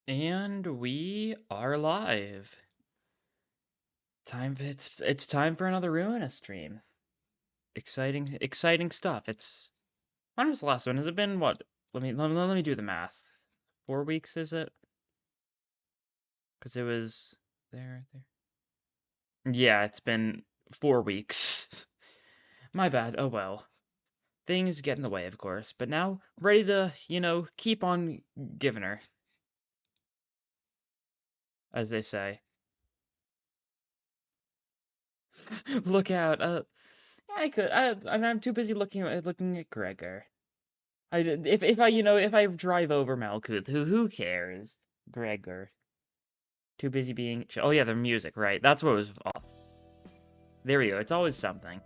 And we are live. It's time for another Ruina stream. Exciting stuff. When was the last one? Has it been what? Let me do the math. 4 weeks is it? Because it was there. Yeah, it's been 4 weeks. My bad. Oh well. Things get in the way, of course. But now ready to, keep on giving her, as they say. Look out. I could. I'm too busy looking at Gregor. If I if I drive over Malkuth, who cares? Gregor. Too busy being. Oh yeah, the music, right? That's what was off. There we go. It's always something.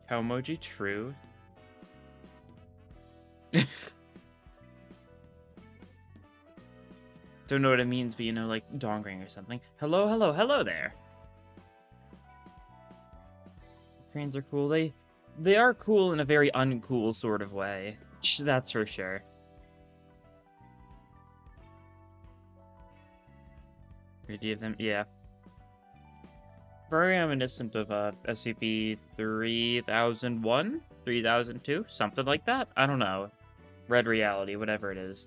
How emoji true. Don't know what it means, but like dongering or something. Hello there. Trains are cool. They are cool in a very uncool sort of way. That's for sure. Idea of them, yeah. Very reminiscent of SCP-3001, 3002, something like that. I don't know. Red Reality, whatever it is.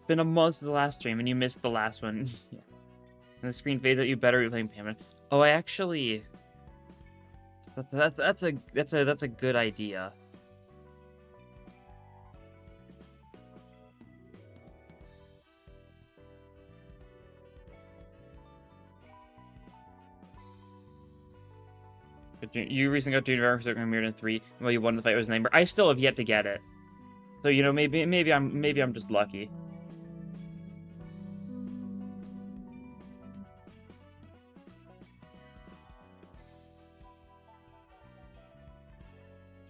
Been a month since the last stream, and you missed the last one. Yeah. And the screen fades out. You better be playing Payment. Oh, I actually. That's a good idea. You recently got to University of Mirror in 3. Well, you won the fight was neighbor. I still have yet to get it. So maybe I'm just lucky.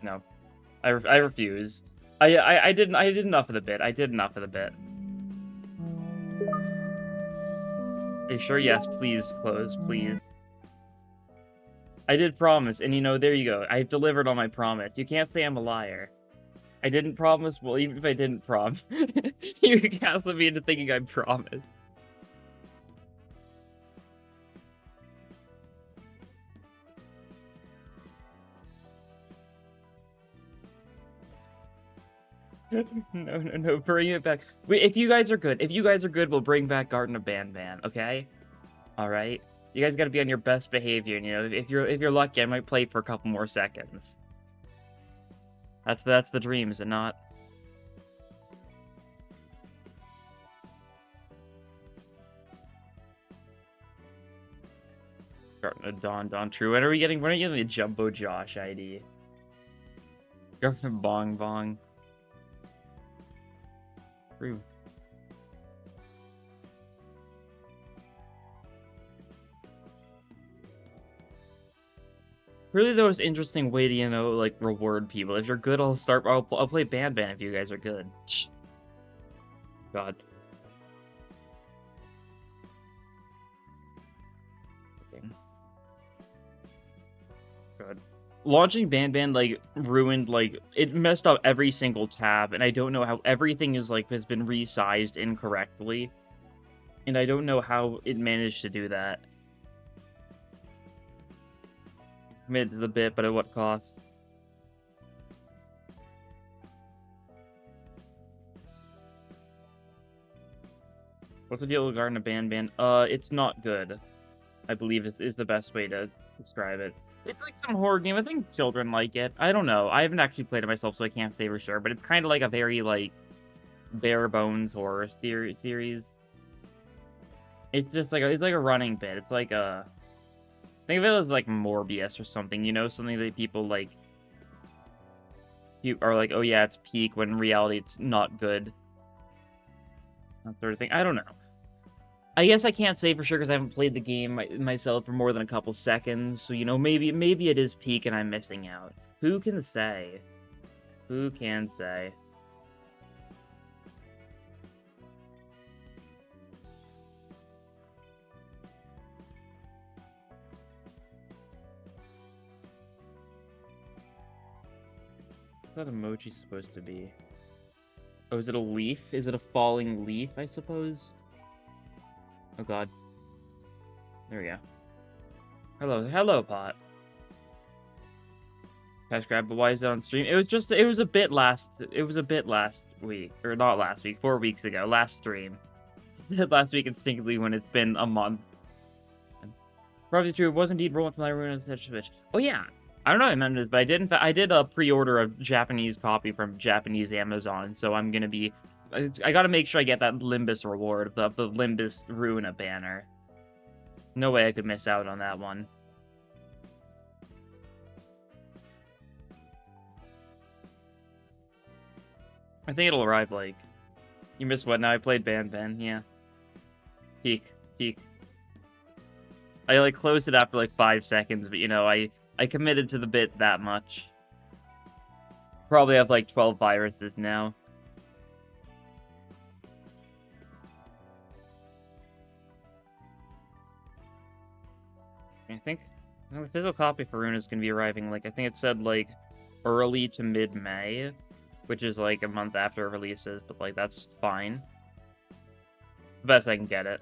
No, I refuse. I did enough of the bit. I did enough of the bit. Are you sure? Yes, please close, please. I did promise, and there you go. I've delivered on my promise. You can't say I'm a liar. I didn't promise. Well, even if I didn't promise, you gaslit me into thinking I promised. No, bring it back. Wait, if you guys are good, we'll bring back Garden of Ban, okay? All right. You guys got to be on your best behavior, and if you're lucky, I might play for a couple more seconds. That's the dream, is it not? Garden of Dawn, true. When are we getting the Jumbo Josh ID? Garden of Bong. True. Really, the most interesting way to, like, reward people. If you're good, I'll play Ban if you guys are good. God. Okay. God. Launching Ban like ruined, like, it messed up every single tab, and I don't know how everything has been resized incorrectly, and I don't know how it managed to do that. Committed to the bit, but at what cost? What's the deal with Garden of Ban? It's not good, I believe is the best way to describe it. It's like some horror game. I think children like it. I don't know. I haven't actually played it myself, so I can't say for sure, but it's kind of like a very, like, bare bones horror series. It's just like it's like a running bit. It's like think of it as like Morbius or something, something that people like you are like, oh yeah, it's peak, when in reality it's not good. That sort of thing. I don't know. I guess I can't say for sure because I haven't played the game myself for more than a couple seconds. So maybe it is peak and I'm missing out. Who can say? Who can say? that emoji supposed to be? Oh, is it a leaf? Is it a falling leaf, I suppose? Oh god. There we go. Hello, Pot. Cash grab, but why is it on stream? It was a bit last week. Or not last week, 4 weeks ago. Last stream. I said last week instinctively when it's been a month. Probably true, it was indeed rolling from my Ruina Switch. Oh yeah. I don't know if I remember this, but I did pre-order a Japanese copy from Japanese Amazon, so I'm gonna be... I gotta make sure I get that Limbus reward, the Limbus Ruina banner. No way I could miss out on that one. I think it'll arrive, like... You missed what? Now I played Ban, yeah. Peak. I, like, closed it after, like, 5 seconds, but, you know, I committed to the bit that much. Probably have, like, 12 viruses now. I think the physical copy for Ruina is going to be arriving, like, I think it said, like, early to mid-May, which is, like, a month after it releases, but, like, that's fine. The best I can get it.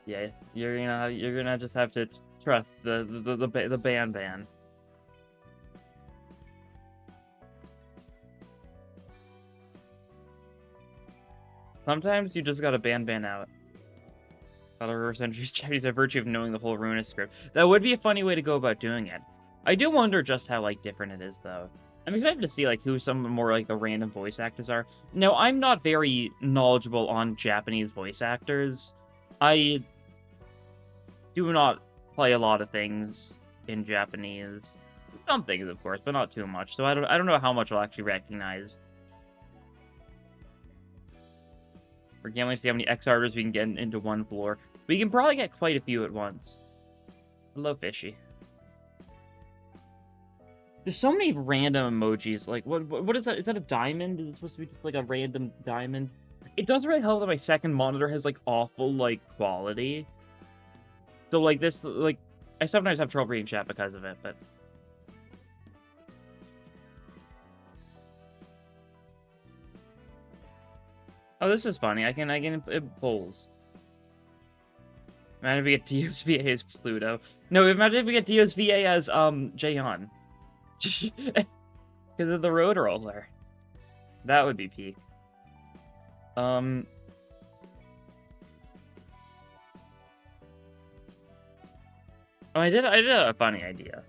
Yeah, you're gonna just have to trust the ban. Sometimes you just gotta ban out. Gotta reverse entries Japanese by virtue of knowing the whole Ruina script. That would be a funny way to go about doing it. I do wonder just how, like, different it is, though. I'm excited to see, like, who some of the more, like, the random voice actors are. No, I'm not very knowledgeable on Japanese voice actors. I do not play a lot of things in Japanese. Some things, of course, but not too much. So I don't know how much I'll actually recognize. We're gambling to see how many X-Arters we can get into one floor. We can probably get quite a few at once. Hello, Fishy. There's so many random emojis. Like, what is that? Is that a diamond? Is it supposed to be just, like, a random diamond? It doesn't really help that my second monitor has, like, awful, like, quality. So, like, this, like, I sometimes have trouble reading chat because of it, but... Oh, this is funny. I can it pulls. Imagine if we get Dio's VA as Pluto. No, imagine if we get Dio's VA as, Jaehyun. Because of the road roller. That would be peak. Oh, I did a funny idea.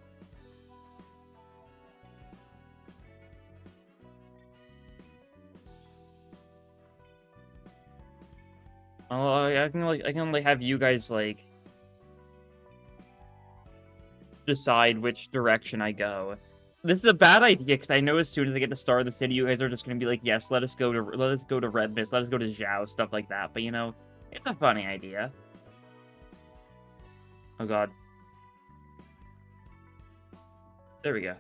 Oh, I can only have you guys, like, decide which direction I go. This is a bad idea because I know as soon as I get to Star of the City, you guys are just gonna be like, yes, let us go to Red Mist, let us go to Zhao, stuff like that. But you know, it's a funny idea. Oh god. There we go.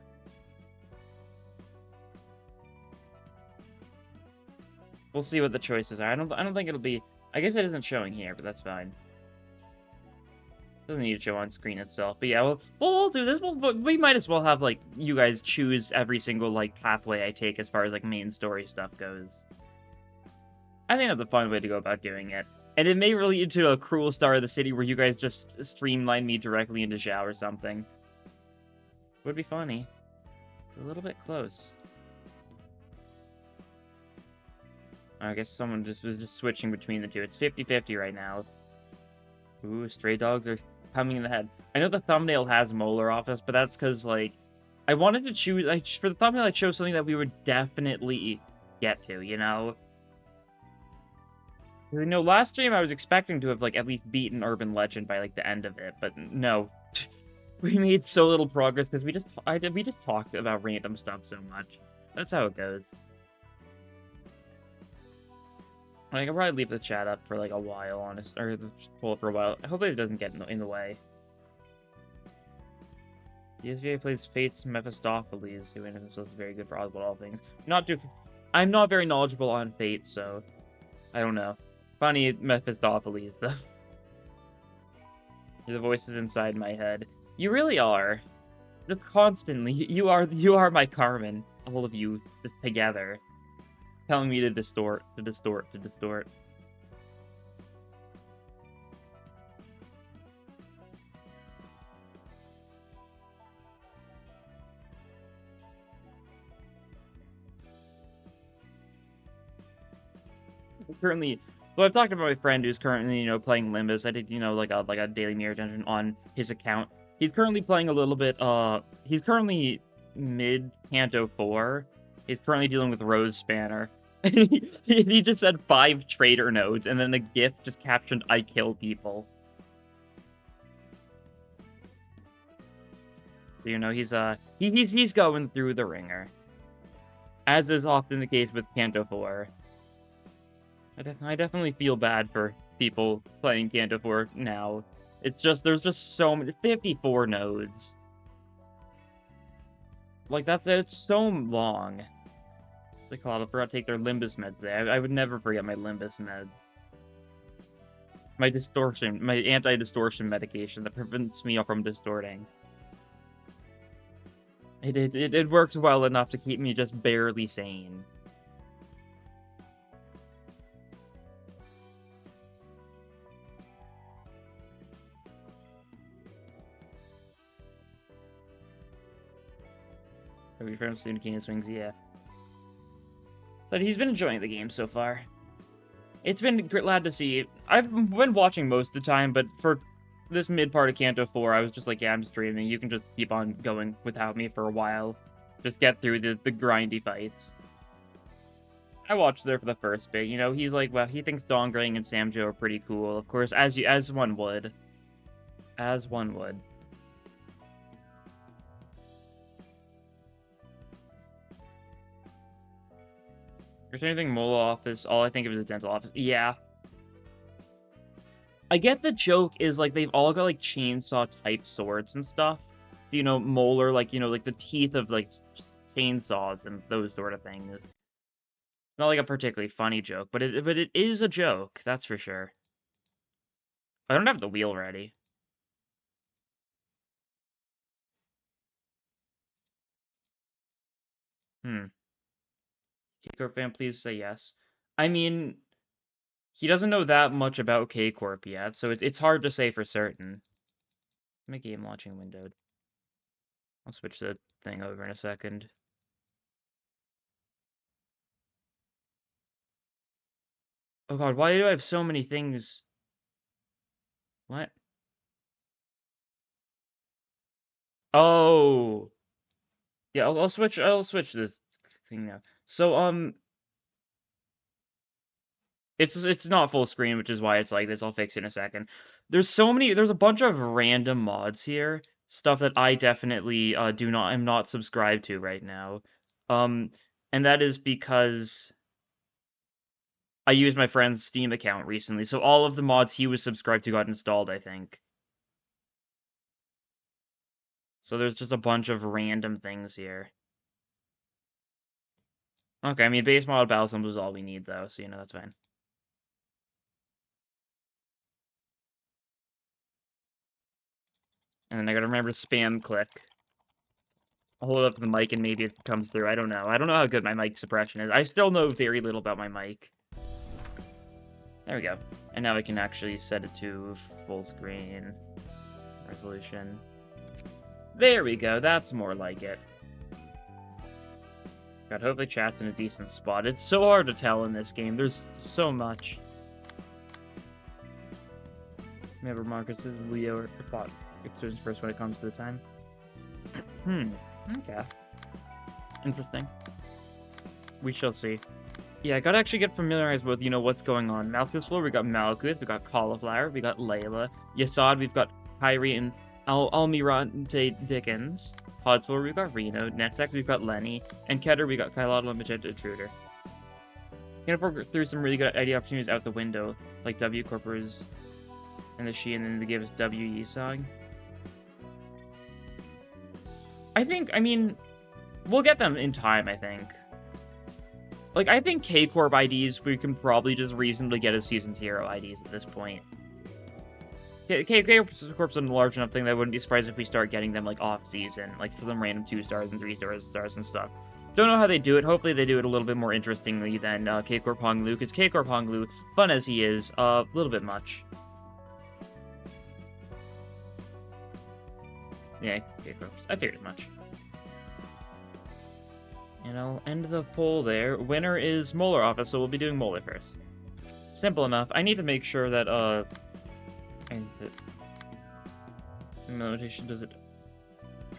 We'll see what the choices are. I don't think it'll be. I guess it isn't showing here, but that's fine. Doesn't need to show on screen itself. But yeah, we'll do this. We might as well have, like, you guys choose every single, like, pathway I take as far as, like, main story stuff goes. I think that's a fun way to go about doing it. And it may lead to a cruel Star of the City where you guys just streamline me directly into Zhao or something. Would be funny. A little bit close. I guess someone was just switching between the two. It's 50-50 right now. Ooh, stray dogs are coming in the head. I know the thumbnail has Molar Office, but that's because, like, I wanted to choose... for the thumbnail, I chose something that we would definitely get to, you know? You know, last stream I was expecting to have, like, at least beaten Urban Legend by, like, the end of it, but no. We made so little progress because we just talked about random stuff so much. That's how it goes. I can probably leave the chat up for, like, a while, honest, or pull it for a while. Hopefully it doesn't get in the way. The SVA plays Fate's Mephistopheles, who in himself is very good for all things. I'm not very knowledgeable on Fate, so I don't know. Funny Mephistopheles, though. The voices inside my head. You really are. Just constantly. You are my Carmen. All of you just together. Telling me to distort, to distort, to distort. Currently, so I've talked about my friend who's currently, playing Limbus. I did, like a daily mirror dungeon on his account. He's currently playing a little bit, he's currently mid Canto 4. He's currently dealing with Rose Spanner. He just said 5 traitor nodes, and then the GIF just captioned, "I kill people." So, he's going through the ringer. As is often the case with Canto 4. I definitely feel bad for people playing Canto 4 now. It's just, there's just so many, 54 nodes. Like, it's so long. Like, I forgot to take their Limbus meds today. I would never forget my Limbus meds. My anti-distortion medication that prevents me from distorting. It works well enough to keep me just barely sane. Are we from Sunakina Swings? Yeah. But he's been enjoying the game so far. It's been glad to see. I've been watching most of the time, but for this mid part of Canto 4, I was just like, yeah, I'm streaming. You can just keep on going without me for a while. Just get through the grindy fights. I watched there for the first bit. He's like, well, he thinks Dongring and Samjo are pretty cool. Of course, as one would. As one would. There's anything Mola office, all I think of is a dental office. Yeah. I get the joke is, like, they've all got, like, chainsaw-type swords and stuff. So, molar, like, like, the teeth of, like, chainsaws and those sort of things. It's not, like, a particularly funny joke, but it is a joke, that's for sure. I don't have the wheel ready. K-Corp fan, please say yes. I mean, he doesn't know that much about K-Corp yet, so it's hard to say for certain. My game launching windowed. I'll switch the thing over in a second. Oh god, why do I have so many things? What? Oh! Yeah, I'll switch this thing now. So, it's not full screen, which is why it's like this. I'll fix it in a second. There's a bunch of random mods here. Stuff that I definitely, am not subscribed to right now. And that is because I used my friend's Steam account recently, so all of the mods he was subscribed to got installed, I think. So there's just a bunch of random things here. Okay, I mean, base model battle sums was all we need, though, so, that's fine. And then I gotta remember to spam click. I'll hold up the mic and maybe it comes through. I don't know. I don't know how good my mic suppression is. I still know very little about my mic. There we go. And now I can actually set it to full screen resolution. There we go. That's more like it. God, hopefully chat's in a decent spot. It's so hard to tell in this game. There's so much. Remember, Marcus is Leo or thought it's first when it comes to the time. Okay. Interesting. We shall see. Yeah, I gotta actually get familiarized with, what's going on. Malthus floor, we got Malkuth, we got Cauliflower, we got Layla. Yasad, we've got Kyrie and Almirante Dickens. Pod's floor, we've got Reno. Netzek, we've got Lenny. And Keter, we got Kylotl and Magenta Intruder. Gonna through some really good idea opportunities out the window, like W Corpers and the She, and then they give us W Yisong. I mean, we'll get them in time, I think. Like, I think K-Corp IDs, we can probably just reasonably get as Season 0 IDs at this point. K-Corp's a large enough thing that I wouldn't be surprised if we start getting them, like, off-season. Like, for some random 2-stars and 3-stars and stuff. Don't know how they do it. Hopefully they do it a little bit more interestingly than K-Corp Honglu, because K-Corp Honglu, fun as he is, a little bit much. Yeah, K-Corps. I figured as much. And I'll end the poll there. Winner is Molar Office, so we'll be doing Molar first. Simple enough. I need to make sure that, notation, does it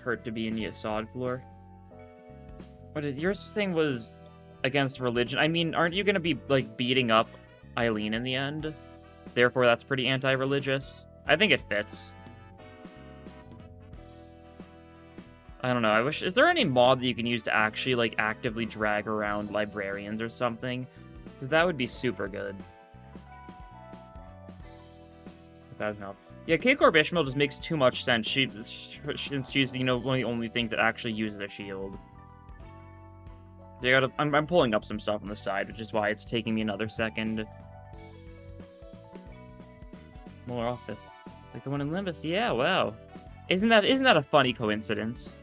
hurt to be in the Assad floor? What is your thing was against religion? I mean, aren't you gonna be like beating up Eileen in the end? Therefore, that's pretty anti-religious. I think it fits. I don't know. I wish. Is there any mod that you can use to actually like actively drag around librarians or something? Because that would be super good. That would help. Yeah, K-Corp Ishmael just makes too much sense. Since she's, you know, one of the only things that actually uses a shield. I'm pulling up some stuff on the side, which is why it's taking me another second. More office. Like the one in Limbus? Yeah, wow. Isn't that a funny coincidence?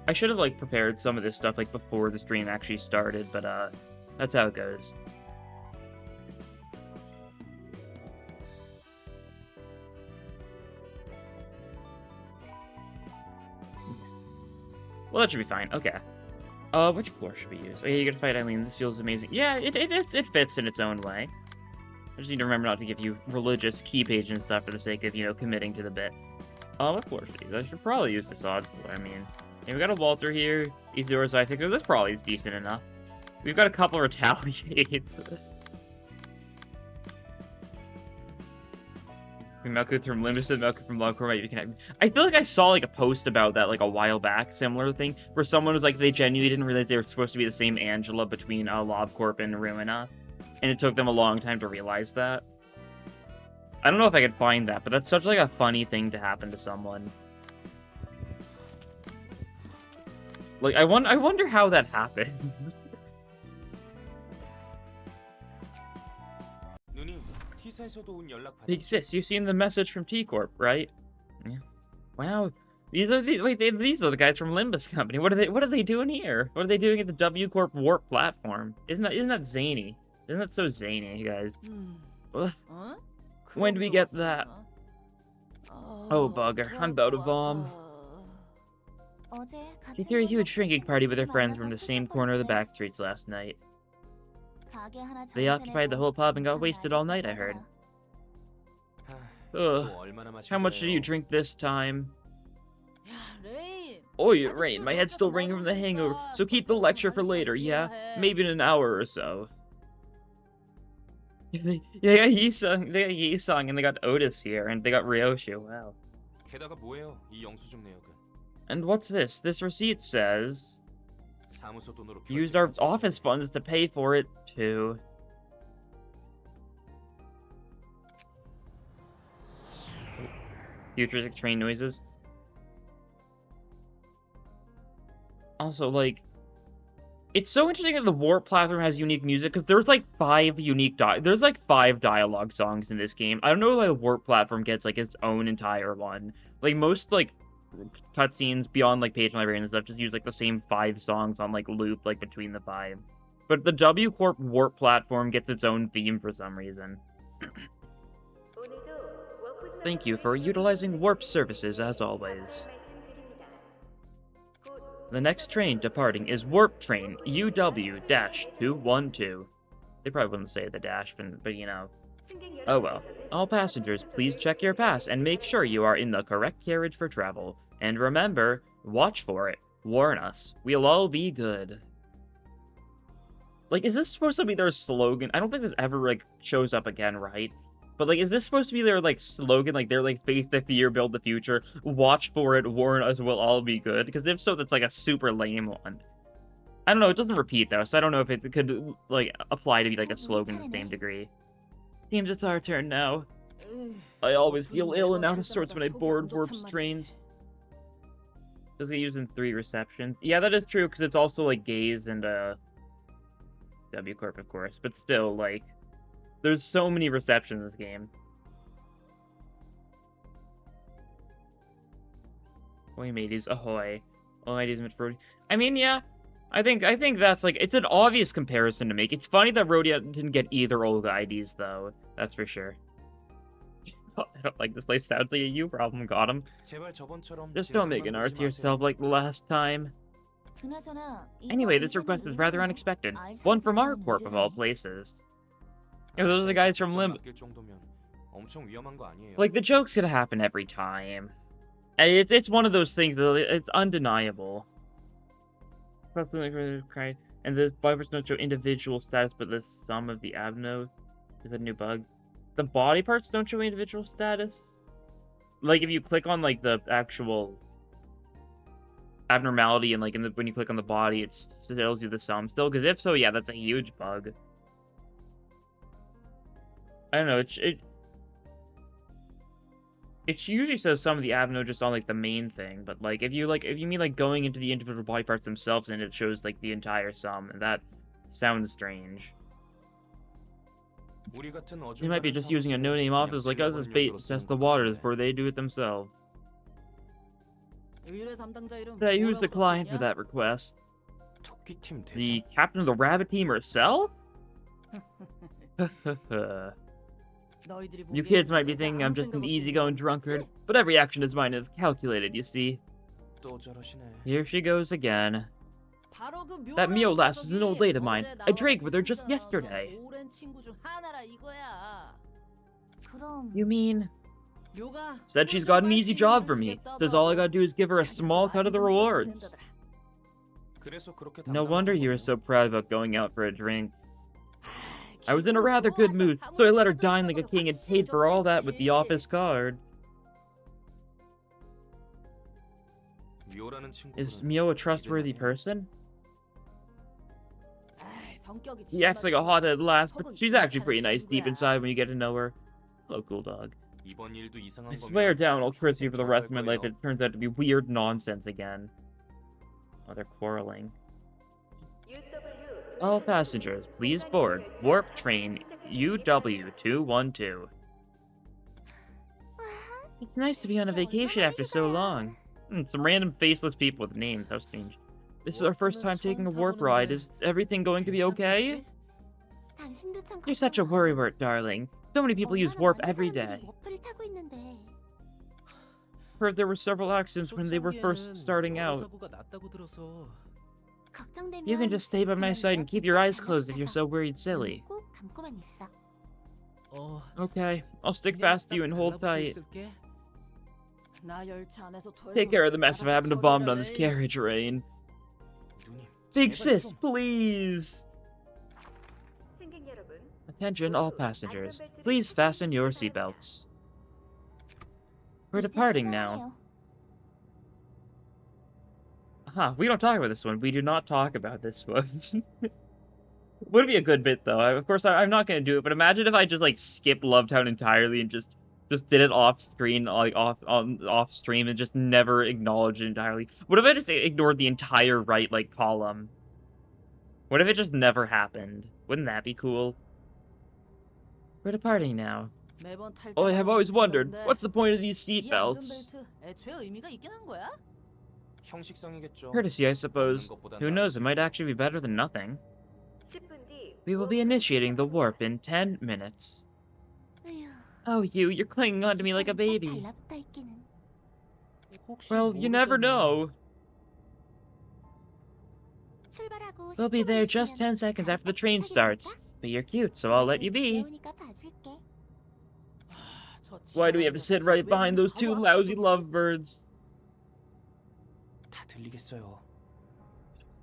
I should have, like, prepared some of this stuff, like, before the stream actually started, but, that's how it goes. Well, that should be fine. Okay. Which floor should we use? Oh, yeah, you gotta fight Eileen. This feels amazing. Yeah, it fits in its own way. I just need to remember not to give you religious key page and stuff for the sake of, you know, committing to the bit. What floor should I use? I should probably use this odd floor, I mean... Yeah, we got a Walter here. These doors, I think this probably is decent enough. We've got a couple of retaliates. Melku from Limited, Melku from Logcore might be connected. I feel like I saw like a post about that like a while back, similar thing, where someone was like they genuinely didn't realize they were supposed to be the same Angela between LobCorp and Ruina, and it took them a long time to realize that. I don't know if I could find that, but that's such like a funny thing to happen to someone. Like, I wonder how that happens. Big sis, you've seen the message from T-Corp, right? Yeah. Wow. These are the guys from Limbus Company. What are they doing here? What are they doing at the W Corp Warp platform? Isn't that zany? Isn't that so zany, you guys? When do we get that? Oh bugger, I'm about to bomb. She threw a huge drinking party with her friends from the same corner of the back streets last night. They occupied the whole pub and got wasted all night, I heard. Ugh. How much did you drink this time? Oh, Rain, my head's still ringing from the hangover, so keep the lecture for later, yeah? Maybe in an hour or so. They got Yisung, and they got Otis here, and they got Ryoshu, wow. And what's this? This receipt says... Used our office funds to pay for it, too. Futuristic train noises. Also, like... It's so interesting that the Warp platform has unique music, because there's like 5 unique there's like 5 dialogue songs in this game. I don't know why the Warp platform gets like its own entire one. Like most like cutscenes beyond like Page Library and stuff just use like the same 5 songs on like loop like between the 5. But the W Corp Warp platform gets its own theme for some reason. Thank you for utilizing Warp services as always. The next train departing is Warp Train UW-212. They probably wouldn't say the dash, but you know. Oh well. All passengers, please check your pass and make sure you are in the correct carriage for travel. And remember, watch for it. Warn us. We'll all be good. Like, is this supposed to be their slogan? I don't think this ever, like, shows up again, right? But, like, is this supposed to be their, like, slogan? Like, they're, like, face the fear, build the future, watch for it, warn us, we'll all be good? Because if so, that's, like, a super lame one. I don't know, it doesn't repeat, though, so I don't know if it could, like, apply to be, like, a slogan to the same degree. Seems it's our turn now. I always feel ill and out of sorts when I board Warp's trains. Does it use in 3 receptions? Yeah, that is true, because it's also, like, gaze and, W Corp, of course, but still, like, there's so many receptions in this game. Ahoy mateys, ahoy. All ideas meant for Rhodey. I mean, yeah. I think that's like it's an obvious comparison to make. It's funny that Rhodey didn't get either Olga IDs though. That's for sure. I don't like this place. Sounds like a you problem. Got him. Just don't make an art to yourself like the last time. Anyway, this request is rather unexpected. One from our corp of all places. Yeah, those are the guys from Limb. Like, the jokes could happen every time. It's one of those things that it's undeniable. And the body parts don't show individual status, but the sum of the abnode is a new bug. The body parts don't show individual status? Like, if you click on, like, the actual abnormality and, like, when you click on the body, it tells you the sum still? Because if so, yeah, that's a huge bug. I don't know, it usually says some of the abnode just on, like, the main thing, but, like, if you mean, like, going into the individual body parts themselves and it shows, like, the entire sum, and that sounds strange. You might be just using a no-name office like us as bait to test the waters before they do it themselves. Hey, who's the client for that request? The captain of the rabbit team herself? You kids might be thinking I'm just an easygoing drunkard, but every action is mine and calculated, you see. Here she goes again. That Mio lass is an old lady of mine. I drank with her just yesterday. You mean? Said she's got an easy job for me. Says all I gotta do is give her a small cut of the rewards. No wonder you were so proud about going out for a drink. I was in a rather good mood, so I let her dine like a king and paid for all that with the office card. Is Mio a trustworthy person? He acts like a hothead lass, but she's actually pretty nice deep inside when you get to know her. Hello, cool dog. I swear down, I'll curse you for the rest of my life if it turns out to be weird nonsense again. Oh, they're quarreling. All passengers, please board Warp Train UW212. It's nice to be on a vacation after so long. Some random faceless people with names, how strange. This is our first time taking a warp ride. Is everything going to be okay? You're such a worrywart, darling. So many people use warp every day. Heard there were several accidents when they were first starting out. You can just stay by my side and keep your eyes closed if you're so worried silly. Okay, I'll stick fast to you and hold tight. Take care of the mess of having to bomb on this carriage, Rain. Big sis, please! Attention all passengers. Please fasten your seatbelts. We're departing now. We don't talk about this one. We do not talk about this one. Would be a good bit, though. Of course, I'm not going to do it, but imagine if I just, like, skipped Lovetown entirely and just did it off-screen, like, off-stream, and just never acknowledged it entirely. What if I just ignored the entire right, like, column? What if it just never happened? Wouldn't that be cool? We're departing now. Oh, I have always wondered, what's the point of these seatbelts? Courtesy, I suppose. Who knows, it might actually be better than nothing. We will be initiating the warp in 10 minutes. Oh, you're clinging onto me like a baby. Well, you never know. We'll be there just 10 seconds after the train starts. But you're cute, so I'll let you be. Why do we have to sit right behind those two lousy lovebirds?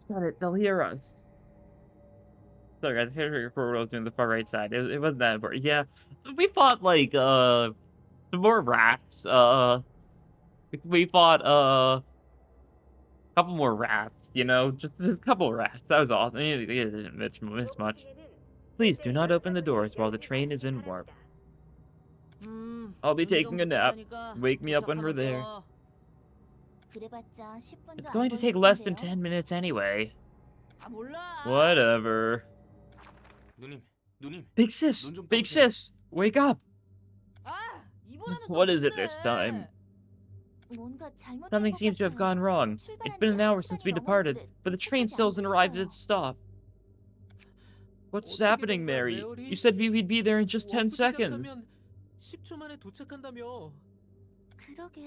Shut it, they'll hear us. Sorry guys, I was doing the far right side. It wasn't that important. Yeah, we fought like some more rats. We fought a couple more rats. You know, just a couple of rats. That was awesome. It didn't miss much. Please do not open the doors while the train is in warp. I'll be taking a nap. Wake me up when we're there. It's going to take less than 10 minutes anyway. Whatever. Big sis! Big sis! Wake up! What is it this time? Something seems to have gone wrong. It's been an hour since we departed, but the train still hasn't arrived at its stop. What's happening, Mary? You said we'd be there in just 10 seconds.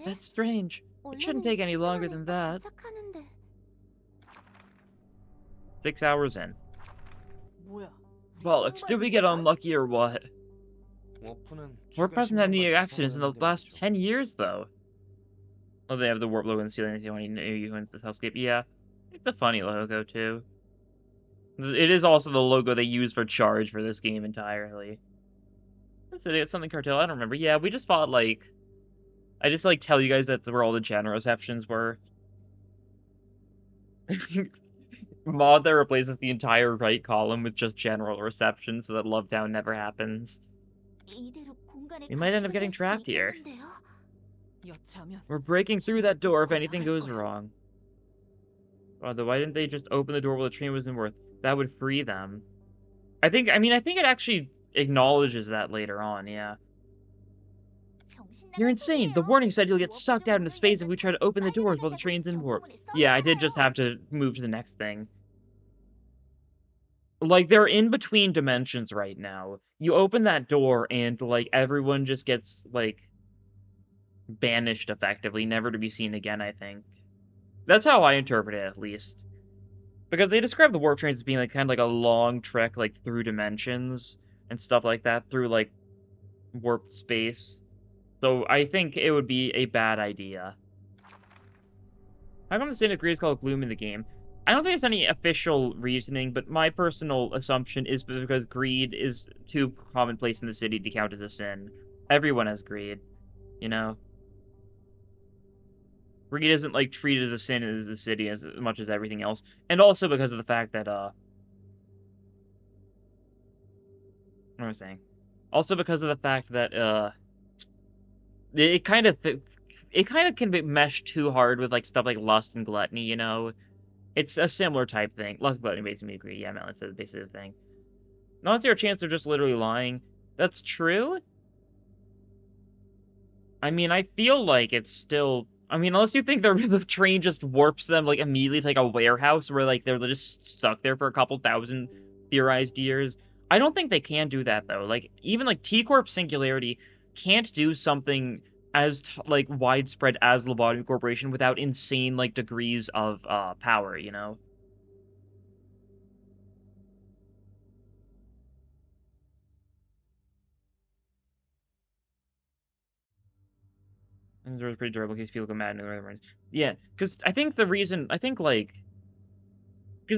That's strange. It shouldn't take any longer than that. 6 hours in. Bollocks, did we get unlucky or what? Warp hasn't had any accidents in the last 10 years, though. Oh, they have the warp logo in the ceiling. They want to know you into this hellscape. Yeah, it's a funny logo, too. It is also the logo they use for Charge for this game entirely. Did they get something cartel? I don't remember. Yeah, we just fought, like... I just, like, tell you guys that's where all the general receptions were. Mod that replaces the entire right column with just general reception so that Lovetown never happens. We might end up getting trapped here. We're breaking through that door if anything goes wrong. Although, why didn't they just open the door while the train wasn't worth? That would free them. I think it actually acknowledges that later on, yeah. You're insane! The warning said you'll get sucked out into space if we try to open the doors while the train's in warp. Yeah, I did just have to move to the next thing. Like, they're in between dimensions right now. You open that door and, like, everyone just gets, like, banished effectively, never to be seen again, I think. That's how I interpret it, at least. Because they describe the warp trains as being, like, kind of like a long trek, like, through dimensions and stuff like that, through, like, warp space. So I think it would be a bad idea. How come the Santa Cruz is called Gloom in the game? I don't think there's any official reasoning, but my personal assumption is because greed is too commonplace in the city to count as a sin. Everyone has greed, you know? Greed isn't, like, treated as a sin in the city as much as everything else. And also because of the fact that, what am I saying? Also because of the fact that, it kind of can be meshed too hard with, like, stuff like lust and gluttony, you know? It's a similar type thing. Lust and gluttony basically agree. Yeah, Melon says basically the thing. Not there a chance they're just literally lying. That's true? I mean, I feel like it's still... I mean, unless you think the train just warps them, like, immediately to, like, a warehouse where, like, they're just stuck there for a couple thousand theorized years. I don't think they can do that, though. Like, even, like, T-Corp Singularity can't do something as, like, widespread as Lobotomy Corporation without insane, like, degrees of, power, you know? And they're pretty durable in case people go mad in the other ones. Yeah, because I think the reason... Because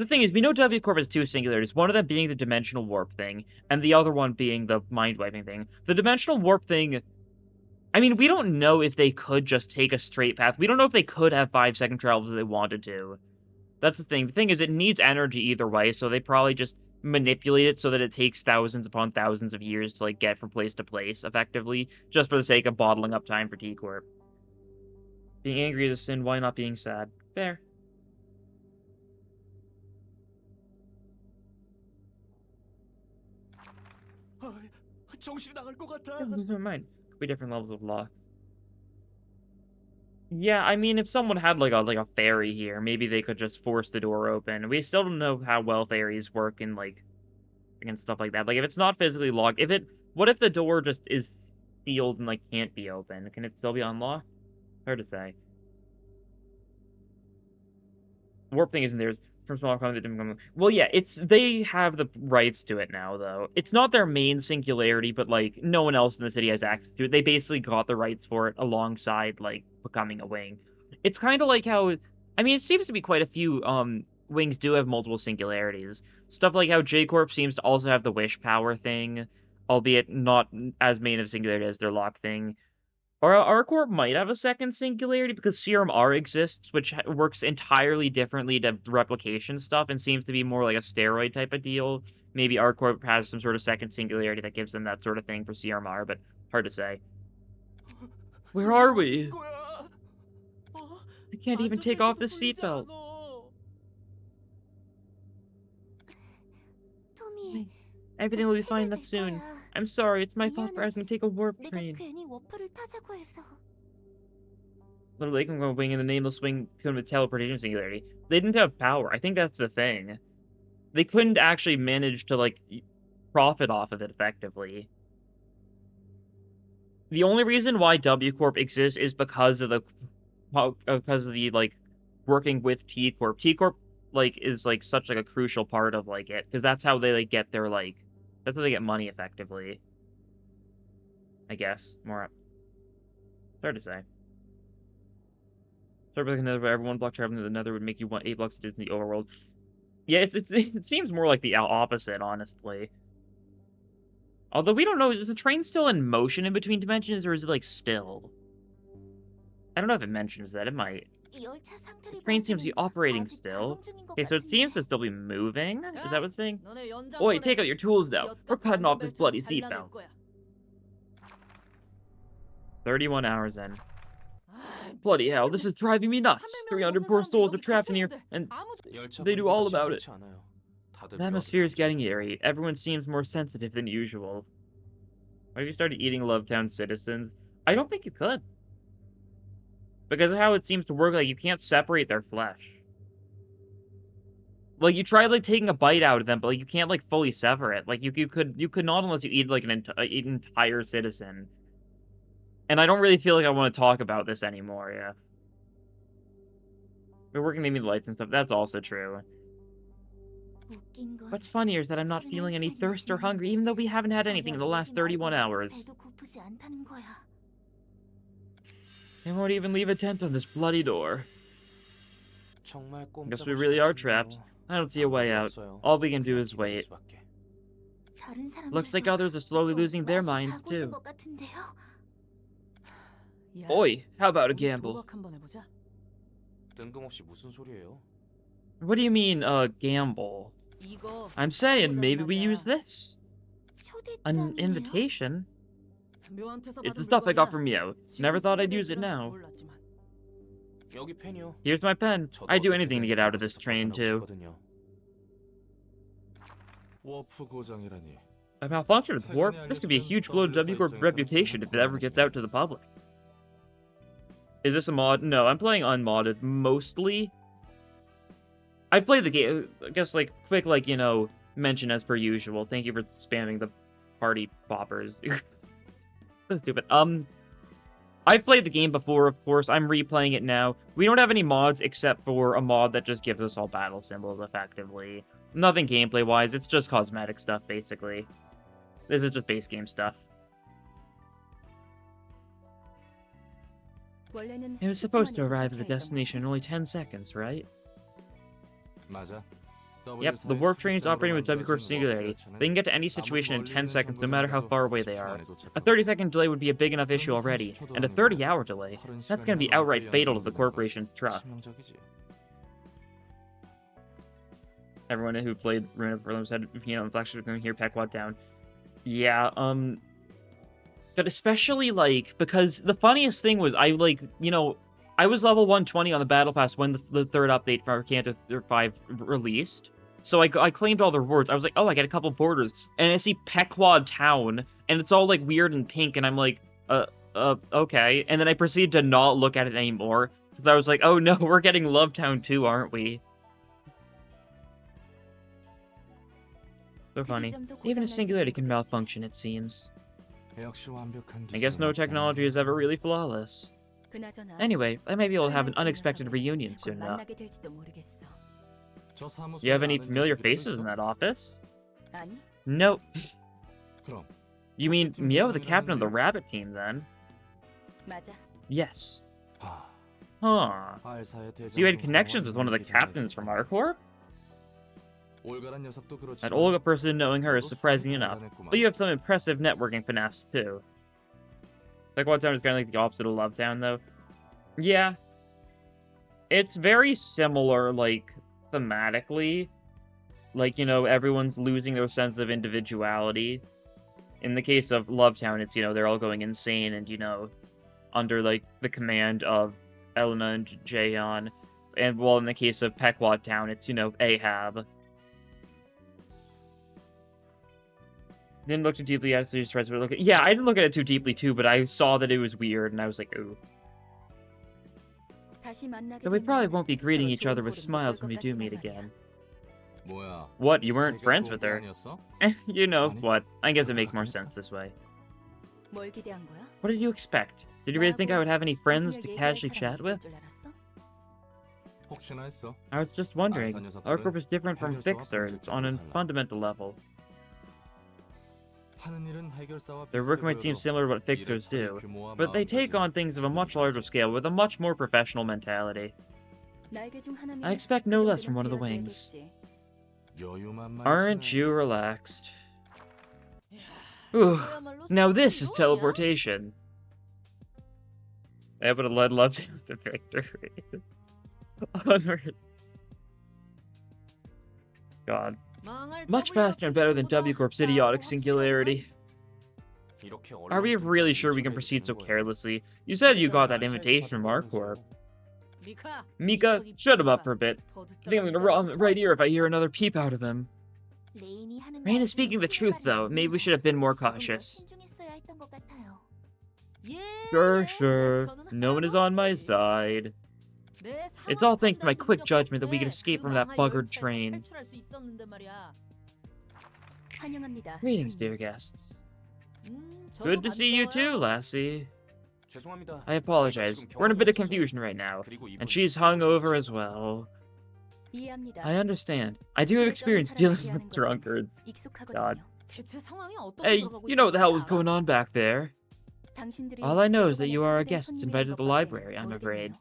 the thing is, we know W Corp has two singularities, one of them being the dimensional warp thing, and the other one being the mind-wiping thing. The dimensional warp thing... I mean, we don't know if they could just take a straight path. We don't know if they could have 5-second travels if they wanted to. That's the thing. The thing is, it needs energy either way, so they probably just manipulate it so that it takes thousands upon thousands of years to, like, get from place to place, effectively, just for the sake of bottling up time for T-Corp. Being angry is a sin, why not being sad? Fair. Never mind. Could be different levels of lock. Yeah, I mean, if someone had like a fairy here, maybe they could just force the door open. We still don't know how well fairies work in like and stuff like that. Like if it's not physically locked, what if the door just is sealed and like can't be opened? Can it still be unlocked? Hard to say. Warp thing isn't theirs. From smaller content. Well, yeah, they have the rights to it now, though. It's not their main singularity, but like no one else in the city has access to it. They basically got the rights for it alongside like becoming a wing. It's kind of like how, I mean, it seems to be quite a few wings do have multiple singularities. Stuff like how J Corp seems to also have the wish power thing, albeit not as main of a singularity as their lock thing. Or R-Corp might have a second singularity because Serum R exists, which works entirely differently to replication stuff and seems to be more like a steroid type of deal. Maybe R-Corp has some sort of second singularity that gives them that sort of thing for Serum R, but hard to say. Where are we? I can't even take off the seatbelt. Everything will be fine enough soon. I'm sorry, it's my fault for asking to take a warp 내가 train. 괜히 워프를 타자고 해서. Little Lake and wing in the nameless wing couldn't with teleportation singularity. They didn't have power. I think that's the thing. They couldn't actually manage to, like, profit off of it effectively. The only reason why W Corp exists is because of the like working with T Corp. T Corp like is like such like a crucial part of like it because that's how they like get their like that's how they get money effectively. I guess more up. Hard to say. Start with another everyone block traveling to the Nether would make you want 8 blocks to Disney overworld. Yeah, it seems more like the opposite, honestly. Although we don't know, is the train still in motion in between dimensions, or is it, like, still? I don't know if it mentions that. It might. The train seems to be operating still. Okay, so it seems to still be moving. Is that what it's saying? Oi, take out your tools now. We're cutting off this bloody seatbelt. 31 hours in. Bloody hell, this is driving me nuts. 300 poor souls are trapped in here, and they do all about it. The atmosphere is getting eerie. Everyone seems more sensitive than usual. Why have you started eating Lovetown citizens? I don't think you could. Because of how it seems to work, like, you can't separate their flesh. Like, you try, like, taking a bite out of them, but, like, you can't, like, fully sever it. Like, you could not unless you eat, like, an entire citizen. And I don't really feel like I want to talk about this anymore, yeah. We're working maybe the lights and stuff. That's also true. What's funnier is that I'm not feeling any thirst or hunger, even though we haven't had anything in the last 31 hours. They won't even leave a tent on this bloody door. Guess we really are trapped. I don't see a way out. All we can do is wait. Looks like others are slowly losing their minds, too. Oi, how about a gamble? What do you mean, gamble? I'm saying maybe we use this. An invitation? It's the stuff I got from Mio. Never thought I'd use it now. Here's my pen. I'd do anything to get out of this train, too. A malfunction with warp? This could be a huge blow to W Corp's reputation if it ever gets out to the public. Is this a mod? No, I'm playing unmodded, mostly. I've played the game, I guess, like, quick, like, you know, mention as per usual. Thank you for spamming the party poppers. That's stupid. I've played the game before, of course. I'm replaying it now. We don't have any mods except for a mod that just gives us all battle symbols, effectively. Nothing gameplay-wise, it's just cosmetic stuff, basically. This is just base game stuff. It was supposed to arrive at the destination in only 10 seconds, right? Yep, the warp train is operating with W Corp Singularity. They can get to any situation in 10 seconds, no matter how far away they are. A 30-second delay would be a big enough issue already, and a 30-hour delay, that's gonna be outright fatal to the corporation's trust. Everyone who played Ruina for them said, you know, Inflection going here, Pequod down. Yeah, but especially, like, because the funniest thing was, I, like, you know, I was level 120 on the Battle Pass when the third update for Canto 5 released. So I claimed all the rewards. I was like, oh, I get a couple borders. And I see Pequod Town, and it's all, like, weird and pink, and I'm like, okay. And then I proceeded to not look at it anymore, because I was like, oh no, we're getting Lovetown too, aren't we? So funny. Even a singularity can malfunction, it seems. I guess no technology is ever really flawless. Anyway, I may be able to have an unexpected reunion soon enough. Do you have any familiar faces in that office? Nope. You mean Mio, the captain of the rabbit team, then? Yes. Huh. So you had connections with one of the captains from our corps? That Olga person, knowing her is surprising enough, but you have some impressive networking finesse, too. Pequod Town is kind of like the opposite of Lovetown, though. Yeah. It's very similar, like, thematically. Like, you know, everyone's losing their sense of individuality. In the case of Lovetown, it's, you know, they're all going insane and, you know, under, like, the command of Elena and Jaeon. And, well, in the case of Pequod Town, it's, you know, Ahab. Didn't look too deeply at it, so but yeah, I didn't look at it too deeply too, but I saw that it was weird, and I was like, ooh. So we probably won't be greeting each other with smiles when we do meet again. What, you weren't friends with her? You know what, I guess it makes more sense this way. What did you expect? Did you really think I would have any friends to casually chat with? I was just wondering. Our group is different from Fixers on a fundamental level. Their work might seem similar to what Fixers do, but they take on things of a much larger scale with a much more professional mentality. I expect no less from one of the wings. Aren't you relaxed? Ooh, now this is teleportation. I would have loved to have the victory. Onward. God. Much faster and better than W Corp's idiotic singularity. Are we really sure we can proceed so carelessly? You said you got that invitation from our corp. Mika, shut him up for a bit. I think I'm gonna rob him right here if I hear another peep out of him. Rain is speaking the truth, though. Maybe we should have been more cautious. Sure. No one is on my side. It's all thanks to my quick judgment that we can escape from that buggered train. Greetings, dear guests. Good to see you too, lassie. I apologize. We're in a bit of confusion right now, and she's hungover as well. I understand. I do have experience dealing with drunkards. God. Hey, you know what the hell was going on back there? All I know is that you are our guests invited to the library, I'm afraid.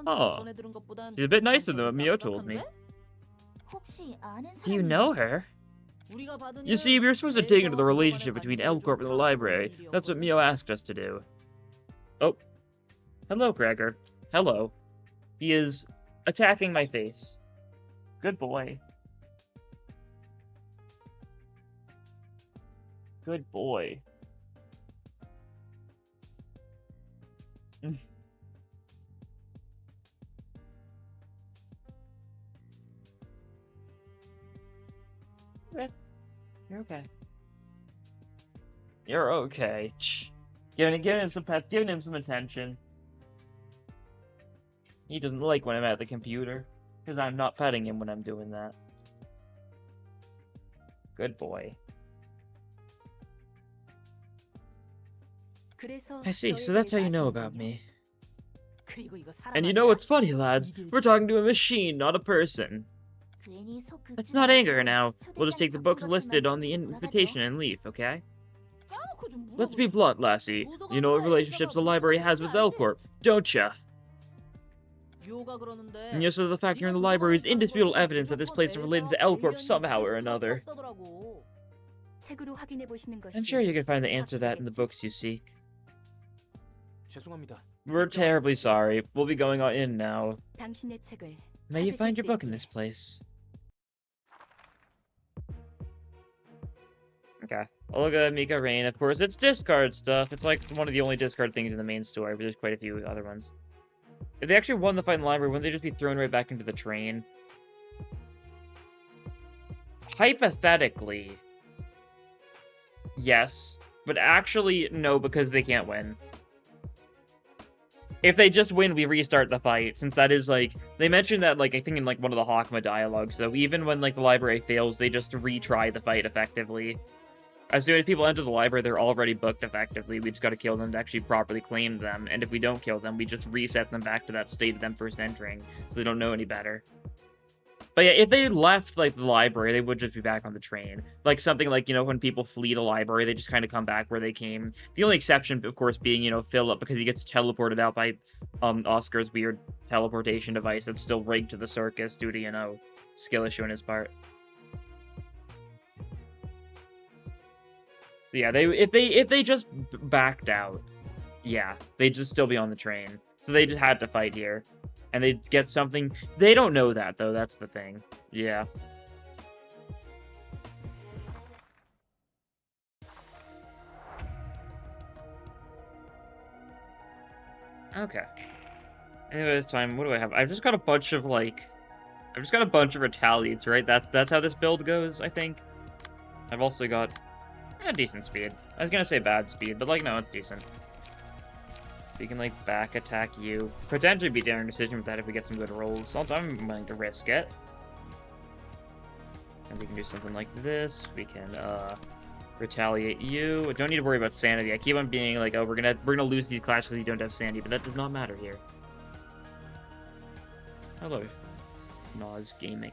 Oh, she's a bit nicer than what Mio told me. Do you know her? You see, we were supposed to dig into the relationship between L Corp and the library. That's what Mio asked us to do. Oh. Hello, Gregor. Hello. He is attacking my face. Good boy. Good boy. You're okay. You're okay. Giving him some pets, giving him some attention. He doesn't like when I'm at the computer, because I'm not petting him when I'm doing that. Good boy. I see, so that's how you know about me. And you know what's funny, lads? We're talking to a machine, not a person. Let's not anger now. We'll just take the books listed on the invitation and leave, okay? Let's be blunt, lassie. You know what relationships the library has with L Corp, don't ya? And just as the fact you're in the library is indisputable evidence that this place is related to L Corp somehow or another. I'm sure you can find the answer to that in the books you seek. We're terribly sorry. We'll be going on in now. May you find your book in this place. Okay. Olga, Mika, Rain, of course, it's discard stuff. It's like one of the only discard things in the main story, but there's quite a few other ones. If they actually won the fight in the library, wouldn't they just be thrown right back into the train? Hypothetically, yes. But actually, no, because they can't win. If they just win, we restart the fight, since that is, like, they mentioned that, like, I think in, like, one of the Hakama dialogues, so even when, like, the library fails, they just retry the fight effectively. As soon as people enter the library, they're already booked effectively, we just gotta kill them to actually properly claim them, and if we don't kill them, we just reset them back to that state of them first entering, so they don't know any better. But yeah, if they left, like, the library, they would just be back on the train. Like, something like, you know, when people flee the library, they just kind of come back where they came. The only exception, of course, being, you know, Philip, because he gets teleported out by, Oscar's weird teleportation device that's still rigged to the circus due to, you know, skill issue on his part. So yeah, if they just backed out, yeah, they'd just still be on the train. So they just had to fight here. And they'd get something... They don't know that, though. That's the thing. Yeah. Okay. Anyway, this time, what do I have? I've just got a bunch of, like... I've just got a bunch of retaliates, right? That's how this build goes, I think. I've also got decent speed. I was gonna say bad speed, but like, no, it's decent. We can like back attack you. Potentially be daring decision with that if we get some good rolls. Also, I'm willing to risk it. And we can do something like this. We can retaliate you. I don't need to worry about sanity. I keep on being like, oh, we're gonna lose these clashes because you don't have sanity, but that does not matter here. Hello, Nas Gaming.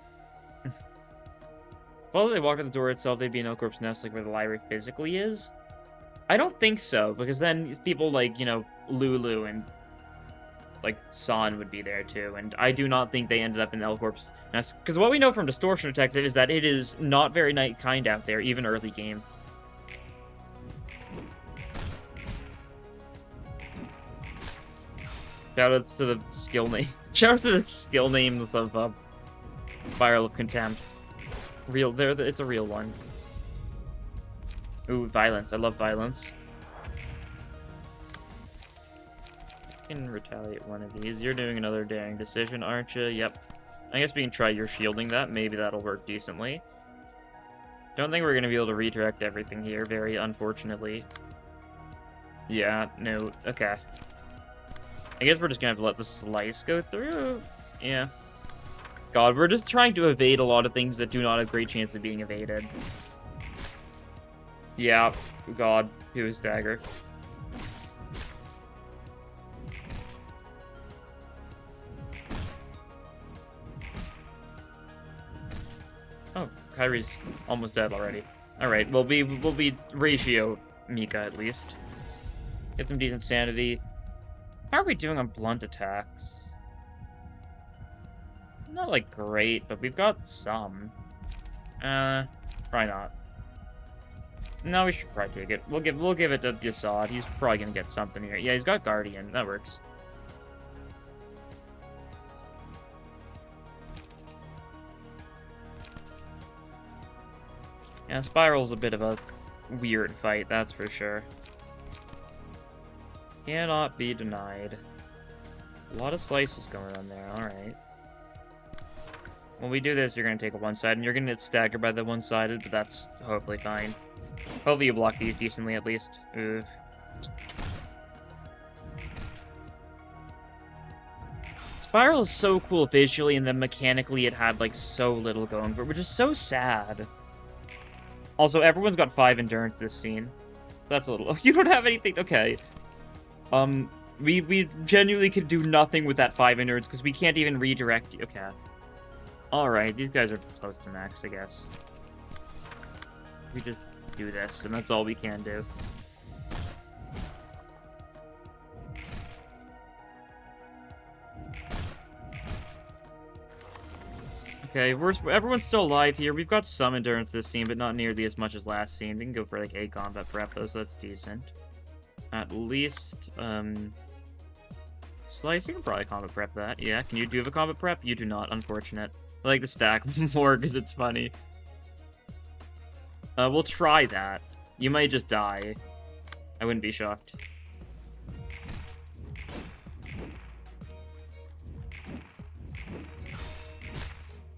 Well, they walk out the door itself, they'd be in Elcorp's Nest, like where the library physically is. I don't think so, because then people like, you know, Lulu and like San would be there too, and I do not think they ended up in Elcorp's Nest. Because what we know from Distortion Detective is that it is not very kind out there, even early game. Shout out to the skill name. Shout out to the skill names of Spiral of Contempt. It's a real one. Ooh, violence. I love violence. I can retaliate one of these. You're doing another daring decision, aren't you? Yep. I guess we can try your shielding that. Maybe that'll work decently. Don't think we're going to be able to redirect everything here, very unfortunately. Yeah, no. Okay. I guess we're just going to have to let the slice go through. Yeah. God, we're just trying to evade a lot of things that do not have great chance of being evaded. Yeah, God, he was dagger. Oh, Kyrie's almost dead already. Alright, we'll be ratio Mika at least. Get some decent sanity. How are we doing on blunt attacks? Not like great, but we've got some. Probably not. No, we should probably take it. We'll give it to Yasad. He's probably gonna get something here. Yeah, he's got Guardian. That works. Yeah, Spiral's a bit of a weird fight, that's for sure. Cannot be denied. A lot of slices going on there, alright. When we do this, you're going to take a one-sided, and you're going to get staggered by the one-sided, but that's hopefully fine. Hopefully you block these decently, at least. Ooh. Spiral is so cool visually, and then mechanically it had, like, so little going for it, which is so sad. Also, everyone's got 5 endurance this scene. That's a little... You don't have anything... Okay. We genuinely could do nothing with that 5 endurance, because we can't even redirect... Okay. Alright, these guys are close to max, I guess. We just do this, and that's all we can do. Okay, everyone's still alive here. We've got some endurance this scene, but not nearly as much as last scene. We can go for, like, a combat prep, though, so that's decent. At least, Slice, you can probably combat prep that. Yeah, do you have a combat prep? You do not, unfortunate. I like to stack more because it's funny. We'll try that. You might just die. I wouldn't be shocked.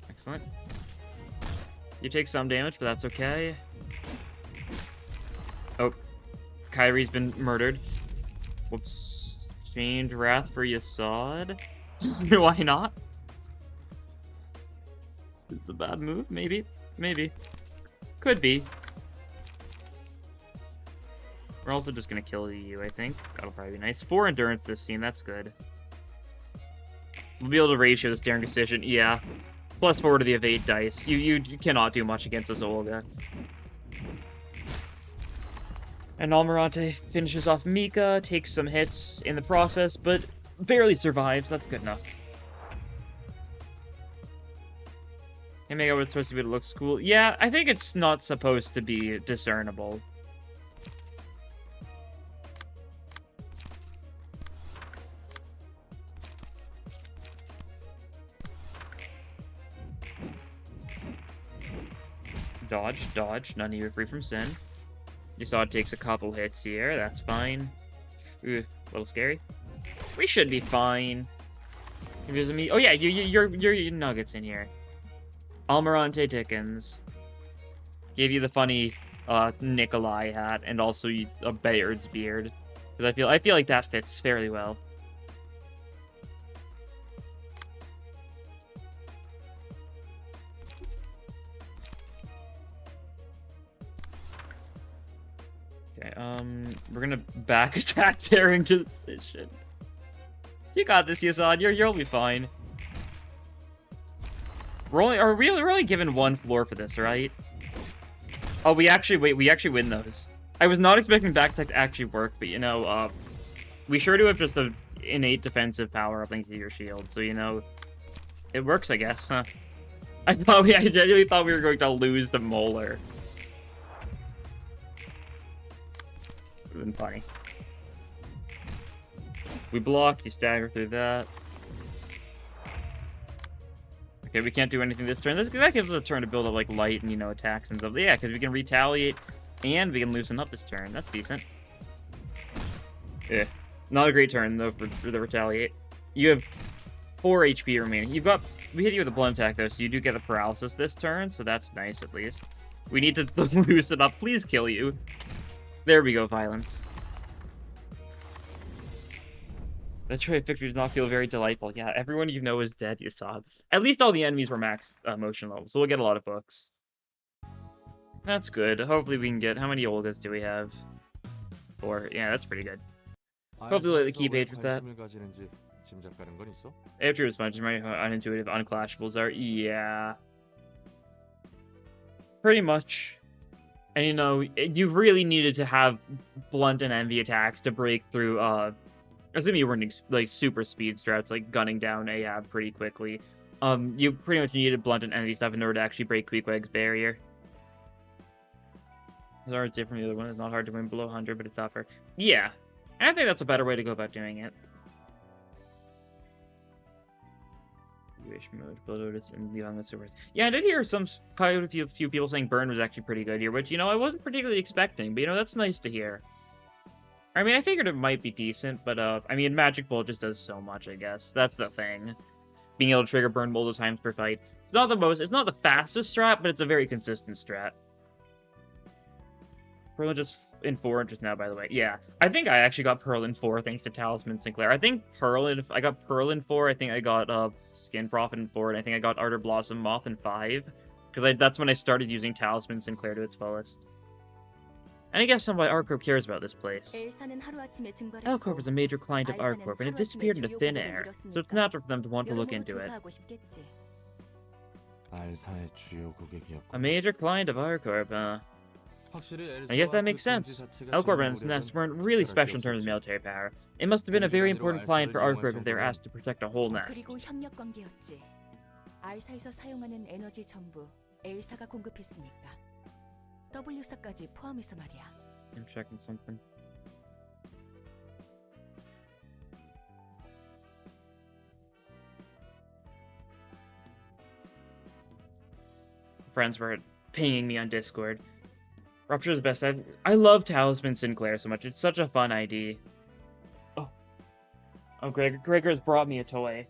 Excellent. You take some damage, but that's okay. Oh. Kyrie's been murdered. Whoops. Change Wrath for Yasad? Why not? It's a bad move, maybe. Maybe. Could be. We're also just gonna kill you, I think. That'll probably be nice. 4 endurance this scene, that's good. We'll be able to ratio this daring decision, yeah. +4 to the evade dice. You cannot do much against this Olga. And Almirante finishes off Mika, takes some hits in the process, but barely survives. That's good enough. And make out what it's supposed to be, it looks cool. Yeah, I think it's not supposed to be discernible. Dodge, dodge, none of you are free from sin. You saw it takes a couple hits here, that's fine. Ooh, a little scary. We should be fine. If there's a me, oh yeah, your nuggets in here. Almirante Dickens. Gave you the funny Nikolai hat and also a Bayard's beard. Because I feel like that fits fairly well. Okay, we're gonna back attack Daring Decision. You got this, Yasad. You'll be fine. We're only given one floor for this, right? Oh, we actually win those. I was not expecting back attack to actually work, but you know, we sure do have just an innate defensive power up linked to your shield, so you know, it works, I guess, huh? I genuinely thought we were going to lose the Molar. Would've been funny. We block, you stagger through that. Okay, we can't do anything this turn. That gives us a turn to build up, like, light and, you know, attacks and stuff. Yeah, because we can retaliate and we can loosen up this turn. That's decent. Yeah. Not a great turn, though, for the retaliate. You have 4 HP remaining. We hit you with a blunt attack, though, so you do get a paralysis this turn, so that's nice, at least. We need to loosen up. Please kill you. There we go, violence. That trade victory does not feel very delightful. Yeah, everyone you know is dead, you saw. At least all the enemies were max motion level, so we'll get a lot of books. That's good. Hopefully we can get... How many Olgas do we have? 4. Yeah, that's pretty good. Hopefully we'll keep age with that. After as much as my unintuitive unclashables are. Yeah. Pretty much. And you know, you really needed to have blunt and envy attacks to break through, assuming you weren't like super speed strats, like gunning down Ahab pretty quickly. You pretty much needed blunt and envy stuff in order to actually break Queequeg's barrier. It's always different from the other one. It's not hard to win below 100, but it's tougher. Yeah. And I think that's a better way to go about doing it. Mode, build Otis, and the Young Supers. Yeah, I did hear quite a few people saying Burn was actually pretty good here, which, you know, I wasn't particularly expecting, but, you know, that's nice to hear. I mean, I figured it might be decent, but, I mean, Magic Bolt just does so much, I guess. That's the thing. Being able to trigger Burn multiple times per fight. It's not the fastest strat, but it's a very consistent strat. Pearl just in 4 just now, by the way. Yeah, I think I actually got Pearl in 4 thanks to Talisman Sinclair. I think I got Pearl in 4. I think I got Skin Prophet in 4, and I think I got Ardor Blossom Moth in 5. Because that's when I started using Talisman Sinclair to its fullest. And I guess some why ArcCorp cares about this place. L-Corp is a major client of ArcCorp, and it disappeared into thin air, so it's natural for them to want to look into it. A major client of ArcCorp, I guess that makes sense. L-Corp and its nest weren't really special in terms of military power. It must have been a very important client for ArcCorp if they were asked to protect a whole nest. I'm checking something. Friends were pinging me on Discord. Rupture is the best. I love Talisman Sinclair so much. It's such a fun ID. Oh, Gregor has brought me a toy.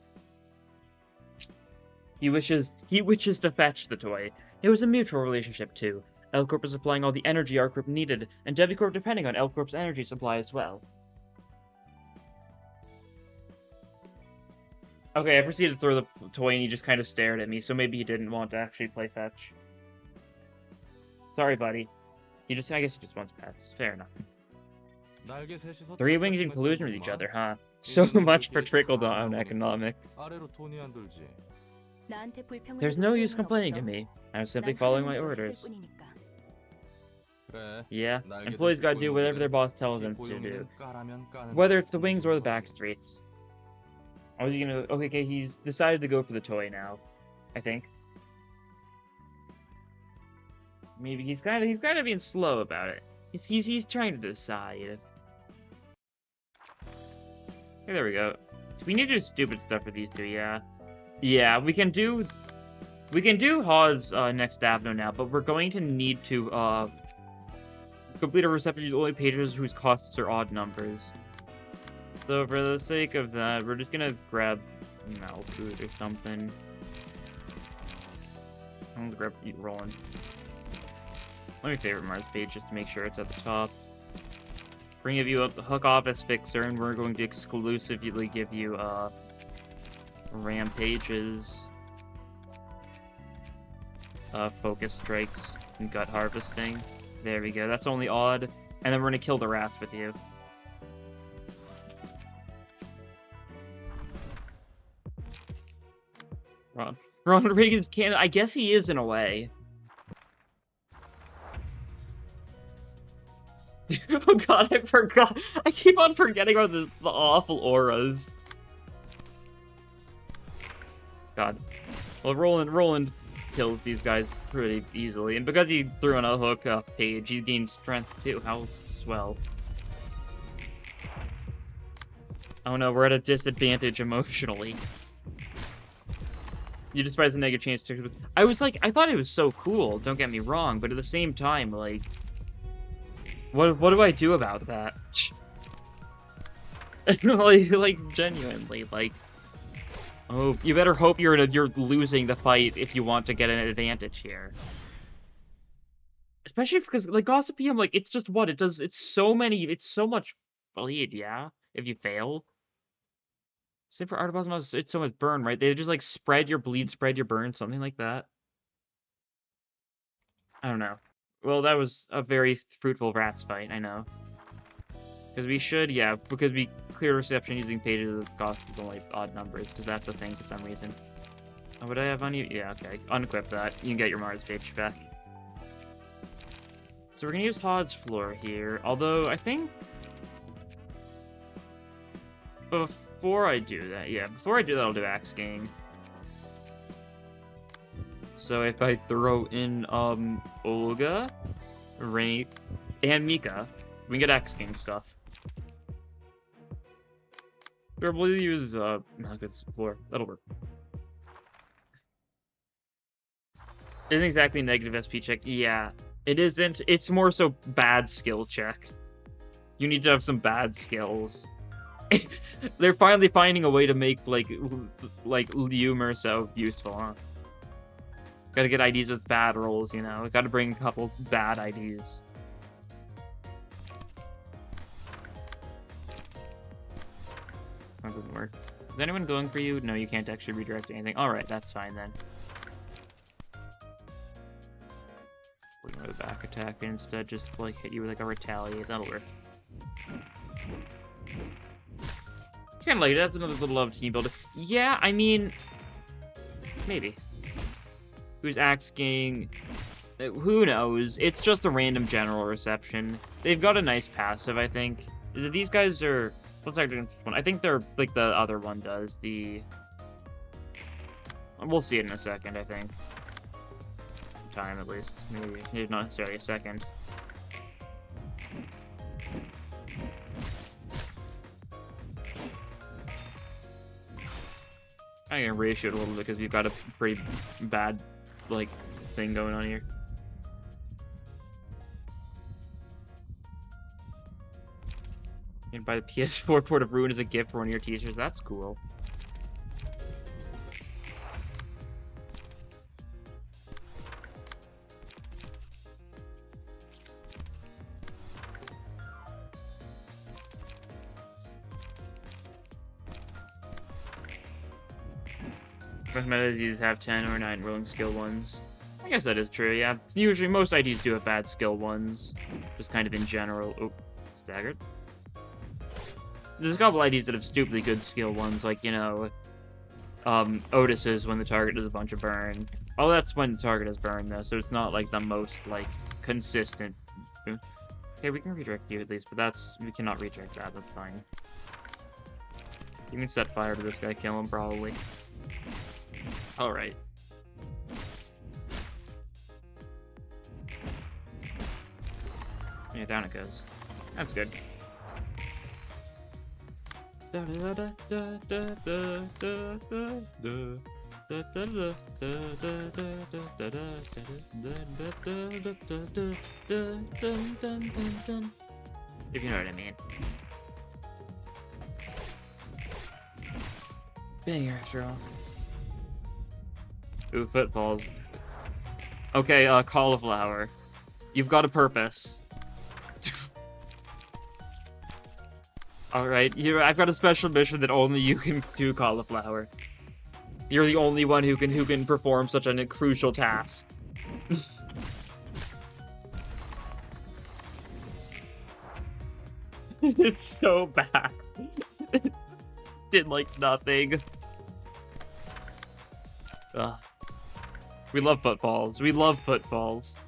He wishes to fetch the toy. It was a mutual relationship too. L-Corp was supplying all the energy ArcCorp needed, and Devicorp depending on L-Corp's energy supply as well. Okay, I proceeded to throw the toy and he just kind of stared at me, so maybe he didn't want to actually play fetch. Sorry, buddy. I guess he just wants pets. Fair enough. 3 wings in collusion with each other, huh? So much for trickle-down economics. There's no use complaining to me. I'm simply following my orders. Yeah, employees gotta do whatever their boss tells them to do. Whether it's the wings or the back streets. Okay, he's decided to go for the toy now. I think. Maybe he's kind of being slow about it. He's trying to decide. Okay, there we go. So we need to do stupid stuff for these two, yeah. Yeah, we can do Hawes next Avno now, but we're going to need to complete a receptor use only pages whose costs are odd numbers. So for the sake of that, we're just gonna grab food or something. I'm gonna grab Eat Rolling. Let me favorite Mars page just to make sure it's at the top. We're gonna give you a Hook Office Fixer, and we're going to exclusively give you Rampages, Focus Strikes, and Gut Harvesting. There we go. That's only odd. And then we're gonna kill the rats with you. Ronald Reagan's canon. I guess he is in a way. Oh god, I forgot. I keep on forgetting about the awful auras. God. Well, Roland kills these guys pretty easily, and because he threw on a hook page, he gains strength too. How swell. Oh no, we're at a disadvantage emotionally. You despise the negative chance to... I was like, I thought it was so cool, don't get me wrong, but at the same time, like... What do I do about that? like, genuinely, like... Oh, you better hope you're losing the fight if you want to get an advantage here. Especially because, like, Gossipy, I'm like, it's just what? It's so much bleed, yeah? If you fail. Same for Artibus, it's so much burn, right? They just, like, spread your bleed, spread your burn, something like that. I don't know. Well, that was a very fruitful rats fight, I know. Because we should, yeah, because we clear reception using pages that cost only odd numbers, because that's a thing for some reason. Oh, would I have on you? Yeah, okay. Unequip that. You can get your Mars page back. So we're gonna use Hod's Floor here, although I think... Before I do that, I'll do Axe Gang. So if I throw in, Olga, Rain, and Mika, we can get Axe Gang stuff. We'll use, Malekith's Floor. That'll work. Isn't exactly negative SP check. Yeah, it isn't. It's more so bad skill check. You need to have some bad skills. They're finally finding a way to make, like Liumer so useful, huh? Gotta get IDs with bad rolls, you know? Gotta bring a couple bad IDs. That doesn't work. Is anyone going for you? No, you can't actually redirect anything. Alright, that's fine then. We're going to the back attack instead, just like hit you with like a retaliate. That'll work. Kind of like it. That's another little love team builder. Yeah, I mean, maybe. Who's Axe Gang? Who knows? It's just a random general reception. They've got a nice passive, I think. Is it these guys or what's actually one? I think they're like the other one does. We'll see it in a second, I think. Time at least. Maybe not necessarily a second. I'm gonna ratio it a little bit because you've got a pretty bad like thing going on here. And buy the PS4 port of Ruin as a gift for one of your teasers. That's cool. Most meta IDs have 10 or 9 rolling skill ones. I guess that is true, yeah. Usually, most IDs do have bad skill ones. Just kind of in general. Oh, staggered. There's a couple IDs that have stupidly good skill ones, like, you know, Otis's when the target does a bunch of burn. Oh, that's when the target has burn, though, so it's not, like, the most, like, consistent. Okay, we can redirect you at least, but we cannot redirect that, that's fine. You can set fire to this guy, kill him, probably. Alright. Yeah, down it goes. That's good. If you know what I mean. Banger after all. Ooh, footfalls. Okay, cauliflower. You've got a purpose. Alright, I've got a special mission that only you can do, Cauliflower. You're the only one who can perform such a crucial task. It's so bad. Did like nothing. Ugh. We love footballs. We love footballs.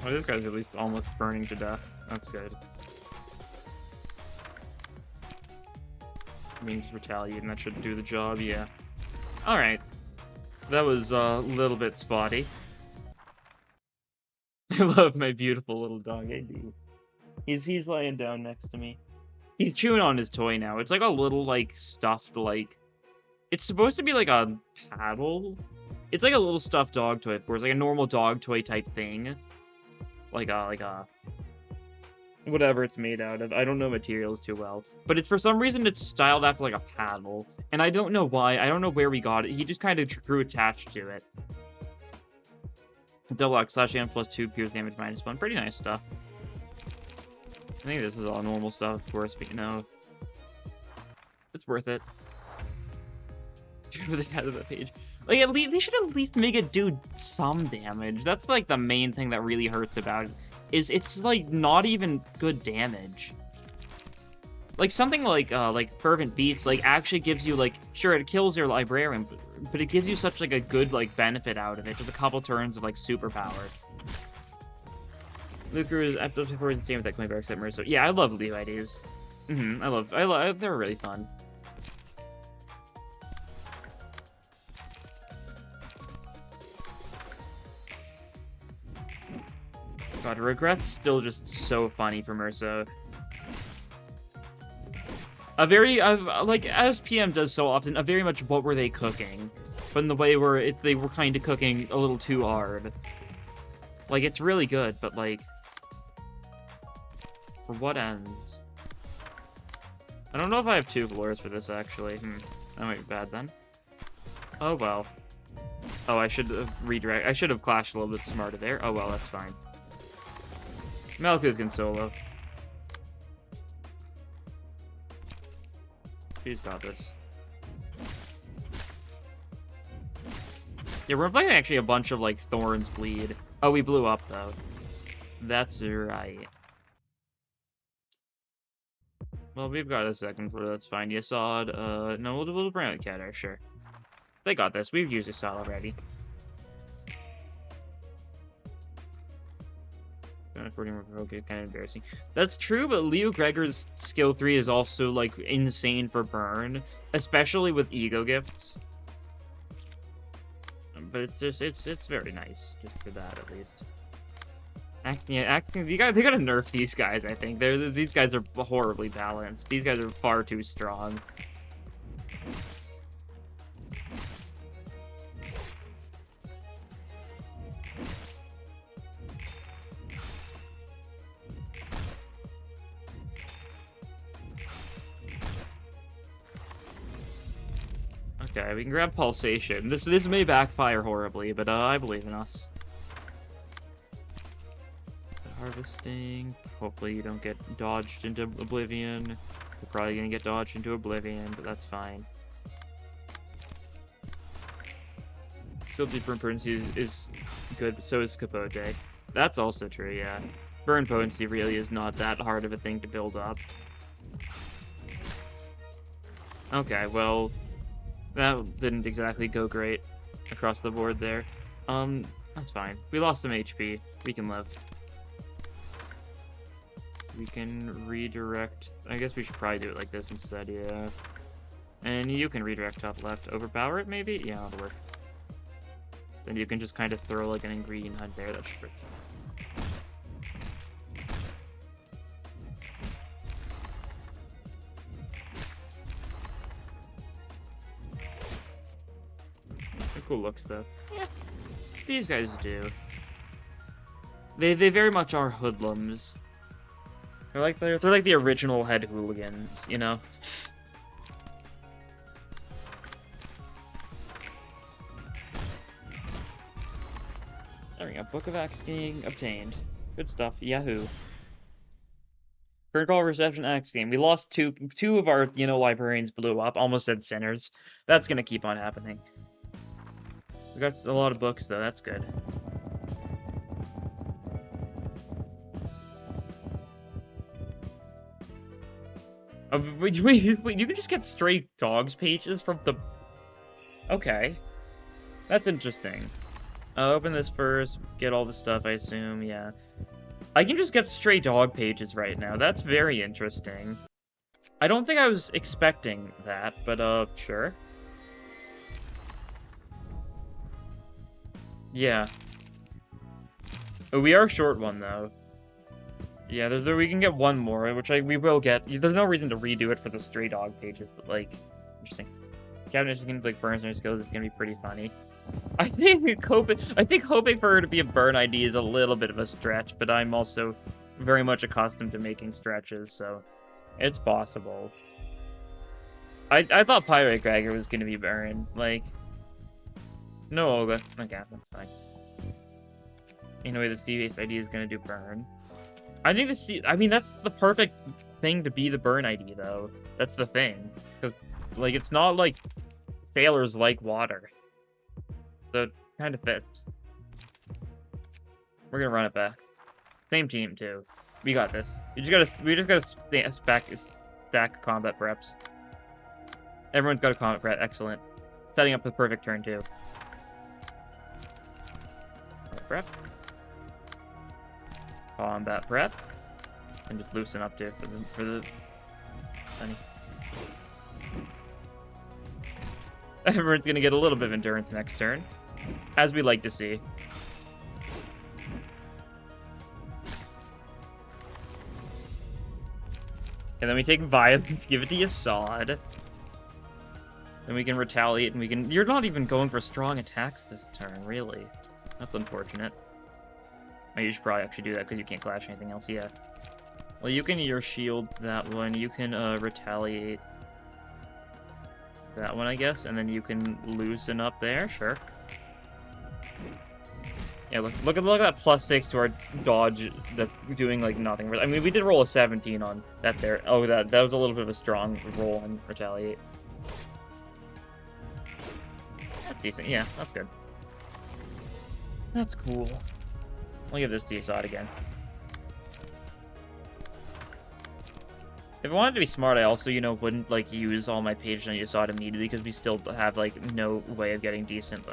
Oh, this guy's at least almost burning to death. That's good. I mean, just retaliate, and that should do the job, yeah. Alright. That was a little bit spotty. I love my beautiful little dog, I do. He's laying down next to me. He's chewing on his toy now. It's like a little, like, stuffed, like... It's supposed to be like a paddle. It's like a little stuffed dog toy, where it's like a normal dog toy type thing. Like a... Whatever it's made out of. I don't know materials too well. But it's, for some reason, it's styled after, like, a paddle. And I don't know why. I don't know where we got it. He just kind of grew attached to it. Double X slash AM +2, pierce damage -1. Pretty nice stuff. I think this is all normal stuff, of course, but you know. It's worth it. For the head of the page. Like, at least, they should at least make it do some damage. That's, like, the main thing that really hurts about it. Is it's, like, not even good damage. Like, something like Fervent Beats, like, actually gives you, like, sure, it kills your librarian, but it gives you such, like, a good, like, benefit out of it. Just a couple turns of, like, superpower. Luker is after the same with that Coin Bar except Mercer. Yeah, I love Levi Days. I love, they're really fun. God, Regret's still just so funny for Mercer. A very, like, as PM does so often, a very much what were they cooking? But in the way where they were kind of cooking a little too hard. Like, it's really good, but, like... For what ends? I don't know if I have 2 floors for this, actually. That might be bad, then. Oh, well. Oh, I should have redirect. I should have clashed a little bit smarter there. Oh, well, that's fine. Malkuth can solo. She's got this. Yeah, we're playing actually a bunch of, like, Thorns Bleed. Oh, we blew up, though. That's right. Well, we've got a second floor, that's fine. Yasod, no, we'll bring out Kedar, sure. They got this. We've used Yasod already. 40 more okay, kind of embarrassing. That's true, but Leo Gregor's skill 3 is also, like, insane for burn, especially with ego gifts. But it's just, it's very nice, just for that, at least. Acting, they gotta nerf these guys, I think. These guys are horribly balanced. These guys are far too strong. Okay, we can grab Pulsation. This may backfire horribly, but I believe in us. Harvesting. Hopefully you don't get dodged into Oblivion. You're probably gonna get dodged into Oblivion, but that's fine. Still different potency is good, but so is Capote. That's also true, yeah. Burn potency really is not that hard of a thing to build up. Okay, well, that didn't exactly go great across the board there. That's fine. We lost some HP. We can live. We can redirect. I guess we should probably do it like this instead, yeah. And you can redirect top left. Overpower it, maybe? Yeah, that'll work. Then you can just kind of throw like an ingredient hunt there. That should work. They're cool looks, though. Yeah, these guys do. They very much are hoodlums. They're like the original head hooligans, you know? There we go. Book of Axe being obtained. Good stuff. Yahoo. Current call reception Axe game. We lost two of our, librarians blew up. Almost said sinners. That's gonna keep on happening. We got a lot of books though. That's good. Wait, you can just get stray dogs pages from the... Okay. That's interesting. I'll open this first, get all the stuff, I assume, yeah. I can just get stray dog pages right now. That's very interesting. I don't think I was expecting that, but, sure. Yeah. Oh, we are short one, though. Yeah, we can get one more, which we will get. There's no reason to redo it for the stray dog pages, but, like, interesting. Cabinet is gonna, like, burn some skills is gonna be pretty funny. I think hoping for her to be a burn ID is a little bit of a stretch, but I'm also very much accustomed to making stretches, so it's possible. I thought Pirate Cragger was gonna be burn, like... No Olga. Okay, that's fine. Anyway, the C-based ID is gonna do burn. I think that's the perfect thing to be the burn ID, though. That's the thing. Because, like, it's not like sailors like water. So it kind of fits. We're gonna run it back. Same team, too. We got this. We just gotta stack combat preps. Everyone's got a combat prep. Excellent. Setting up the perfect turn, too. Prep. Combat prep. And just loosen up too for the funny. Everyone's gonna get a little bit of endurance next turn. As we like to see. And then we take violence, give it to Yasad. Then we can retaliate and we can... You're not even going for strong attacks this turn, really. That's unfortunate. Oh, you should probably actually do that because you can't clash anything else, yeah. Well, you can your shield that one, you can retaliate that one, I guess, and then you can loosen up there, sure. Yeah, look at that +6 to our dodge that's doing, like, nothing. I mean, we did roll a 17 on that there. Oh, that was a little bit of a strong roll and retaliate. That's decent, yeah, that's good. That's cool. I'll give this to Yasad again. If I wanted to be smart, I also, wouldn't, like, use all my pages on Yasad immediately, because we still have, like, no way of getting decent,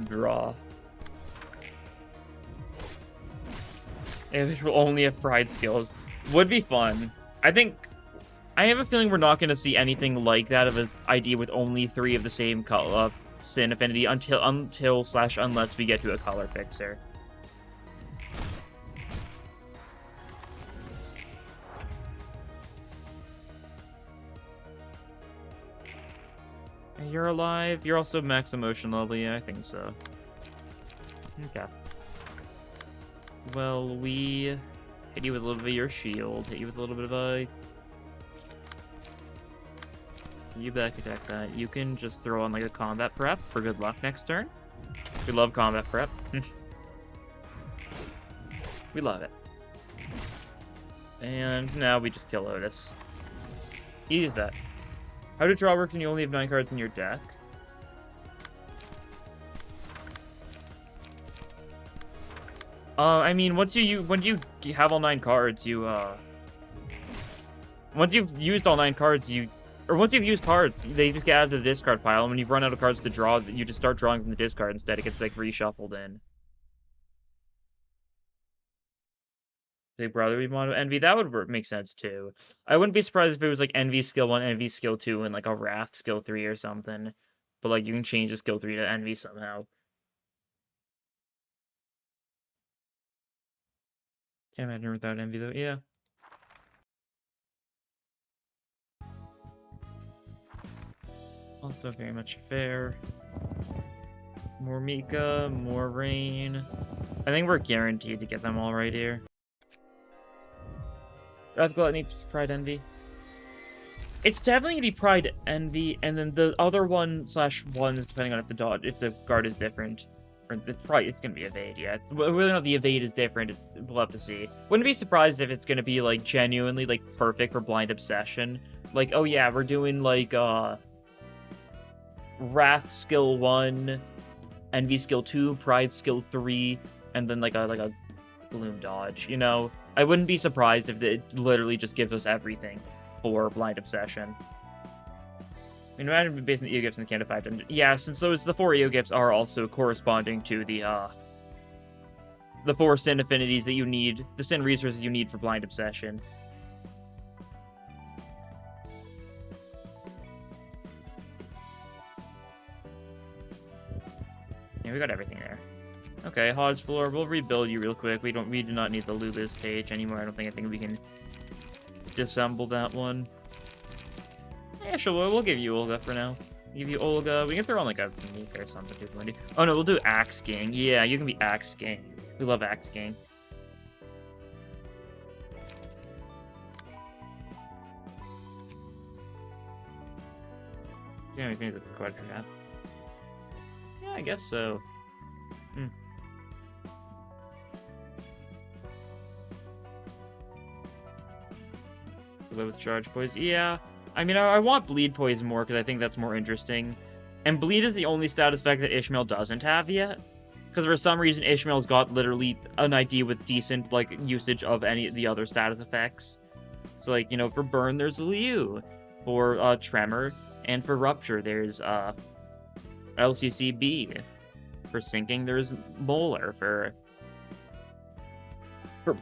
draw. If we only have pride skills. Would be fun. I have a feeling we're not going to see anything like that of an ID with only 3 of the same color, sin affinity unless we get to a color fixer. You're alive. You're also max emotion level. Yeah, I think so. Okay. Well, we hit you with a little bit of your shield. Hit you with a little bit of a... You back attack that. You can just throw on like a combat prep for good luck next turn. We love combat prep. We love it. And now we just kill Otis. Use that. How to draw work when you only have 9 cards in your deck? I mean, once you have all 9 cards, once you've used all 9 cards, once you've used cards, they just get added to the discard pile, and when you've run out of cards to draw, you just start drawing from the discard instead. It gets, like, reshuffled in. Big Brother we mono Envy, that would make sense, too. I wouldn't be surprised if it was, like, Envy Skill 1, Envy Skill 2, and, like, a Wrath Skill 3 or something. But, like, you can change the Skill 3 to Envy somehow. Can't imagine without Envy, though. Yeah. Also very much fair. More Mika, more Rain. I think we're guaranteed to get them all right here. Wrath Gluttony, Pride Envy. It's definitely gonna be Pride, Envy, and then the other one / ones, depending on if the guard is different. Or it's gonna be Evade, yeah. Whether or not the Evade is different, we'll have to see. Wouldn't be surprised if it's gonna be, like, genuinely, like, perfect for Blind Obsession. Like, oh yeah, we're doing, like, Wrath skill 1, Envy skill 2, Pride skill 3, and then, like a Gloom dodge, you know? I wouldn't be surprised if it literally just gives us everything for Blind Obsession. I mean, imagine basing the EO gifts in the Canada 5 dungeon. Yeah, since the 4 EO gifts are also corresponding to the 4 Sin affinities that you need, the Sin resources you need for Blind Obsession. Yeah, we got everything there. Okay, Hodge floor. We'll rebuild you real quick. We do not need the Lulu's page anymore. I think we can disassemble that one. Yeah, sure. We'll give you Olga for now. Give you Olga. We can throw on like a Mika or something too. Oh no, we'll do Axe Gang. Yeah, you can be Axe Gang. We love Axe Gang. Yeah, we think the question now. Yeah, I guess so. Live with charge poise. Yeah. I mean, I want bleed poise more because I think that's more interesting. And bleed is the only status effect that Ishmael doesn't have yet. Because for some reason, Ishmael's got literally an ID with decent, like, usage of any of the other status effects. So, like, you know, for burn, there's Liu. For tremor. And for rupture, there's LCCB. For sinking, there's Molar. For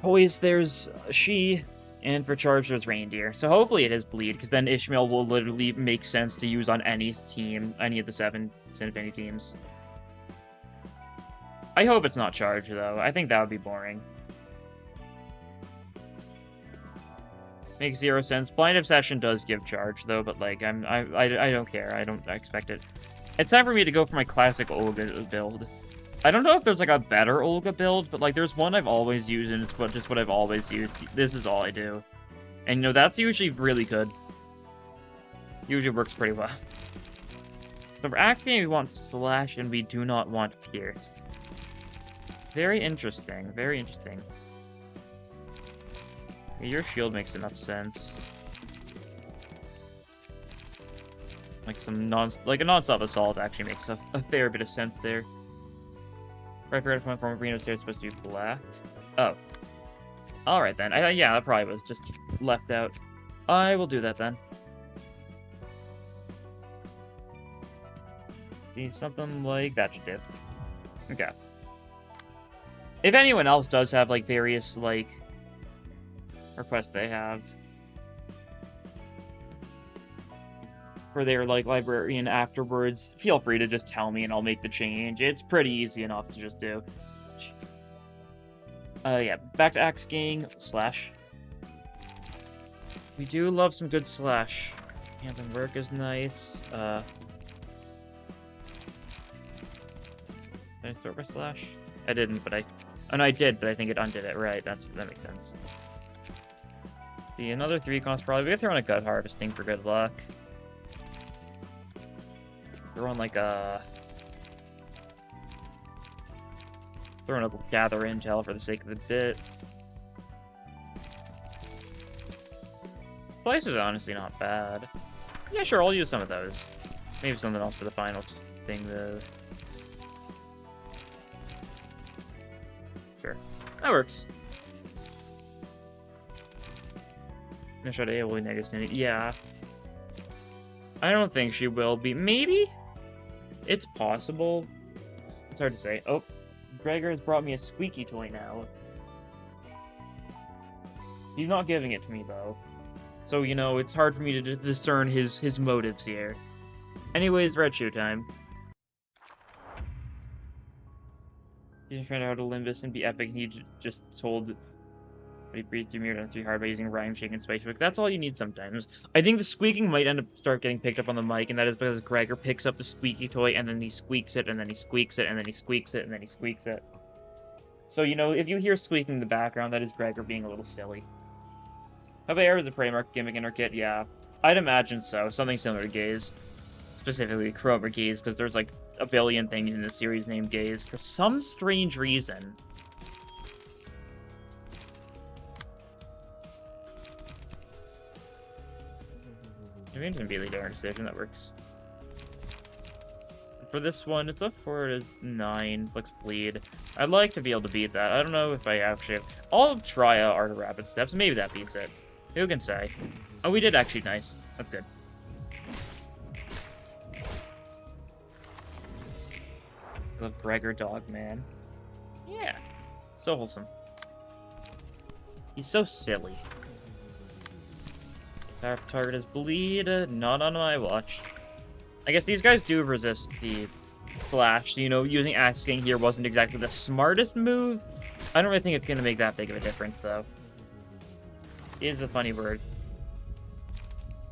poise, there's She. And for charge, there's Reindeer. So hopefully it is bleed, because then Ishmael will literally make sense to use on any team, any of the 7 Sin Affinity teams. I hope it's not charge, though. I think that would be boring. Makes 0 sense. Blind Obsession does give charge, though, but, like, I don't care. I don't expect it. It's time for me to go for my classic Olga build. I don't know if there's, like, a better Olga build, but, like, there's one I've always used, and it's just what I've always used. This is all I do. And, you know, that's usually really good. Usually works pretty well. So for Axe Gang, we want Slash, and we do not want Pierce. Very interesting. Very interesting. Yeah, your shield makes enough sense. Like, a non-stop assault actually makes a fair bit of sense there. I forgot if my form of Reno's hair is supposed to be black. Oh. Alright then. Yeah, that probably was just left out. I will do that then. Need something like that should do. Okay. If anyone else does have, like, various, like, requests they have for their, like, librarian afterwards, feel free to just tell me and I'll make the change. It's pretty easy enough to just do. Yeah, back to Axe Gang, Slash. We do love some good Slash. Anthem work is nice. Did I start with Slash? I didn't, but oh no, I did, but I think it undid it, right. That makes sense. See, another 3 cost probably. We could throw on a Gut Harvesting for good luck. Throw on like a Gather Intel for the sake of the bit. Slice is honestly not bad. Yeah, sure, I'll use some of those. Maybe something else for the final thing, though. Sure. That works. Finish out AOE negative. Yeah. I don't think she will be. Maybe? It's possible. It's hard to say. Oh, Gregor has brought me a squeaky toy now. He's not giving it to me, though. So, you know, it's hard for me to discern his motives here. Anyways, Red Shoe time. He's trying to how to Limbus and be epic, and he just told... He breathed through mirror down 3 hard by using Rhyme, Shake, and Space Book. That's all you need sometimes. I think the squeaking might start getting picked up on the mic, and that is because Gregor picks up the squeaky toy, and then he squeaks it, and then he squeaks it, and then he squeaks it, and then he squeaks it. So, you know, if you hear squeaking in the background, that is Gregor being a little silly. How about Air is a Prey Mark gimmick in our kit? Yeah. I'd imagine so. Something similar to Gaze. Specifically Chroma Gaze, because there's like a billion things in the series named Gaze for some strange reason. Maybe it's immediately different decision, that works. For this one, it's a 4-9, flex bleed. I'd like to be able to beat that. I don't know if I actually have... I'll try Art of Rapid Steps. Maybe that beats it. Who can say? Oh, we did actually nice. That's good. I love Gregor Dog, man. Yeah. So wholesome. He's so silly. Our target is bleed. Not on my watch. I guess these guys do resist the slash. You know, using Axe King here wasn't exactly the smartest move. I don't really think it's going to make that big of a difference, though. It is a funny word.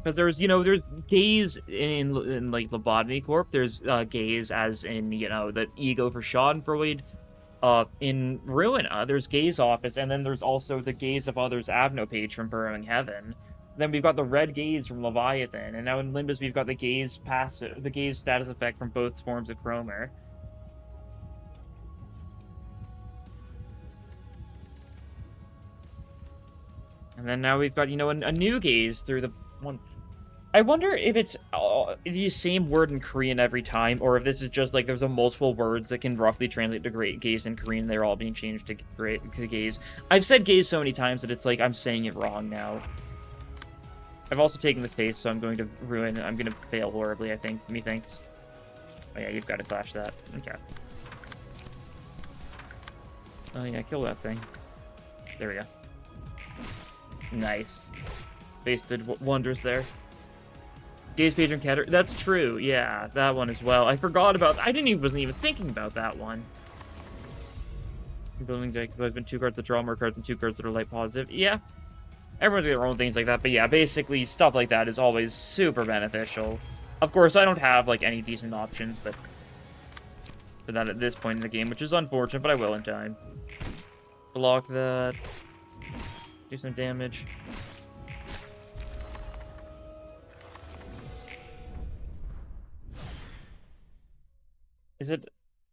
Because there's, you know, there's gaze in like, Lobotomy Corp. There's gaze as in, you know, the ego for Schadenfreude. In Ruina, there's gaze office, and then there's also the gaze of others Avno page from Burrowing Heaven. Then we've got the red gaze from Leviathan, and now in Limbus we've got the gaze passive, the gaze status effect from both forms of Chromer. And then now we've got, you know, a new gaze through the one. I wonder if it's the same word in Korean every time, or if this is just like there's a multiple words that can roughly translate to great gaze in Korean. They're all being changed to gaze. I've said gaze so many times that it's like I'm saying it wrong now. I've also taken the face, so I'm going to ruin. I'm going to fail horribly, I think. Methinks. Oh yeah, you've got to clash that. Okay. Oh yeah, kill that thing. There we go. Nice. Face did wonders there. Gaze Patron Catter. That's true. Yeah, that one as well. I forgot about. Wasn't even thinking about that one. Building deck. There's been 2 cards that draw more cards and 2 cards that are light positive. Yeah. Everyone's got their own things like that, but yeah, basically stuff like that is always super beneficial. Of course, I don't have like any decent options, but for that at this point in the game, which is unfortunate, but I will in time. Block that. Do some damage.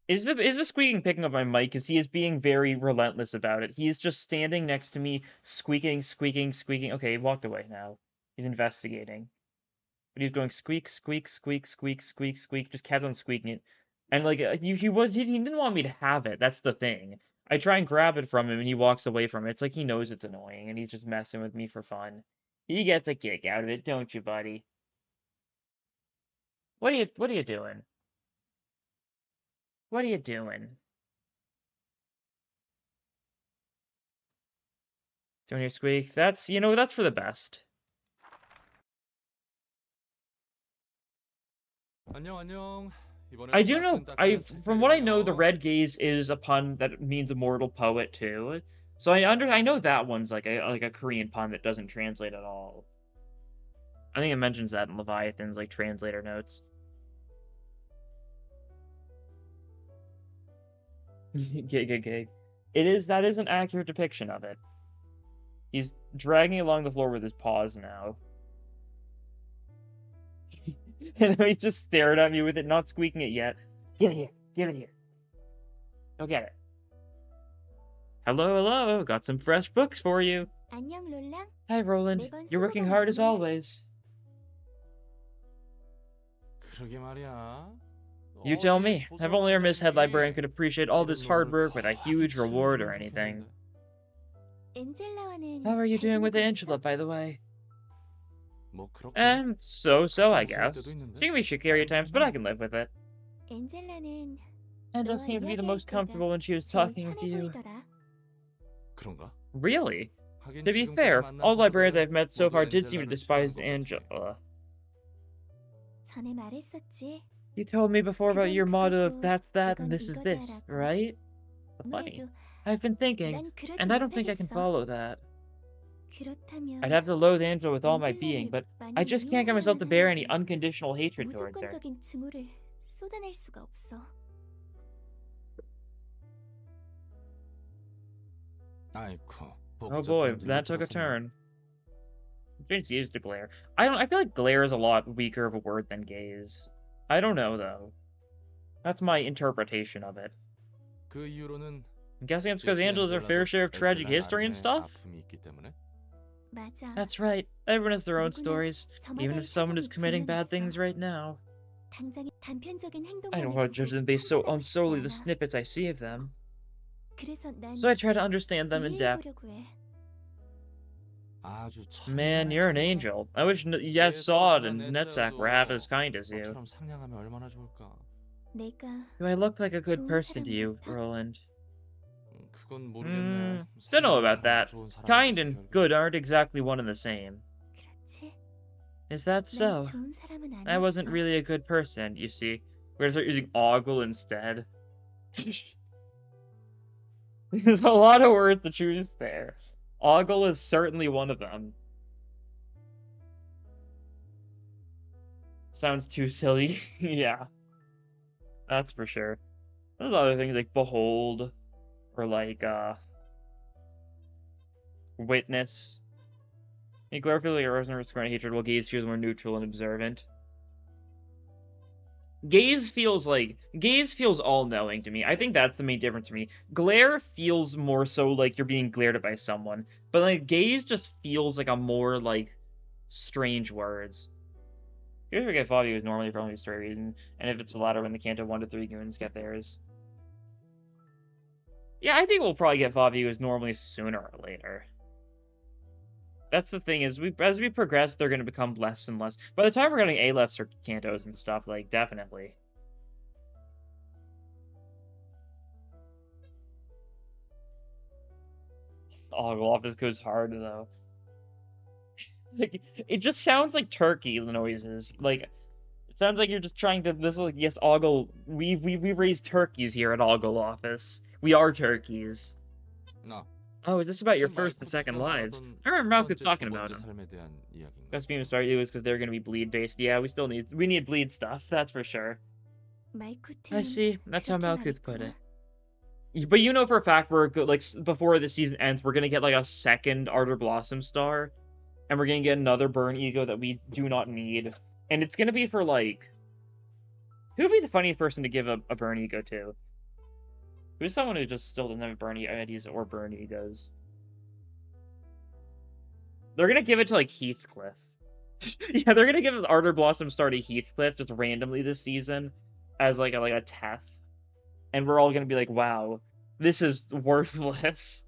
Is the squeaking picking up my mic? Because he is being very relentless about it. He is just standing next to me, squeaking, squeaking, squeaking. Okay, he walked away now. He's investigating. But he's going squeak, squeak, squeak, squeak, squeak, squeak. Just kept on squeaking it. And like he didn't want me to have it. That's the thing. I try and grab it from him, and he walks away from it. It's like he knows it's annoying, and he's just messing with me for fun. He gets a kick out of it, don't you, buddy? What are you doing? What are you doing? Don't hear squeak. That's, you know, that's for the best. I do know, from what I know, the red gaze is a pun that means immortal poet too. So I know that one's like a Korean pun that doesn't translate at all. I think it mentions that in Leviathan's like translator notes. Gig. That is an accurate depiction of it. He's dragging along the floor with his paws now. And then he's just staring at me with it, not squeaking it yet. Give it here. Give it here. Go get it. Hello. Got some fresh books for you. Hi, Roland. You're working hard as always. You tell me. If only our Miss Head Librarian could appreciate all this hard work with a huge reward or anything. How are you doing with Angela, by the way? And so, I guess. She can be shikari at times, but I can live with it. Angela seemed to be the most comfortable when she was talking with you. Really? To be fair, all librarians I've met so far did seem to despise Angela. You told me before about your motto of that's that and this is this, right? Funny. I've been thinking, and I don't think I can follow that. I'd have to loathe Angela with all my being, but I just can't get myself to bear any unconditional hatred towards her. Oh boy, that took a turn. Change gaze to glare. I feel like glare is a lot weaker of a word than gaze. I don't know though. That's my interpretation of it. I'm guessing it's because Angela has her fair share of tragic history and stuff? 맞아. That's right. Everyone has their own 누구나 stories, even 저마다의 if someone is 사정이 committing 분명히 bad 있어. things right now. 당장의 단편적인 I don't 행동만을 want to judge 보고 them based on 판단하고 싶지 solely the 않아. snippets I see of them. 그래서 So I 난 try to understand them in depth. 이해해보려고 해. Man, you're an angel. I wish Sod and Netzak were half as kind as you. 내가 Do I look like a good 좋은 person to 사람 you, 같아? Roland? 모르겠네. Don't know about 사람 that. 좋은 사람 Kind 같지, and 결국. good aren't exactly one and the same. 그렇지? Is that 난 so? 좋은 사람은 I wasn't 아니었어. really a good person, you see. We're gonna start using ogle instead. There's a lot of words to choose there. Ogle is certainly one of them. Sounds too silly. Yeah, that's for sure. There's other things like behold, or like, witness. Glare feels like a person with hatred, while gaze feels more neutral and observant. Gaze feels all-knowing to me. I think that's the main difference for me. Glare feels more so like you're being glared at by someone, but like gaze just feels like a more like strange words. You always forget Fabio is normally for only a story reason, and if it's the latter when the Kanto 1 to 3 goons get theirs. Yeah, I think we'll probably get Fabio is normally sooner or later. That's the thing, is as we progress, they're going to become less and less. By the time we're getting A-lefts or Kantos and stuff, like, definitely. Oh, office goes hard, though. Like, it just sounds like turkey noises. Like, it sounds like you're just trying to, this is like, yes, Ogle, we raise turkeys here at Ogle office. We are turkeys. No. Oh, is this about your first and second lives? I remember Malkuth talking about them. Best beam start you is because they're gonna be bleed based. Yeah, we need bleed stuff, that's for sure. I see, that's how Malkuth put it. But you know for a fact we're good, like before the season ends, we're gonna get like a second Ardor Blossom star, and we're gonna get another burn ego that we do not need, and it's gonna be for like, who would be the funniest person to give a burn ego to? Who's someone who just still doesn't have burn IDs or burn egos? They're gonna give it to like Heathcliff. Yeah, they're gonna give Ardor Blossom star to Heathcliff just randomly this season as like a Teth, and we're all gonna be like, wow, this is worthless.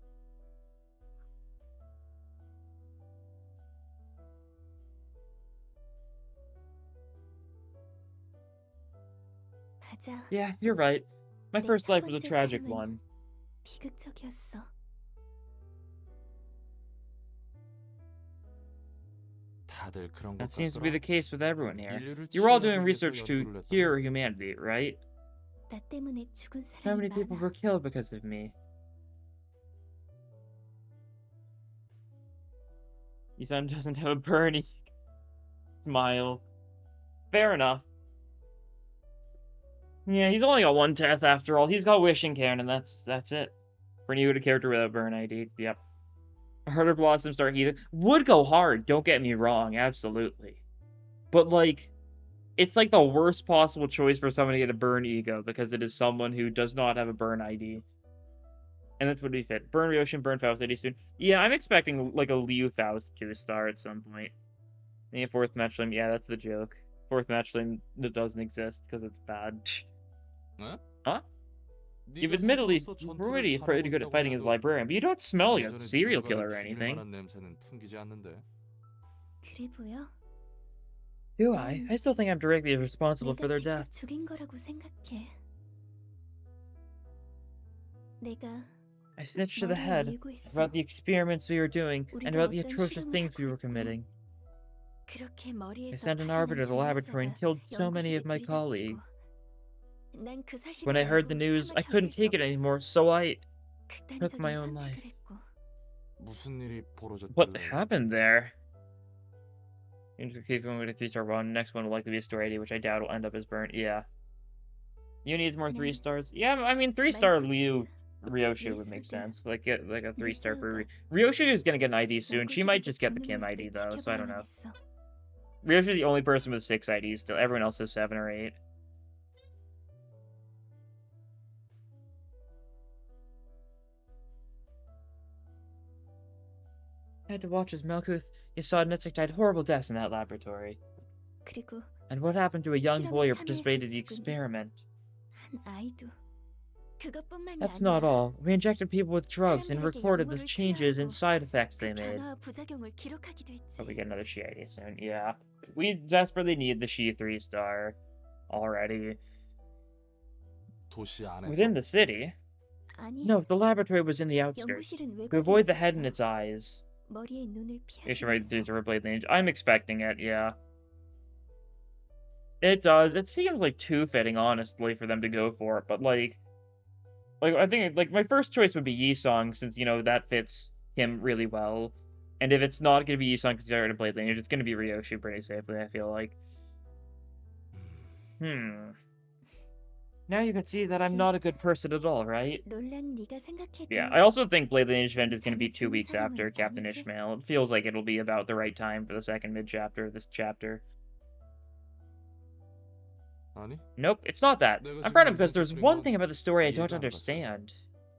맞아. Yeah, you're right. My 내 first 첫 life was a 번째 tragic 삶은 one. 비극적이었어. That seems to be the case with everyone here. You're all doing research to cure humanity, right? 나 때문에 죽은 How 사람이 many people 많아. were killed because of me? Your son doesn't have a burning smile. Fair enough. Yeah, he's only got one Teth after all. He's got Wishing Cairn, and that's it. For you to character without burn ID. Yep. Harder Blossom Star Heathen would go hard, don't get me wrong, absolutely. But like, it's like the worst possible choice for someone to get a burn ego because it is someone who does not have a burn ID. And that's what we fit. Burn Ryoshi, burn Faust ID soon. Yeah, I'm expecting like a Liu Faust 2-star at some point. And a fourth matchline, yeah, that's the joke. Fourth matchline that doesn't exist because it's bad. Huh? You've admittedly already pretty good at fighting as a librarian, but you don't smell like a serial killer or anything. 그래 보여? Do I? I still think I'm directly responsible for 내가 their 직접 death. 죽인 거라고 생각해. 내가 I snitched to the 너를 head 밀고 있어. about the experiments we were doing and about the 우리가 어떤 atrocious 실험을 things we 하고 were 있고, committing. 그렇게 I 머리에서 sent an 바다난 arbiter to the laboratory and 조화자가 killed so many 연구실에 of my 들이닥치고 colleagues. 난 그 사실을 When I heard 알고 the news, 참아 I couldn't 견딜 수 take it 없어서 anymore, so I took my 극단적인 own life. 선택을 했고. What happened there? Keep going with a 3-star run. Next one will likely be a story ID, which I doubt will end up as burnt. Yeah. You need more 3 stars. Yeah, I mean 3-star Liu Ryoshu would make 예술가 sense. Like get like a 3-star for 넷자우가 Ryoshu is gonna get an ID soon. She might 연구실에서 just get the 죽는 Kim ID 모습을 though, so I don't 지켜봐야만 know. 했어. Ryoshu's the only person with 6 IDs still. Everyone else has 7 or 8. I had to watch as Malkuth Yasadnitzik died horrible deaths in that laboratory. 그리고 And what happened to a young boy who 실험에 participated in the 참여해서 죽은 experiment? 한 아이도. 그것뿐만이 That's 아니야. not all. We injected people with drugs and 사람들에게 recorded the 약물을 changes and 투여하고 side effects 그 they made. 변화와 부작용을 기록하기도 했지. Hope we get another Shi ID soon. Yeah. We desperately need the Shi 3-star already. 도시 안에서? Within the city? 아니, No, the laboratory was in the outskirts. 연구실은 To 외곽에 avoid the head 있었어. in its eyes. 머리에 눈을 You should 피하기 write 위해서. these over Blade Lineage. I'm expecting it, yeah. It does. It seems like too fitting, honestly, for them to go for it, but like I think like my first choice would be Yi-Song, since you know that fits him really well. And if it's not gonna be Yi-Song because he's already Blade Lineage, it's gonna be Ryoshu pretty safely, I feel like. Now you can see that I'm not a good person at all, right? 롤랑 네가 생각해도 Yeah, I also think Blade Lineage event is going to be 2 괜찮은 weeks 사람은 after Captain 아니지? Ishmael. It feels like it'll be about the right time for the second mid-chapter of this chapter. 아니? Nope, it's not that. I'm proud of him because there's one thing about the story I don't 이해가 안 understand.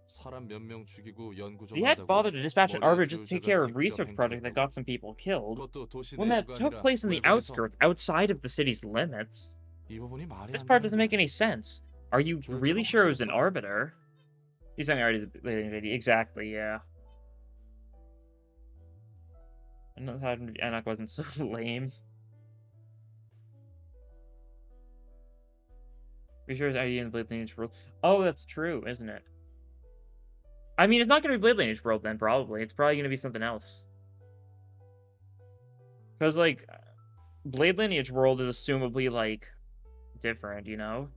사람 몇 명 죽이고 연구 좀 He had 한다고 bothered to dispatch an 머리에 arbiter just to take 지울 care of 자가 a research 직접 project that 행동했다고. got some people killed. 그것도 도시 When that 내부가 took 아니라 place in the 외곽에서. outskirts, outside of the city's limits. 이 부분이 말이 This 안 part doesn't 되는데. make any sense. Are you 조율자가 really sure it was an 확실했어? arbiter? He's saying already exactly, yeah. I know how Anak wasn't so lame. Be sure his ID in the Blade Lineage world. Oh, that's true, isn't it? I mean, it's not going to be Blade Lineage world then, probably. It's probably going to be something else. Because, like, Blade Lineage world is assumably, like, different, you know?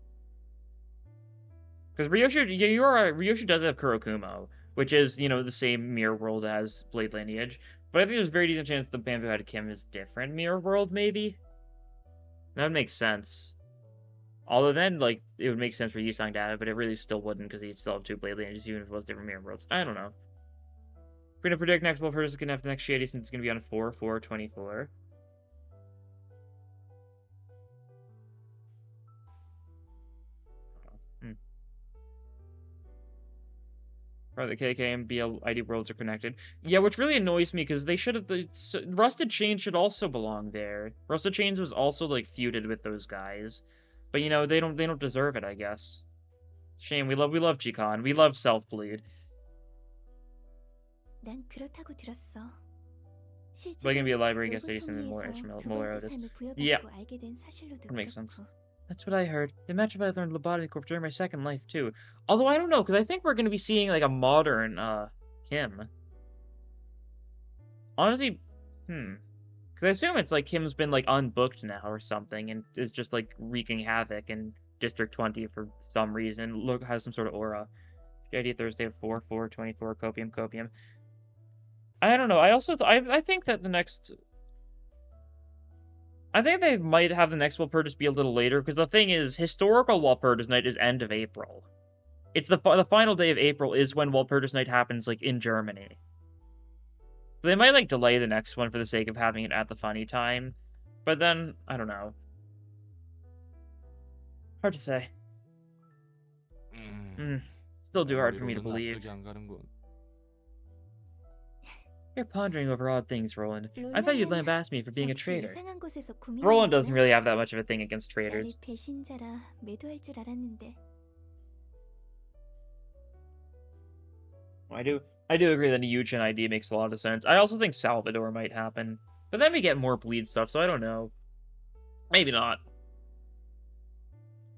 Because Ryoshu, yeah, you're right, Ryoshu does have Kurokumo, which is, you know, the same mirror world as Blade Lineage. But I think there's a very decent chance the Bamboo Head Kim is different mirror world, maybe? That would make sense. Although then, like, it would make sense for Yisang to have it, but it really still wouldn't, because he'd still have 2 Blade Lineages, even if it was different mirror worlds. I don't know. We're going to predict next Wolf Herd is going to have the next Shady, since it's going to be on 4/4/24. Or the KK and BL ID worlds are connected. Yeah, which really annoys me because they should have. Rusted Chains should also belong there. Rusted Chains was also like feuded with those guys, but you know they don't deserve it. I guess. Shame. We love Chikon. We love Self Bleed. 난 그렇다고 들었어. Like gonna be a library 실제로 guest study something more 로봇 통해서 두 Muller 번째 Otis. 삶을 부여받고 Yeah. 알게 된 사실로도 That makes sense. 그렇고. That's what I heard. Imagine if I learned Lobotomy Corp during my second life too. Although I don't know, because I think we're gonna be seeing like a modern Kim. Honestly, because I assume it's like Kim's been like unbooked now or something, and is just like wreaking havoc in District 20 for some reason. Look, has some sort of aura. JD Thursday at 4/4/24 Copium. I don't know. I also I think that the next. I think they might have the next Walpurgis be a little later, because the thing is, historical Walpurgis Night is end of April. It's the final day of April is when Walpurgis Night happens, like, in Germany. So they might, like, delay the next one for the sake of having it at the funny time. But then, I don't know. Hard to say. Still too hard for me to believe. You're pondering over odd things, Roland. I thought you'd lambast me for being a 역시 traitor. 이상한 곳에서 고민을 Roland doesn't 하구나. really have that much of a thing against 나를 traitors. 배신자라 매도할 줄 알았는데. I do agree that a Yuchin ID makes a lot of sense. I also think Salvador might happen. But then we get more bleed stuff, so I don't know. Maybe not.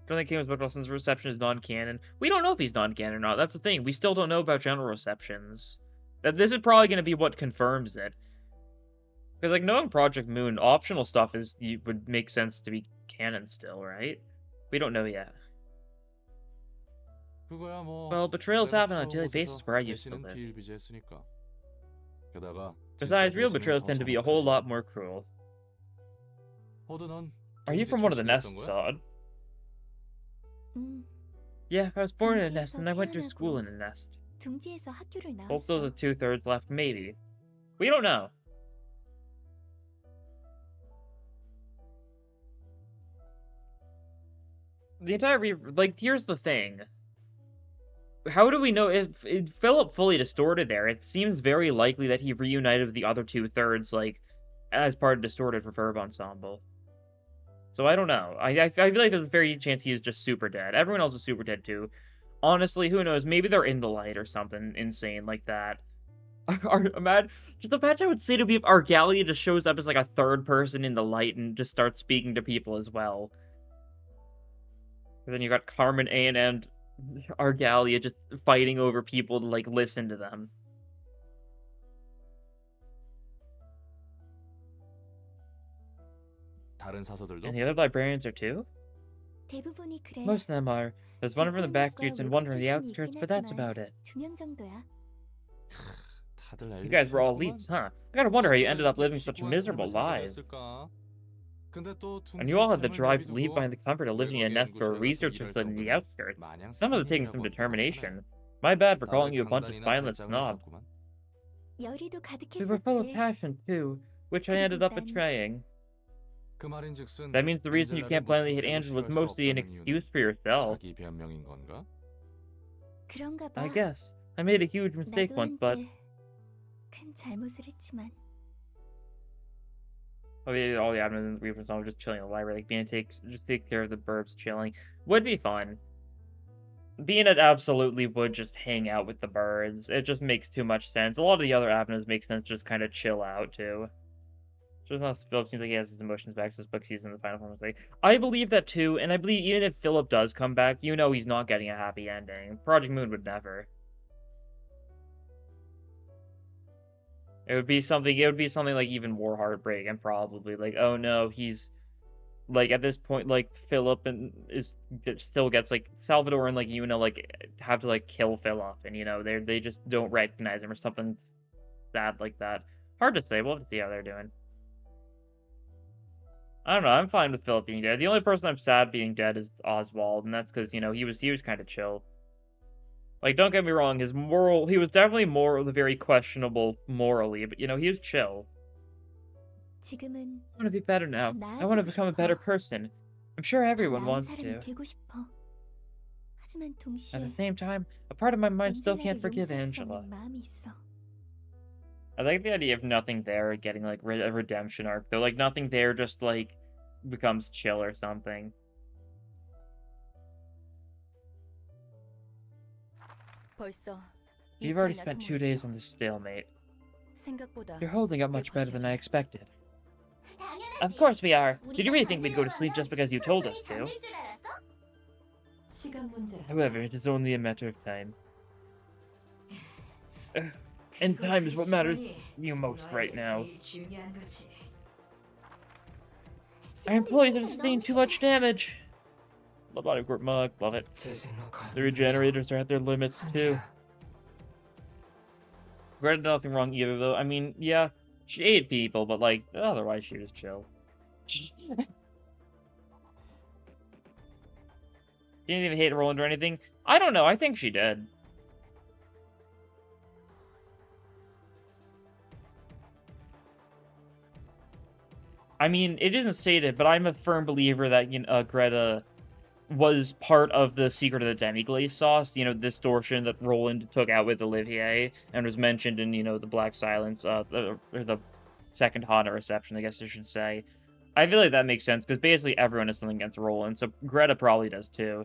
Don't think Kingdom's Book Wilson's reception is non-canon. We don't know if he's non-canon or not. That's the thing. We still don't know about general receptions. That this is probably going to be what confirms it. Because, like, knowing Project Moon, optional stuff would make sense to be canon still, right? We don't know yet. Well, betrayals happen on a daily basis where I used to live. Besides, real betrayals tend to be a whole lot more cruel. Are you from one of the nests, Sod? 음, Yeah, I was born in a nest 둥지에서 and I went to school 태어나고 in a nest. 둥지에서 학교를 Both those 나왔어. are 2/3 left, maybe. We don't know. The entire here's the thing. How do we know if Philip fully distorted there? It seems very likely that he reunited with the other 2/3, like, as part of Distorted for Verb Ensemble. So I don't know. I feel like there's a very good chance he is just super dead. Everyone else is super dead too. Honestly, who knows? Maybe they're in the light or something insane like that. Just imagine I would say to me if Argalia just shows up as like a third person in the light and just starts speaking to people as well. And then you got Carmen Ann and Argalia just fighting over people to like listen to them. 다른 사서들도? And the other librarians are too? 대부분이 그래. Most of them are. There's one from the back streets and one from the 출신이 outskirts, 있긴 but that's 하지만 about it. 2명 정도야. 다들 You guys were all 엘리트였구만. elites, huh? I gotta wonder how you ended up 어쩌다 living 이렇게 such 피고한 miserable 삶을 살게 lives. 됐을까? 근데 또 And you all had the 둥지 drive 삶을 to leave 내비두고 behind the comfort of living in a 외곽의 nest or a 연구소에 가서 research 일할 facility in the 정도면 outskirts. 마냥 Some of it taking some 상인이라고는 determination. 못하네. My bad for calling 다들 you a bunch of 강단이나 spineless 발장을 snobs. 썼구만. 열의도 We were full of 가득했었지. passion, too, which I ended up 그리고 난 betraying. 그 말인즉슨 That means the reason you 엔젤라를 can't blindly hit 무턱대고 Angela was 싫어할 수 mostly an 없다는 excuse 이유는 for yourself. 자기 변명인 건가? 그런가 봐. I guess. I made a huge mistake 나도 once, but... 한때 큰 잘못을 했지만 all the admins and the Reapers all just chilling in the library, like Bina just takes care of the burbs chilling. Would be fun. Bina absolutely would just hang out with the birds. It just makes too much sense. A lot of the other admins make sense just kind of chill out too. Just not Philip seems like he has his emotions back to this book season in the final form. Like, I believe that too, and I believe even if Philip does come back, you know he's not getting a happy ending. Project Moon would never. It would be something like even more heartbreak and probably like, oh no, he's like at this point like Philip still gets like Salvador and like Yuna like have to like kill Philip and they just don't recognize him or something sad like that. Hard to say. We'll have to see how they're doing. I don't know. I'm fine with Philip being dead. The only person I'm sad being dead is Oswald, and that's because he was kind of chill. Like, don't get me wrong, he was definitely very questionable morally, but, he was chill. 지금은 I want to be better now. I want to 나아지고 become a 싶어. better person. I'm sure 더 everyone 나은 wants 사람이 to. 되고 싶어. 하지만 At the 동시에 same time, a part of my mind still can't 엔젤라를 forgive 용서할 수 Angela. 없는 마음이 있어. I like the idea of nothing there getting, like, a redemption arc, though. Like, nothing there just, like, becomes chill or something. 벌써 You've already 이틀이나 spent 2 days 성공했어. on this stalemate. 생각보다 You're holding up much better than I expected. Of 당연하지. course we are. Did you 우리가 really think we'd go to 잠들려고 sleep just because you 하면 told us 서서히 to? 잠들 줄 알았어? 시간 문제라. However, it is only a matter of time. And time is what matters to you most right now. Our employees have sustained too much damage. Love Body Court Mug, love it. The regenerators are at their limits too. Greta did nothing wrong either though. I mean, yeah, she ate people, but like, otherwise she was chill. She didn't even hate Roland or anything. I don't know, I think she did. I mean, it isn't stated, but I'm a firm believer that Greta was part of the secret of the demi-glaze sauce, the distortion that Roland took out with Olivier, and was mentioned in, the Black Silence, or the second Hana reception, I guess I should say. I feel like that makes sense, because basically everyone has something against Roland, so Greta probably does too.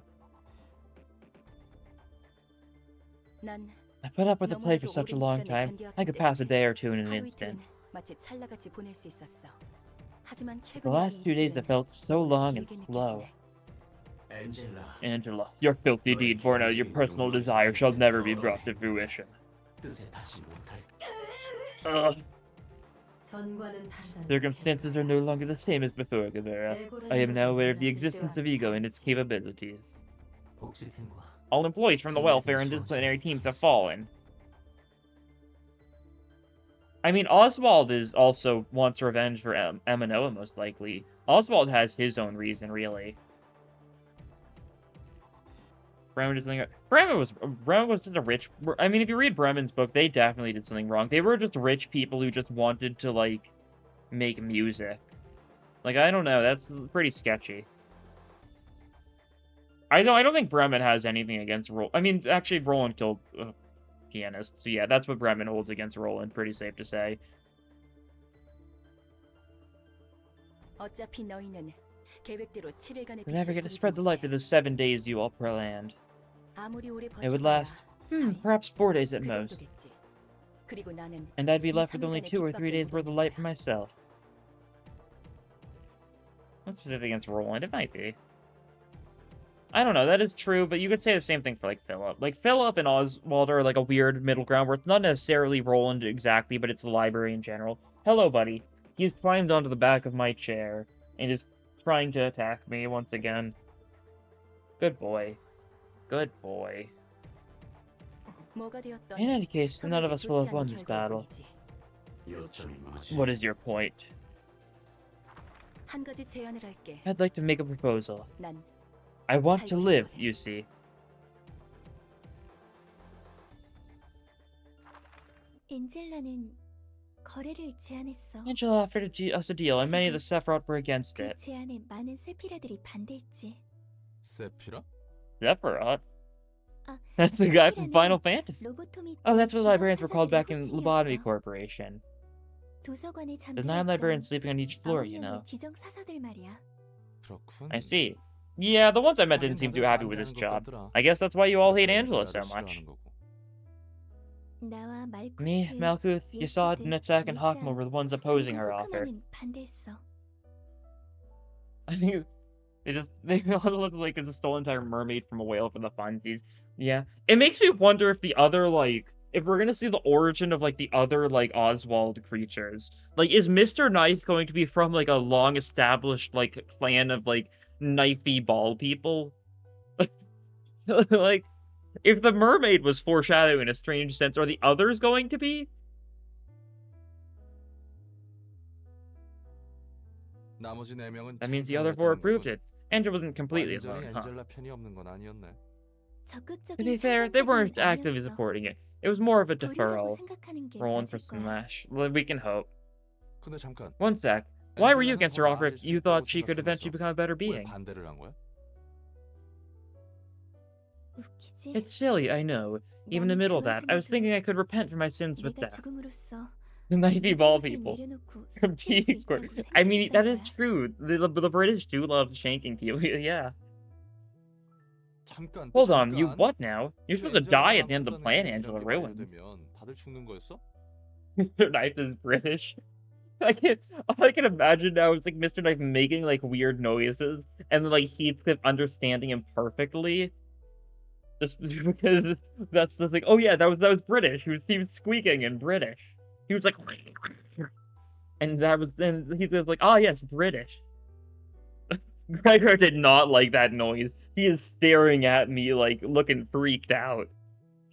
난 I put up with the play for such a long time, I could pass a day or two in an 하루 instant. 이틀은 마치 찰나같이 보낼 수 있었어. 하지만 The 최근에 last 2 days have felt so long and slow. Angela, your filthy deed born out of your personal desire shall never be brought to fruition. Ugh. Circumstances are no longer the same as before, Guevara. I am now aware of the existence of ego and its capabilities. All employees from the welfare and disciplinary teams have fallen. I mean, Oswald also wants revenge for Em and Noah, most likely. Oswald has his own reason, really. Bremen did something. Bremen was just a rich. I mean, if you read Bremen's book, they definitely did something wrong. They were just rich people who just wanted to like make music. Like, I don't know. That's pretty sketchy. I don't think Bremen has anything against Roland. I mean, actually, Roland killed a pianist. So yeah, that's what Bremen holds against Roland. Pretty safe to say. 어차피 너희는 계획대로 7일간의 You'll never 빛을 get to 보이지 spread the light for 못해. the 7 days you all planned. 아무리 오래 It would 버텨봐야 last, 4일, perhaps 4 days at 그 most. 정도겠지. 그리고 나는 And I'd be 이 left with only 3일간의 2 or 3 빛밖에 days 못 worth of 얻는 light 거야. for myself. What's specific against Roland? It might be. I don't know, that is true, but you could say the same thing for, like, Philip. Like, Philip and Oswald are, like, a weird middle ground where it's not necessarily Roland exactly, but it's the library in general. Hello, buddy. He's climbed onto the back of my chair and is trying to attack me once again. Good boy. Good boy. 뭐가 되었던 In any case, none of 서로에게 us will 좋지 have won 않은 this 결과일 battle. 뿐이지. What is your point? 한 가지 제안을 할게. I'd like to make a proposal. 난 I want to 살고 live, 싶어 해. you see. 엔젤라는 거래를 제안했어. Angela offered us a deal, and many of the Sephiroth were against 그 it. 제안에 많은 세피라들이 반대했지. 세피라? Sephiroth? 아, That's the guy from 세피라는 Final Fantasy. 로보토미 Oh, that's what 지정 librarians were called 사사들의 back in Lobotomy 호칭이었어. Corporation. 도서관에 The 9 librarians 잠들었던 sleeping on each floor, 9명의 you know. 지정 사사들 말이야. 그렇군. I see. Yeah, the ones I met 하긴 didn't seem too 다들 happy with this 반대하는 것 job. 같더라. I guess that's why you all hate 그래서 Angela so 엔젤라를 much. 싫어하는 거고. 나와 말쿠트, Me, Malkuth, Yasad, 예스드, Nutzak, and 리자, Hawkmoon were the ones opposing 그리고 her offer. 호크만은 반대했어. I think they all look like it's a stolen entire mermaid from a whale from the funsies. Yeah. It makes me wonder if the other, like, if we're gonna see the origin of, like, the other, like, Oswald creatures. Like, is Mr. Knife going to be from, like, a long-established, like, clan of, like, knifey ball people? Like, if the mermaid was foreshadowing in a strange sense, are the others going to be? 나머지 4명은 That means the other four approved it. Angela wasn't completely 완전히 alone, huh? 엔젤라 편이 없는 건 아니었네. To be fair, they weren't 찬성까지는 actively 아니었어. supporting it. It was more of a 도리라고 deferral. 생각하는 게 Rolling for 맞을 some 거야. mash. Well, we can hope. 근데 잠깐. One sec. Why were you 엔젤라는 against 더 her offer 나아질 if 수 you 있다고 thought she could eventually 생각하면서 become a better 왜 being? 반대를 한 거야? 웃기지? It's silly, I know. Even in the middle of that, I was thinking I could repent for my sins with 내가 death. 죽음으로써 The knifey ball 모든 것을 people. 내려놓고 From 숙제할 수 T Court. 있다고 I mean, that is 생각했던 거야. true. The British do love shanking people. Yeah. 잠깐. Hold on, you 잠깐. what now? You're supposed to die at the end of the plan, Angela ruined. 되면 다들 죽는 거였어? Mr. Knife is British. All I can imagine now is like Mr. Knife making like weird noises and then like Heathcliff understanding him perfectly. Just because that's just like, oh yeah, that was British. He was squeaking in British. He was like, and Heathcliff was like, ah yes, British. Gregor did not like that noise. He is staring at me like looking freaked out.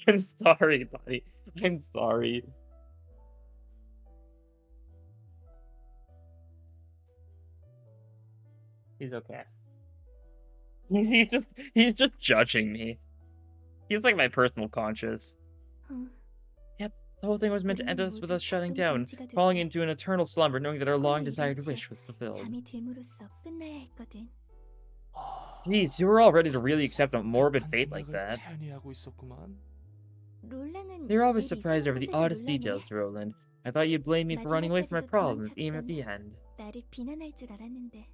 I'm sorry, buddy. I'm sorry. He's okay. He's just judging me. He's like my personal conscience. 어, Yep, the whole thing was meant to end us with us shutting down, falling into an eternal slumber, knowing that our long-desired wish was fulfilled. 잠이 듦으로써 끝나야 했거든. Jeez, you were all ready to really accept a morbid fate like that. 태연이 하고 있었구만. 롤랑은 You're always 늘 surprised over the 이상한 oddest 곳에서 details, 놀라네. Roland. I thought you'd blame me for running away from my 마지막까지도 problems, even at 도망쳤던 the end. 나를 비난할 줄 알았는데.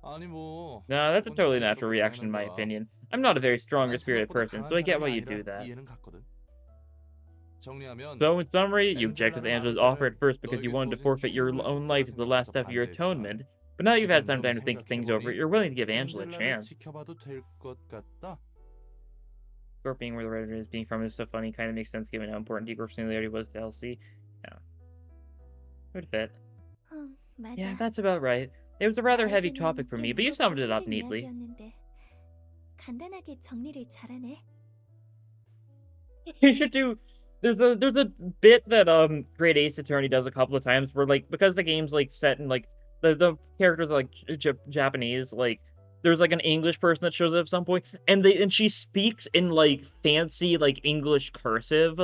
아니 뭐. No, that's a 그건 totally 자연스럽게 natural reaction in my 당하는 거야. opinion. I'm not a very strong or 난 spirited 생각보다 person, 강한 so I get why 사람이 you do 아니라 that. 이해는 갔거든. 정리하면 So, in summary, you objected to 엔젤라는 Angela's 말할 offer at 때는 first because you 너에게 wanted to 주어진 forfeit your 최후의 own life as the 숙제라 last step of your 생각해서 atonement, 반대했지만 but now you've had some 지금 time 좀 to think things over, 생각해보니 you're willing to give Angela a 엔젤라를 chance. 지켜봐도 될 것 같다. Scorp being where the writer is being from is so funny, kind of makes sense given how important Deep similarity was to Elsie. Yeah. Would fit. 맞아. Yeah, that's about right. It was a rather heavy 나에게는 topic for 꽤 me, but you 무겁고 summed it up 힘든 neatly. 이야기였는데 간단하게 정리를 잘하네. You should do. There's a bit that Great Ace Attorney does a couple of times where like because the game's like set in like the characters are like Japanese, like there's like an English person that shows up at some point, and she speaks in like fancy like English cursive,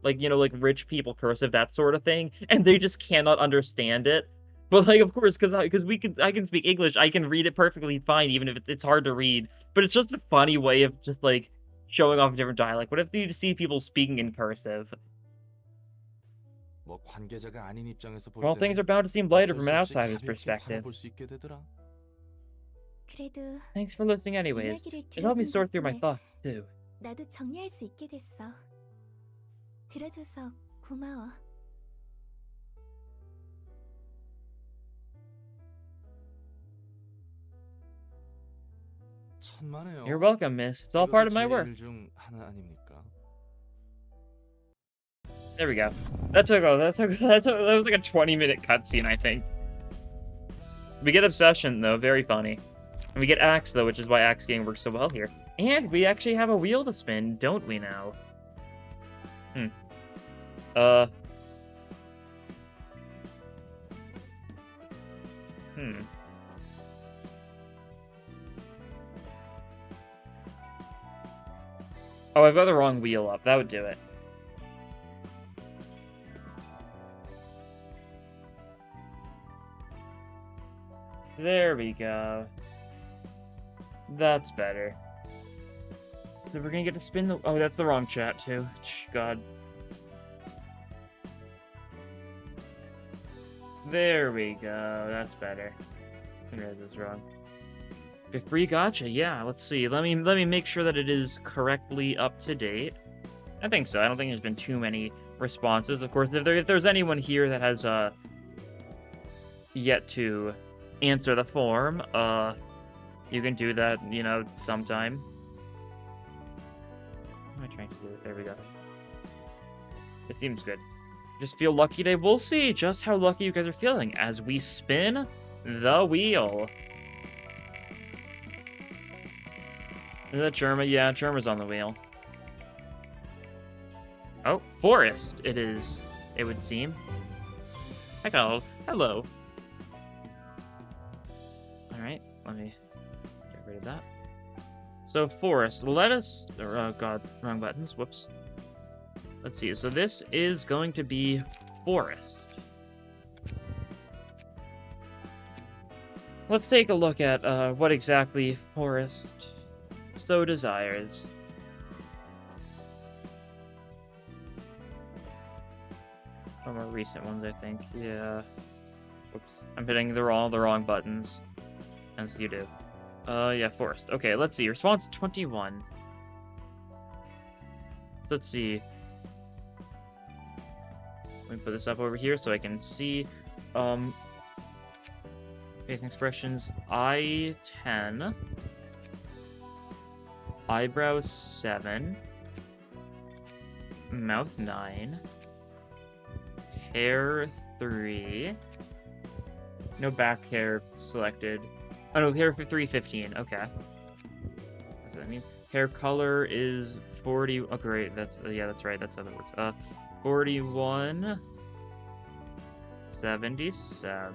like like rich people cursive, that sort of thing, and they just cannot understand it. But like, of course, because I can speak English, I can read it perfectly fine, even if it's hard to read. But it's just a funny way of just like showing off a different dialect. What if you see people speaking in cursive? 뭐 관계자가 아닌 입장에서 볼 Well, things 때는 are bound to seem lighter 어쩔 from 수 an 없이 outsider's 가볍게 perspective. 바라볼 수 있게 되더라. 그래도 Thanks for listening anyways. 이야기를 It helped me 들어준 sort through my 덕분에 thoughts too. 나도 정리할 수 있게 됐어. 들어줘서 고마워. 천만에요. You're welcome, miss. It's all part of my work. 일 중 하나 아닙니까? There we go. That was like a 20-minute cutscene, I think. We get Obsession, though. Very funny. And we get Axe, though, which is why Axe game works so well here. And we actually have a wheel to spin, don't we now? Oh, I've got the wrong wheel up. That would do it. There we go. That's better. So we're gonna get to spin the... Oh, that's the wrong chat, too. God. There we go. That's better. I read this wrong. A free gacha, yeah. Let's see. Let me make sure that it is correctly up to date. I think so. I don't think there's been too many responses. Of course, if there's anyone here that has yet to answer the form, you can do that, sometime. What am I trying to do? There we go. It seems good. Just feel lucky today. We'll see just how lucky you guys are feeling as we spin the wheel. Is that Germa? Yeah, Germa's on the wheel. Oh, forest it is, it would seem. Hello. Hello. Alright, let me get rid of that. So, forest. Let us... Oh, God. Wrong buttons. Whoops. Let's see. So, this is going to be forest. Let's take a look at what exactly forest so desires. Some more recent ones, I think. Yeah. Whoops. I'm hitting the wrong buttons. As you do. Yeah, forest. Okay, let's see. Response 21. Let's see. Let me put this up over here so I can see. Facing expressions. Eye 10. Eyebrows 7. Mouth 9. Hair 3. No back hair selected. Oh no, hair for 315. Okay. That's what that means. Hair color is 40. Oh great, that's that's right. That's how that works. 41. 77.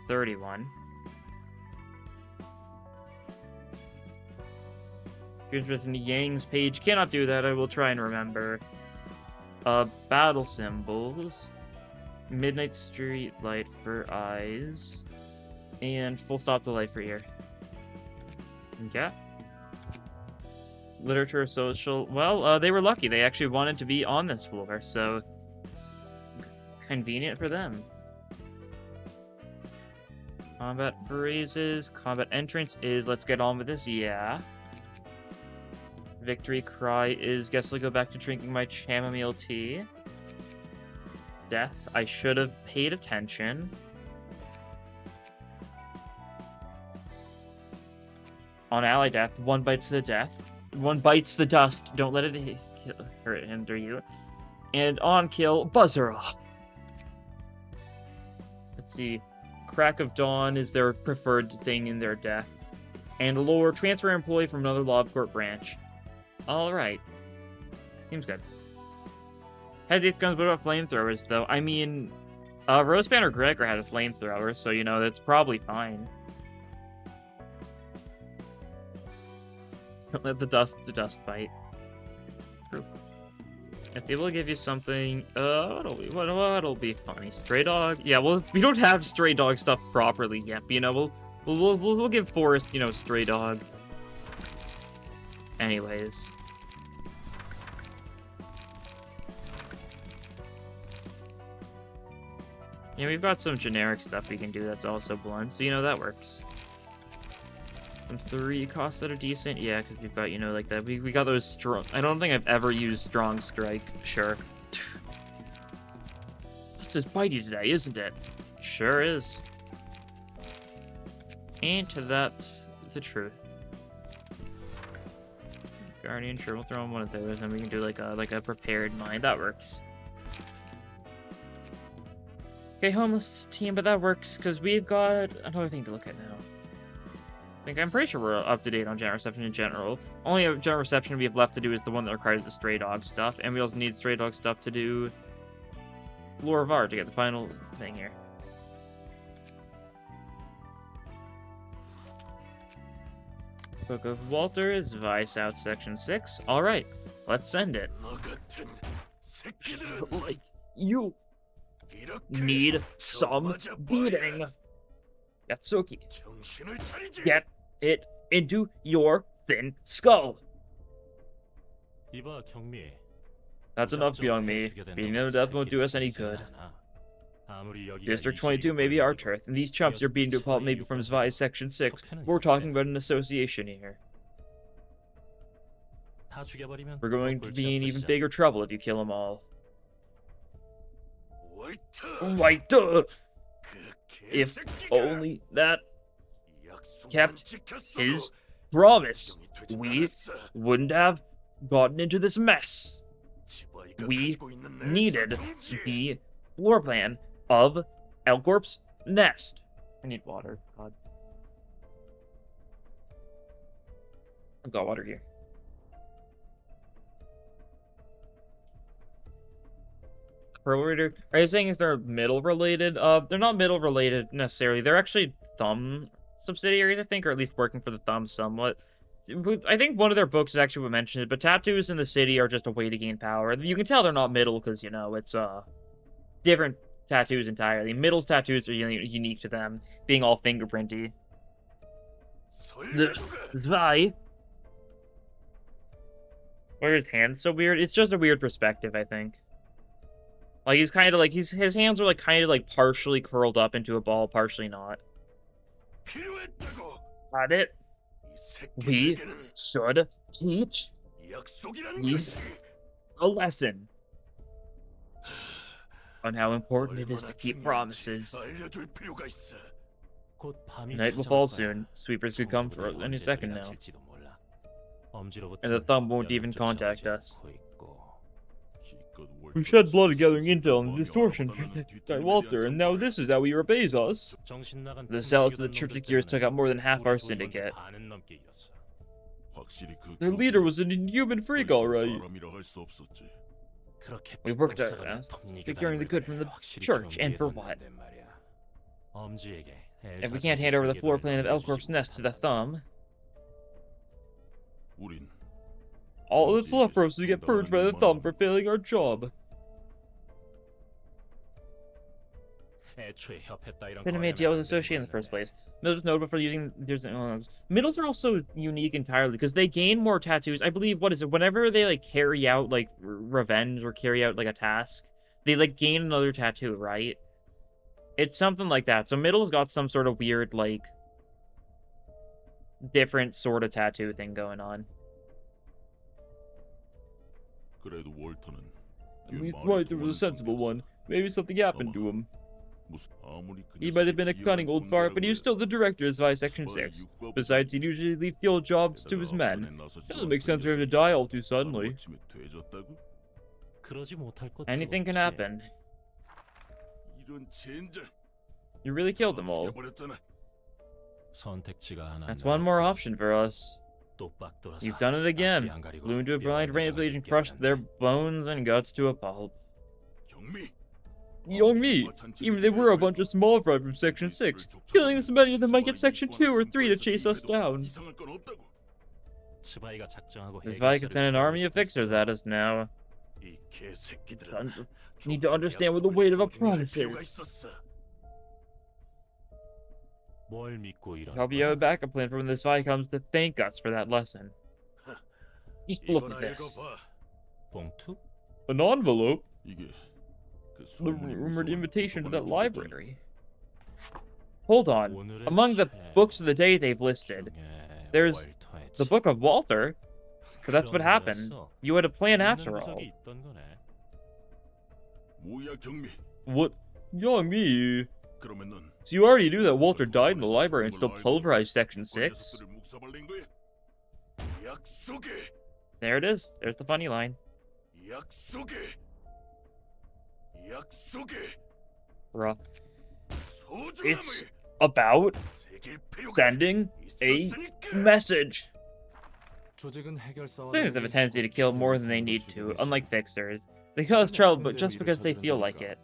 31. Here's written Yang's page. Cannot do that. I will try and remember. Battle symbols. Midnight street light for eyes. And full stop to light for ear. Okay. Literature, social. Well, they were lucky. They actually wanted to be on this floor, so convenient for them. Combat phrases. Combat entrance is let's get on with this. Yeah. Victory cry is guess I'll go back to drinking my chamomile tea. Death. I should have paid attention. On ally death. One bites the death. One bites the dust. Don't let it hinder you. And on kill. Buzzer off. Let's see. Crack of dawn is their preferred thing in their death. And lore. Transfer employee from another LobCorp branch. Alright. Seems good. Hesitates guns, what about flamethrowers, though? I mean, Roseban or Gregor had a flamethrower, so, that's probably fine. Don't let the dust bite. True. If people give you something, what'll be funny? Stray dog? Yeah, well, we don't have stray dog stuff properly yet, but, you know, we'll give Forrest, you know, stray dog. Anyways. Yeah, we've got some generic stuff we can do that's also blunt, so, you know, that works. Some 3 costs that are decent, yeah, because we've got, you know, like that. We got those strong. I don't think I've ever used strong strike. Sure. Just as bitey today, isn't it? Sure is. Ain't that the truth? Guardian, sure, we'll throw in one of those, and we can do like a prepared mind. That works. Okay, homeless team, but that works because we've got another thing to look at now. I'm pretty sure we're up to date on general reception in general. Only general reception we have left to do is the one that requires the stray dog stuff, and we also need stray dog stuff to do Lore of Art to get the final thing here. Book of Walter is Vi South Section 6. Alright, let's send it. Like, you need some beating. Yatsuki, get it into your thin skull. That's enough, Byung-mi. Beating them to death won't do us any good. District 22 may be our turf, and these chumps you're beating to a pulp maybe from Zvi's Section 6. We're talking about an association here. We're going to be in even bigger trouble if you kill them all. Right, if only that kept his promise, we wouldn't have gotten into this mess. We needed the floor plan of L-Corp's nest. I need water, God. I've got water here. Pearl Reader, are you saying if they're middle related? They're not middle related necessarily. They're actually Thumb subsidiaries, I think, or at least working for the Thumb somewhat. I think one of their books is actually what mentioned it, but tattoos in the city are just a way to gain power. You can tell they're not middle because, you know, it's different tattoos entirely. Middle's tattoos are unique to them, being all fingerprinty. The Zvi. Why are his hands so weird? It's just a weird perspective, I think. Like, he's kind of like, his hands are like kind of like partially curled up into a ball, partially not. Got it? We should teach these a lesson on how important it is to keep promises. Night will fall soon. Sweepers could come for any second now. And the Thumb won't even contact us. We shed blood gathering intel on the distortion by Walter, and now this is how he repays us. The zealots of the Church of Gears took out more than half our syndicate. Their leader was an inhuman freak, alright. We worked out that, figuring the good from the Church, and for what? If we can't hand over the floor plan of L-Corp's nest to the Thumb, all that's left for us is to get purged by the Thumb for failing our job. Shouldn't have made a deal with Associate in the first place. Middles is notable for using... Middles are also unique entirely, because they gain more tattoos. I believe, what is it, whenever they, like, carry out, like, revenge or carry out, like, a task, they, like, gain another tattoo, right? It's something like that. So Middles got some sort of weird, like, different sort of tattoo thing going on. At least Walter was a sensible one. Maybe something happened to him. He might have been a cunning old fart, but he was still the director of Zvi Section 6. Besides, he'd usually leave field jobs to his men. Doesn't make sense for him to die all too suddenly. Anything can happen. You really killed them all. That's one more option for us. You've done it again. Flew into a blind rampage and crushed their bones and guts to a pulp. Young-mi! Even they were a bunch of small fry from Section 6. Killing this many of them might get Section 2 or 3 to chase us down. 츠바이가 작정하고 This Viking sent an army of fixers at us now. 이 개새끼들아. Need to understand what the weight of a promise is. 뭘 믿고 이러는 Help you have a 거야? backup plan for when this Viking comes to thank us for that lesson. Look at 이거나 this. 읽어봐. 봉투? An envelope? 이게 그 The 소문이 rumored 무서운 invitation to that 도서관의 library. Hold on. 오늘의 Among the 책 books of the day they've listed, 중에 there's 월터의 the 책. book of Walter. But that's what 그런 happened. 거였어. You had a plan 있는 after all. 구석이 있던 거네. 뭐야 경미. What? Young me. 그러면 넌 So you already knew that Walter died in the library and still pulverized Section 6? 녀석들을 묵사발린 거야? 약속해. There it is. There's the funny line. 약속해. 약속해. Bruh. 소중함을 It's about 새길 필요가 sending a 있었으니까. message. 조직은 해결사와 Fixers have a tendency to kill more than they need to, unlike fixers. They cause trouble, but just because they feel like it.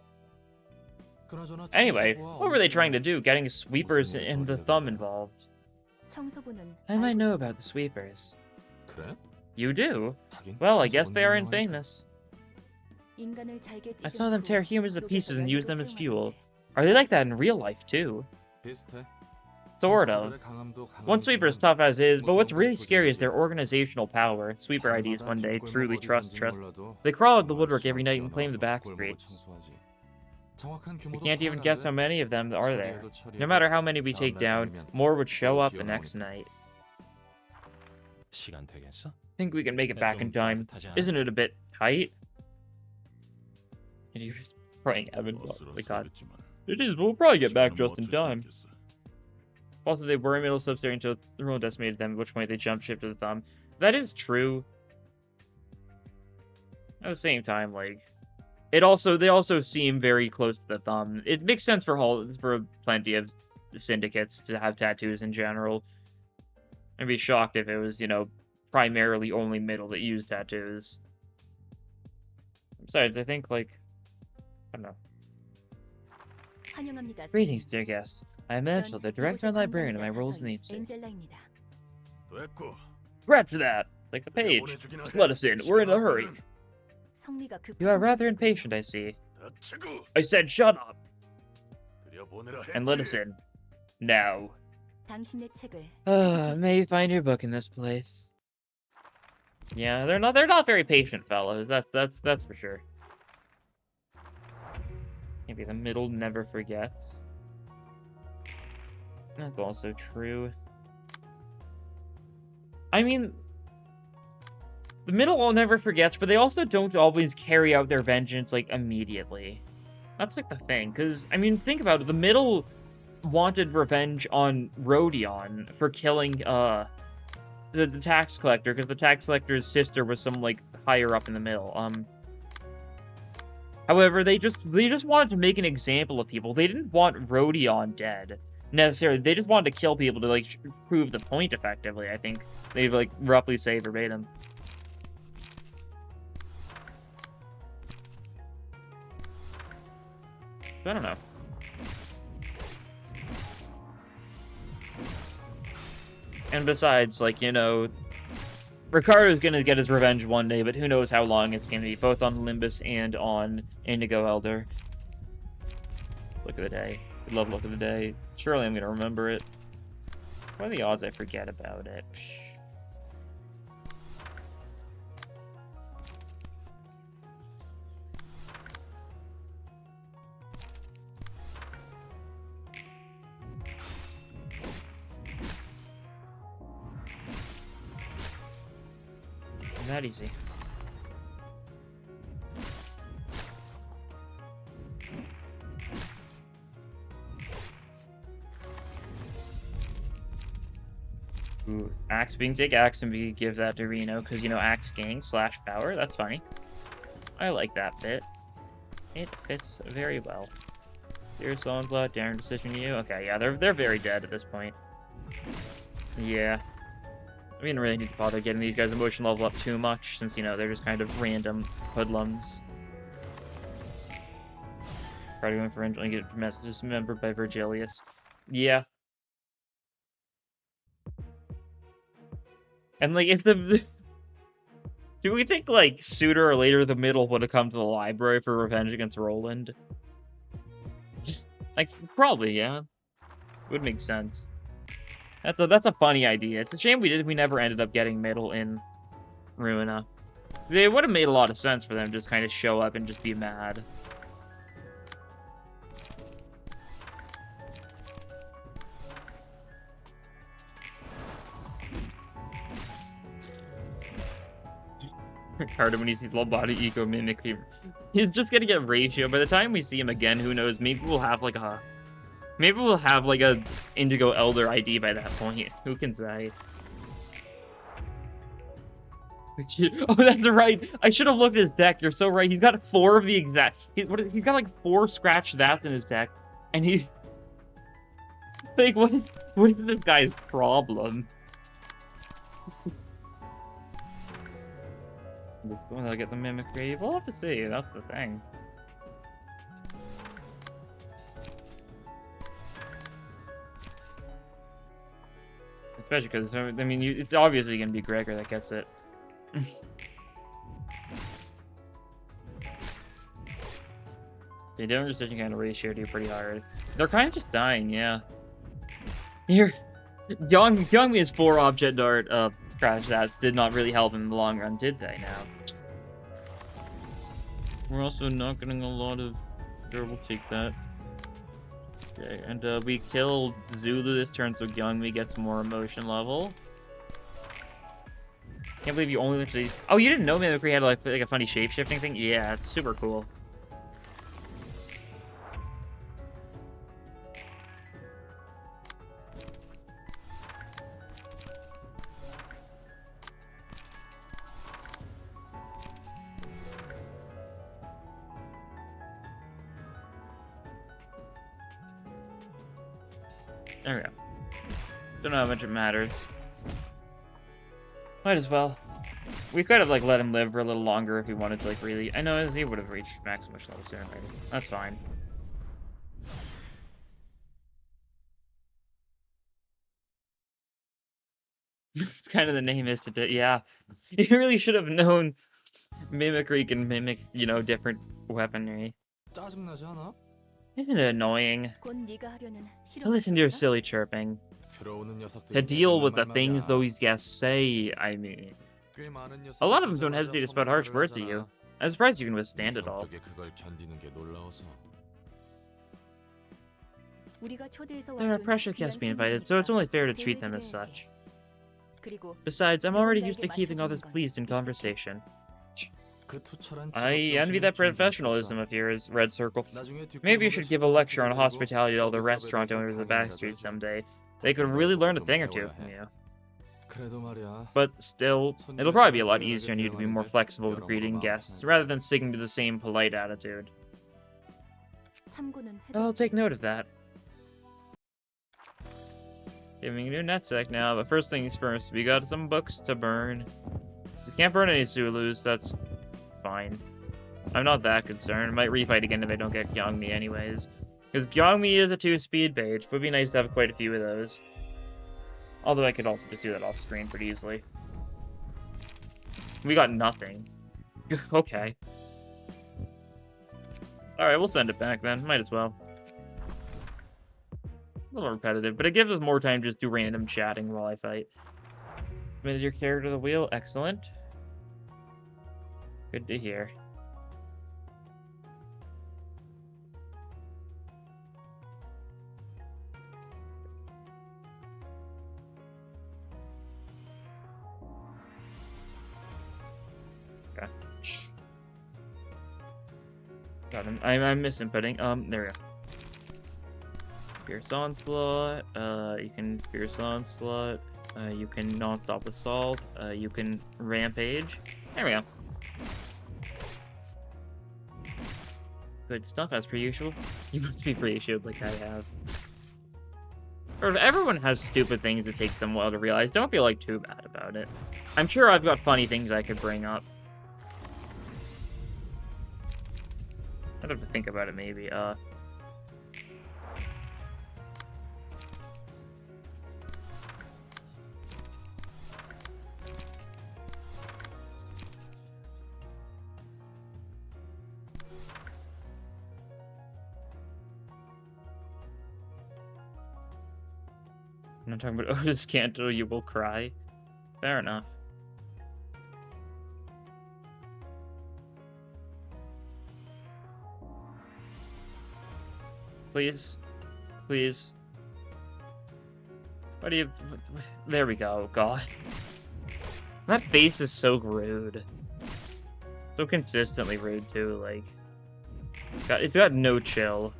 Anyway, what were they trying to do, getting sweepers and the thumb involved? 청소부는 I might 알고 know 있어. about the sweepers. 그래? You do? 하긴 Well, I guess 청소부는 they are 유명하니까. infamous. 인간을 잘게 I 찢은 saw them 후 tear humans to 녹여서 pieces and use them as 연료로 fuel. 사용하는데 Are they like that in real life, too? 비슷해. Sort of. 청소부들의 강함도 One sweeper is 강함이지만 tough as is, but what's 무서운 really 건 scary is 조직력이야. their organizational power. Sweeper IDs 밤마다 one day, 뒷골목 truly trust. 어디선지 몰라도 They crawl out the 정말 woodwork every night 수없이 and claim the back 뛰어나와서 streets. 골목을 청소하지. 정확한 We 규모도 can't even 파악 안 guess 돼. how many of them are there. 처리해도 처리해도 No matter how many we 다음 take 날 down, 밤이면 more would show 또 up the next 기어나오니까. night. 시간 되겠어? Think we can make it back in 좀 time. 따뜻하지 않아? Isn't it a bit tight? And he was praying Evan. Oh my god. 아슬아슬하겠지만 It is, but we'll probably get back 시간은 just in 멈출 수 time. 있겠어. Also, they were in the middle of substaring until the ruin decimated them, at which point they jump ship to the thumb. That is true. At the same time, like, they also seem very close to the thumb. It makes sense for plenty of syndicates to have tattoos in general. I'd be shocked if it was, primarily only middle that used tattoos. Besides, I think, like, I don't know. 환영합니다. Greetings, dear guests. I am 전 Angela, the director and 이곳의 librarian, and my 관장이자 role is 사서인 namesake. 엔젤라입니다. 됐고. Congrats for that! Like the page. 들여보내주기나 해. Let us in. We're in a hurry. 시간 성미가 급하신 You are rather 분이군요. impatient, I see. 닥치고 I said shut up 들여보내라 and let us 했지. in. Now. 당신의 책을 May you find your book in this place. Yeah, they're not very patient fellows. That's for sure. Maybe the middle never forgets. That's also true. I mean, the middle all never forgets, but they also don't always carry out their vengeance, like, immediately. That's, like, the thing, because, I mean, think about it, the middle wanted revenge on Rodion for killing, the tax collector, because the tax collector's sister was some, like, higher up in the middle, However, they just wanted to make an example of people. They didn't want Rodion dead, necessarily. They just wanted to kill people to, like, prove the point effectively, I think. They, like, roughly say verbatim. I don't know. And besides, like, Ricardo's gonna get his revenge one day, but who knows how long it's gonna be, both on Limbus and on Indigo Elder. Look of the day. Good love look of the day. Surely I'm gonna remember it. What are the odds I forget about it? Not easy. Ooh, Axe being take Axe and we give that to Reno because Axe gang / power. That's funny. I like that bit. It fits very well. Here's Onslaught, Darren decision you. Okay, yeah, they're very dead at this point. Yeah. We didn't really need to bother getting these guys' emotion level up too much, since, they're just kind of random hoodlums. Probably going for randomly get messages remembered by Virgilius. Yeah. And like, if the do we think like sooner or later the middle would have come to the library for revenge against Roland? Like, probably, yeah. Would make sense. That's a funny idea. It's a shame we never ended up getting middle in Ruina. It would have made a lot of sense for them to just kind of show up and just be mad. Carter, when he sees low body eco mimicry, he's just gonna get ratio. By the time we see him again, who knows? Maybe we'll have like a Indigo Elder ID by that point. Who can say? Oh, that's right. I should have looked at his deck. You're so right. He's got 4 of the exact. He's got like 4 scratch that in his deck, and he like what is this guy's problem? Will I get the mimicry? We'll have to see. That's the thing. Especially because I mean, it's obviously gonna be Gregor that gets it. The damage decision kind of ratio do pretty hard. They're kind of just dying, yeah. Here, Youngmi's 4 object dart crash that did not really help him in the long run, did they? Now we're also not getting a lot of. Sure, we'll take that. Okay, and we killed Zulu this turn, so Youngmi gets more emotion level. Can't believe you only literally. Oh, you didn't know Mimicry had like a funny shape-shifting thing? Yeah, it's super cool. There we go. Don't know how much it matters. Might as well. We could have like let him live for a little longer if we wanted to, like, really. I know he would have reached max much level sooner. Maybe. That's fine. It's kind of the name is to do. Yeah, you really should have known Mimicry can mimic, you know, different weaponry. 짜증나지 않아? Isn't it annoying? 곧 네가 하려는 To listen to your 실험실인가? silly chirping. 들어오는 녀석들이 To deal 내뱉는 with the 말 things 말이야. those guests say, I mean. 꽤 많은 A lot of 녀석이 them don't hesitate to spout harsh words at you. I'm surprised you can withstand it all. 성격에 그걸 견디는 게 놀라워서. 우리가 초대해서 They're a 와준 precious 귀한 guest being invited, so it's only fair to treat them as 대우해드려야지. such. 그리고 Besides, I'm already used to 누군가에게 keeping others 맞춰주는 건 pleased in 익숙해. conversation. 그 투철한 I envy 직업 that 정신을 professionalism 존중스럽다. of yours, Red Circle. 나중에 뒷골목에 Maybe you should give a lecture on 시끄러운 hospitality to all the 서비스업에 restaurant 대해서 owners of the 강연이라도 backstreet 하지. someday. They could really learn a thing or two from you. 그래도 말이야. But still, it'll probably be a lot easier on you to be more flexible with greeting guests, rather than sticking to the same polite attitude. 참고는 I'll 해둘게. take note of that. Giving a new NetSec now, but first things first, we got some books to burn. We can't burn any Zulus, that's fine. I'm not that concerned. Might refight again if I don't get Gyeongmi anyways. Because Gyeongmi is a 2-speed page. Would be nice to have quite a few of those. Although I could also just do that off screen pretty easily. We got nothing. Okay. Alright, we'll send it back then. Might as well. A little repetitive, but it gives us more time to just do random chatting while I fight. Submitted your character to the wheel. Excellent. Good to hear. Okay. Got him. I'm misinputting. There we go. Fierce Onslaught, you can Fierce Onslaught, you can Non-Stop Assault, you can Rampage. There we go. Good stuff, as per usual. You must be reissued like I have. Or if everyone has stupid things that takes them a while to realize, don't feel like too bad about it. I'm sure I've got funny things I could bring up. I'd have to think about it maybe, I'm not talking about Otis Canto, you will cry. Fair enough. Please. Please. What do you... There we go. God. That face is so rude. So consistently rude, too. Like... it's got no chill.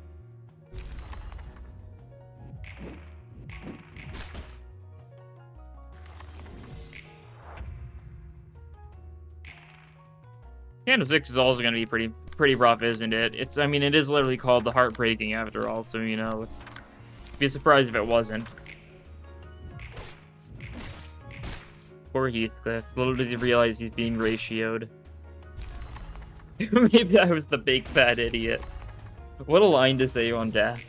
Candle 6 is also going to be pretty rough, isn't it? I mean, it is literally called the Heartbreaking after all, so, you know, be surprised if it wasn't. Poor Heathcliff. Little does he realize he's being ratioed. Maybe I was the big fat idiot. What a line to say on death.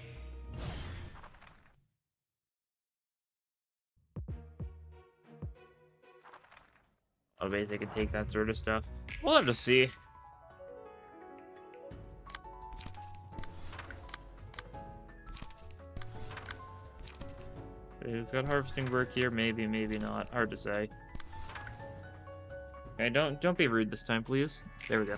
I bet they could take that sort of stuff. We'll have to see. Who's got harvesting work here? Maybe, maybe not. Hard to say. Okay, don't be rude this time, please. There we go.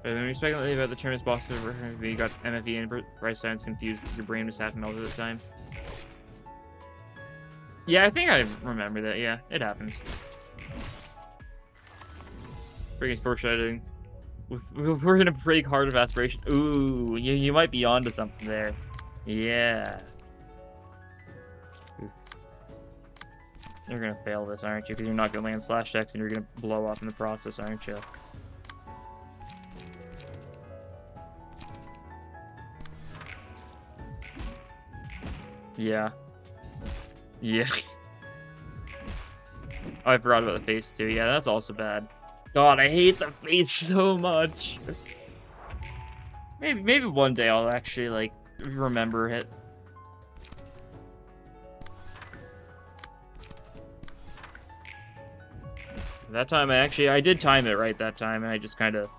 When you're speculating about the tournament's boss, you got MFE and Bryce Science confused because your brain was half melted at the time. Yeah, I think I remember that. Yeah, it happens. Freaking foreshadowing. We're gonna break Heart of Aspiration. Ooh, you might be onto something there. Yeah. You're gonna fail this, aren't you? Because you're not gonna land slash decks and you're gonna blow up in the process, aren't you? Yeah. Yeah. Oh, I forgot about the face too. Yeah, that's also bad. God, I hate the face so much. Maybe one day I'll actually like remember it. That time I did time it right that time, and I just kind of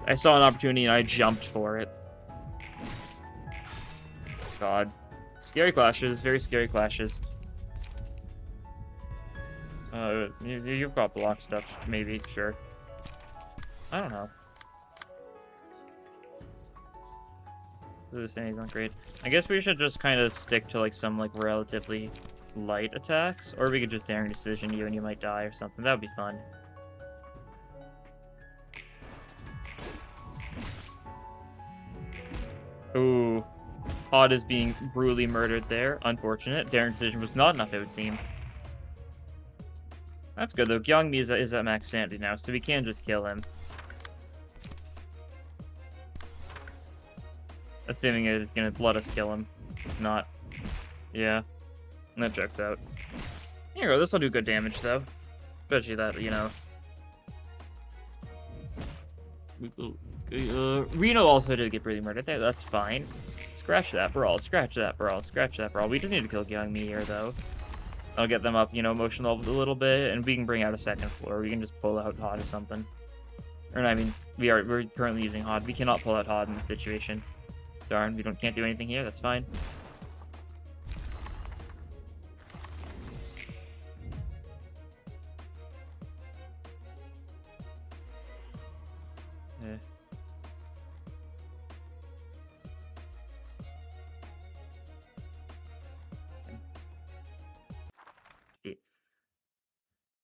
I saw an opportunity and I jumped for it. God. Scary clashes, very scary clashes. You've got block stuff, maybe, sure. I don't know. This thing is not great. I guess we should just kind of stick to like some like relatively light attacks, or we could just daring decision you and you might die or something. That would be fun. Ooh. Odd is being brutally murdered there. Unfortunate. Daring decision was not enough, it would seem. That's good though. Gyeongmi is at max sanity now, so we can just kill him. Assuming it is gonna let us kill him. If not. Yeah. That checks out. Here you go, this'll do good damage though. Especially that, you know. Reno also did get brutally murdered there, that's fine. Scratch that brawl, scratch that brawl, scratch that brawl. We just need to kill Gyeongmi here though. I'll get them up, you know, emotion levels a little bit, and we can bring out a second floor. We can just pull out HOD or something. Or I mean, we're currently using HOD. We cannot pull out HOD in this situation. Darn, we can't do anything here. That's fine. Yeah.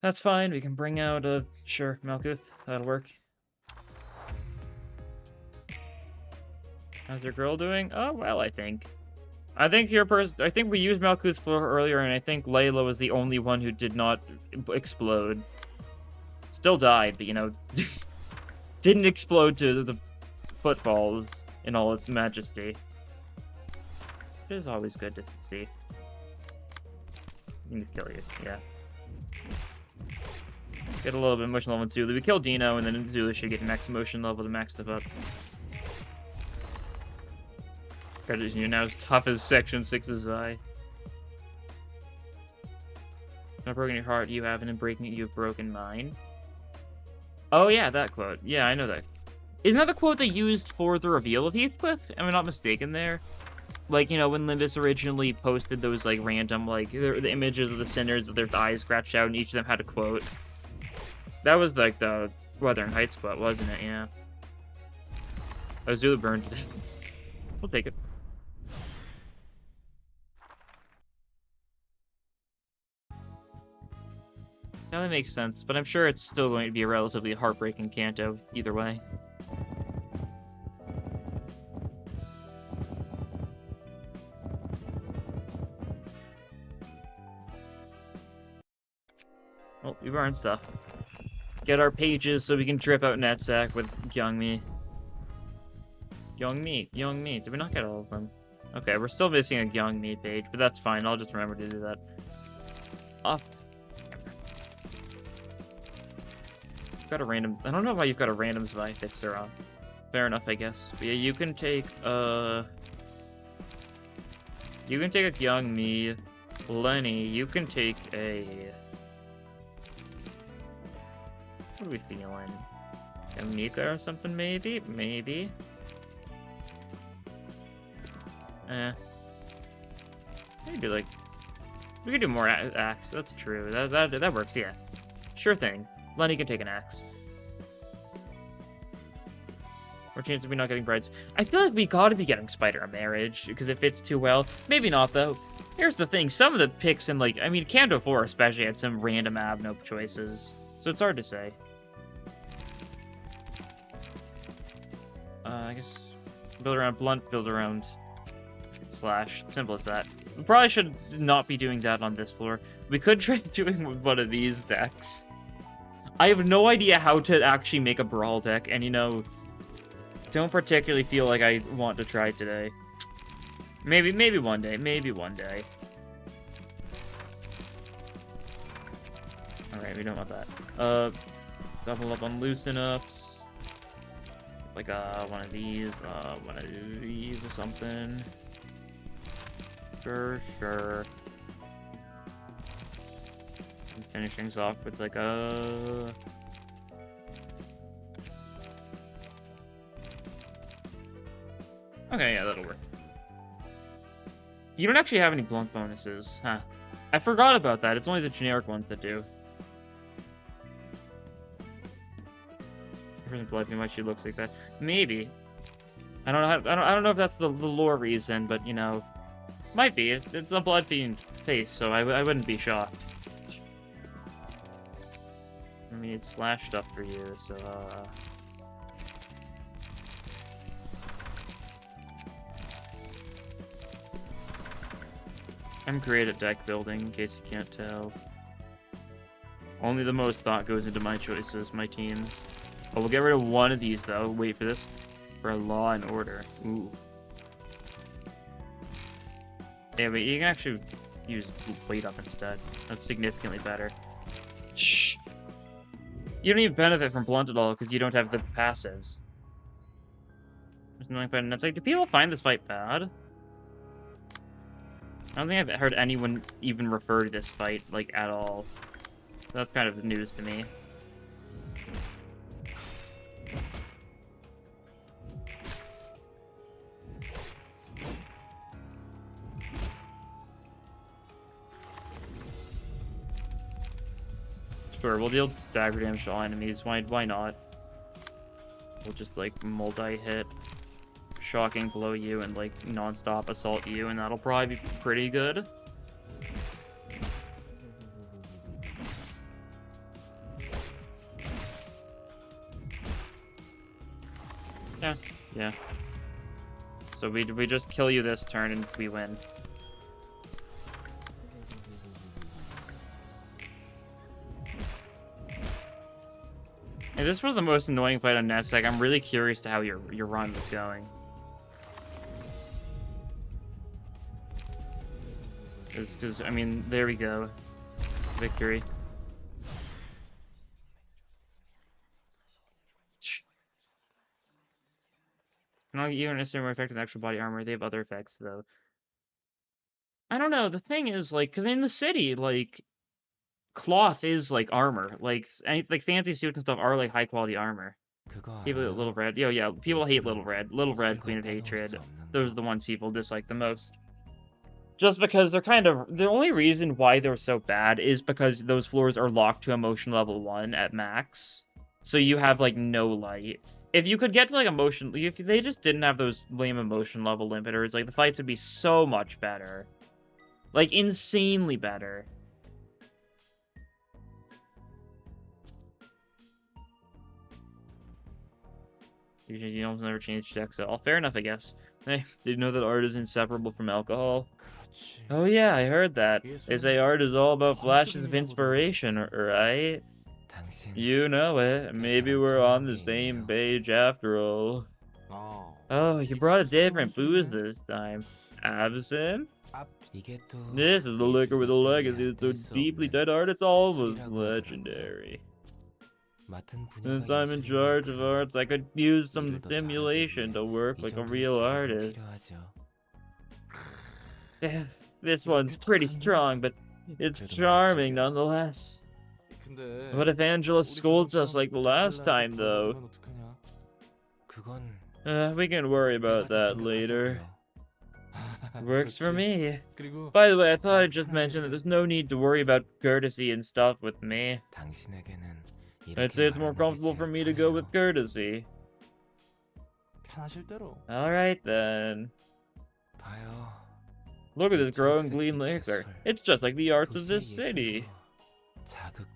That's fine. We can bring out sure, Malkuth. That'll work. How's your girl doing? Oh well, I think. I think I think we used Malkuth's floor earlier, and I think Layla was the only one who did not explode. Still died, but you know, didn't explode to the footfalls in all its majesty. It is always good to see. You need to kill you, yeah. Get a little bit of emotion level in Zulu. We kill Dino, and then Zulu should get max emotion level to max stuff up. You're now as tough as Section 6's eye. Not broken your heart, you haven't, and breaking it, you've broken mine. Oh yeah, that quote. Yeah, I know that. Isn't that the quote they used for the reveal of Heathcliff? Am I not mistaken there? Like, you know, when Limbus originally posted those, like, random, like, the images of the sinners with their eyes scratched out, and each of them had a quote. That was, like, the Wuthering Heights quote, wasn't it? Yeah. Azula burned it. We'll take it. Now that makes sense, but I'm sure it's still going to be a relatively heartbreaking canto either way. Oh, we burned stuff. Get our pages so we can drip out Netsack with Youngmi. Youngmi. Did we not get all of them? Okay, we're still missing a Youngmi page, but that's fine. I'll just remember to do that. Off. Got a random. I don't know why you've got a random spy fixer on. Fair enough, I guess. But yeah, you can take a Youngmi. Lenny, you can take a. What are we feeling? A Mika or something, maybe? Maybe. Maybe like we could do more axe. That's true. That works. Yeah, sure thing. Lenny can take an axe. More chance of me not getting brides. I feel like we gotta be getting Spider a marriage because it fits too well. Maybe not though. Here's the thing: some of the picks in like, I mean, Kanto 4 especially had some random Avnope choices, so it's hard to say. I guess build around Blunt, build around Slash. Simple as that. We probably should not be doing that on this floor. We could try doing one of these decks. I have no idea how to actually make a Brawl deck, and you know, don't particularly feel like I want to try today. Maybe one day. Maybe one day. Alright, we don't want that. Double up on loosen ups. Like one of these or something. Sure. And finish things off with like a. Okay, yeah, that'll work. You don't actually have any blunt bonuses, huh? I forgot about that. It's only the generic ones that do. Blood me why she looks like that. Maybe. I don't know if that's the lore reason, but you know, might be. It's a blood fiend face, so I wouldn't be shocked. I mean, it's slashed up for you, so I'm great at deck building, in case you can't tell. Only the most thought goes into my choices, my teams. Oh, we'll get rid of one of these, though. Wait for this. For a Law and Order. Ooh. Yeah, but you can actually use Weight Up instead. That's significantly better. Shh! You don't even benefit from Blunt at all, because you don't have the passives. There's nothing fighting. It's like, do people find this fight bad? I don't think I've heard anyone even refer to this fight, like, at all. That's kind of news to me. Sure, we'll deal stagger damage to all enemies. Why not? We'll just like multi-hit, shocking blow you, and like non-stop assault you, and that'll probably be pretty good. Yeah. So we just kill you this turn and we win. If this was the most annoying fight on Netsack, I'm really curious to how your run was going. Because, I mean, there we go. Victory. Not even necessarily more effective than actual body armor. They have other effects, though. I don't know. The thing is, like, because in the city, like, cloth is, like, armor. Like, fancy suits and stuff are, like, high-quality armor. People hate Little Red. Yo, yeah, people hate Little Red. Little Red, Queen of Hatred. Those are the ones people dislike the most. Just because they're kind of... The only reason why they're so bad is because those floors are locked to emotion level 1 at max. So you have, like, no light. If you could get to, like, emotion... If they just didn't have those lame emotion level limiters, like, the fights would be so much better. Like, insanely better. You don't never change decks at all. Fair enough, I guess. Hey, did you know that art is inseparable from alcohol? Oh yeah, I heard that. They say art is all about flashes of inspiration, right? You know it. Maybe we're on the same page after all. Oh, you brought a different booze this time. Absinthe? This is the liquor with a legacy that's so deeply tied to art, it's almost legendary. Since I'm in charge of arts, I could use some stimulation to work like a real artist. Yeah, this one's pretty strong, but it's charming nonetheless. What if Angela scolds us like the last time, though? We can worry about that later. Works for me. By the way, I thought I'd just mention that there's no need to worry about courtesy and stuff with me. I'd say it's more comfortable for me to go with courtesy. Alright then. Look at this growing green liquor. It's just like the arts of this city.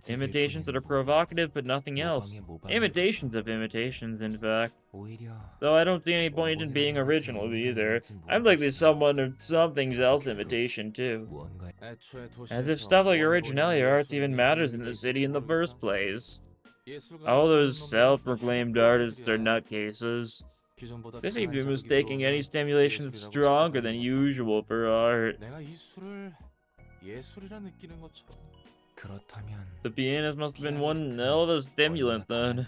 Imitations that are provocative but nothing else. Imitations of imitations, in fact. Though I don't see any point in being original either. I'm likely someone or something else imitation too. As if stuff like originality or arts even matters in the city in the first place. All those self-proclaimed artists are nutcases. They seem to be mistaking any stimulation that's stronger than usual for art. The pianist must have been one hell of a stimulant then.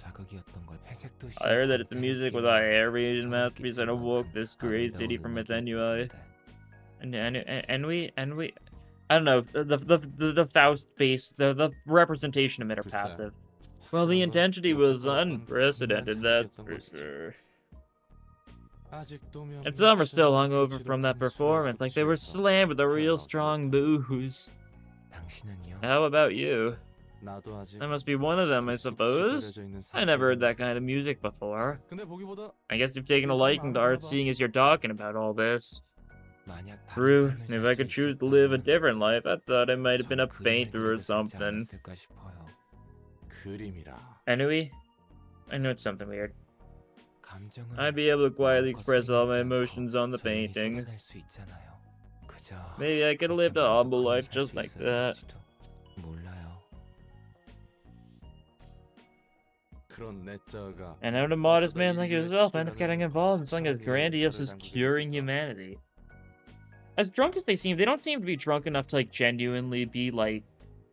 I heard that it's music with a air-rated masterpiece that awoke this great city from its ennui. And we I don't know, the Faust base, the representation of it are passive. Well, the intensity was unprecedented, that's for sure. And some are still hungover from that performance, like they were slammed with a real strong booze. How about you? I must be one of them, I suppose. I never heard that kind of music before. I guess you've taken a liking to art, seeing as you're talking about all this. True, if I could choose to live a different life, I thought I might have been a painter or something. Anyway, I know it's something weird. I'd be able to quietly express all my emotions on the painting. Maybe I could have lived a humble life just like that. And how would a modest man like yourself end up getting involved in something as grandiose as curing humanity? As drunk as they seem, they don't seem to be drunk enough to, like, genuinely be, like...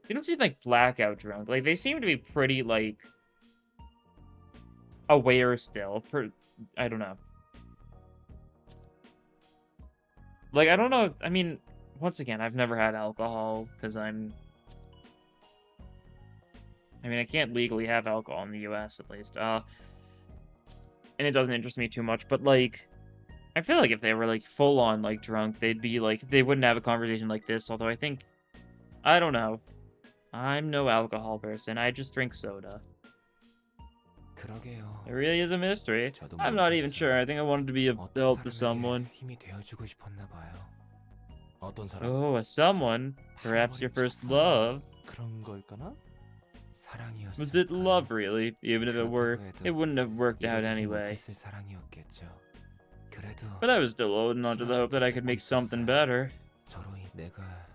They don't seem, like, blackout drunk. Like, they seem to be pretty, like... aware still. I don't know. Like, I don't know... I mean, once again, I've never had alcohol, because I mean, I can't legally have alcohol in the US, at least. And it doesn't interest me too much, but, like... I feel like if they were, like, full-on, like, drunk, they'd be, like... They wouldn't have a conversation like this, although I think... I don't know. I'm no alcohol person, I just drink soda. It really is a mystery. I'm not even sure, I think I wanted to be of help to someone. Oh, a someone? Perhaps your first love? Was it love, really? Even if it were, it wouldn't have worked out anyway. But I was still holding on to the hope that I could make something better.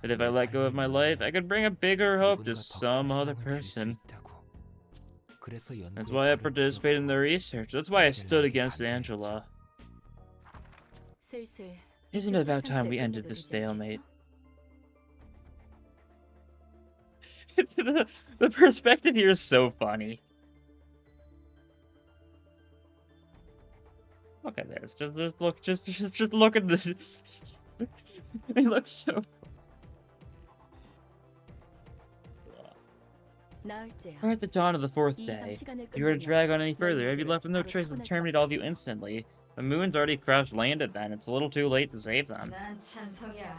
That if I let go of my life, I could bring a bigger hope to some other person. That's why I participated in the research. That's why I stood against Angela. Isn't it about time we ended this stalemate? The perspective here is so funny. Look at this. Just look at this. They look so. 나흘째야. We're at the dawn of the fourth 이 이상 day. 시간을 If you were to 끌면 drag on any 너희 further, I'd be 모두를 left with no 바로 choice but to 처분할 terminate 수밖에 all of you 없어. instantly. The moon's already crash landed then. It's a little too late to save them. 난 찬성이야.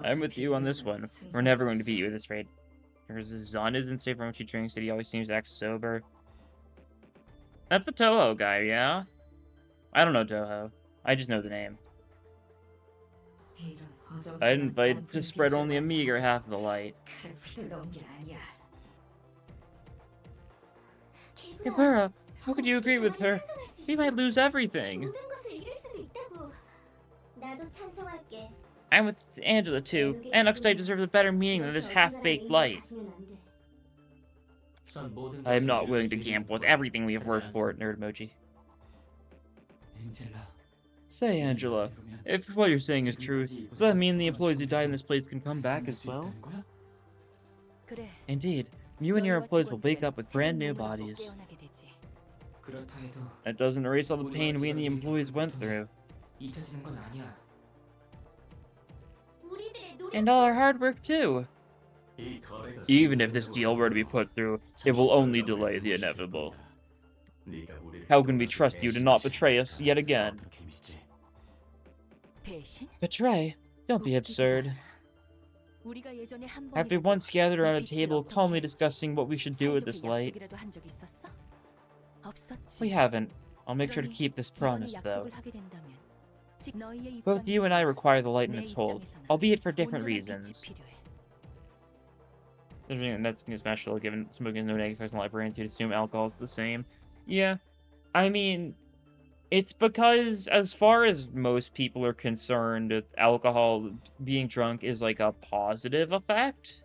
I'm with you on this one. We're never going to beat you at this rate. Because Zun isn't safe from what she drinks, that he always seems to act sober. That's the Toho guy, yeah? I don't know Toho. I just know the name. I'd invite to spread only a meager half of the light. Kibura, how could you agree with her? We might lose everything. 모든 것을 잃을 수도 있다고. 나도 찬성할게. I'm with Angela too. Anoxite deserves a better meaning than this half-baked light. I am not willing to gamble with everything we have worked for, Nerd Emoji. Say, Angela, if what you're saying is true, does that mean the employees who died in this place can come back as well? 그래. Indeed, you and your employees will wake up with brand new bodies. That doesn't erase all the pain we and the employees went through. And all our hard work too. Even if this deal were to be put through, it will only delay the inevitable. How can we trust you to not betray us yet again? 배신? Betray? Don't be absurd. 우리가 예전에 한 After 번이라도 once gathered around a 이 빛을 table 어떻게 calmly 했지? discussing what we should do with this 사이좋게 light, 약속이라도 한 적 있었어? 없었지. we haven't. I'll make sure to 그러니 keep this 이번에 promise, though. 약속을 하게 된다면, 즉 너희의 Both you and I require the light in 내 its hold, 입장에서는 albeit for different 온전한 빛이 reasons. 필요해. I mean, that's special, given smoking no negative effects on librarians, you'd assume alcohol is the same. Yeah, I mean, it's because, as far as most people are concerned, alcohol, being drunk is like a positive effect.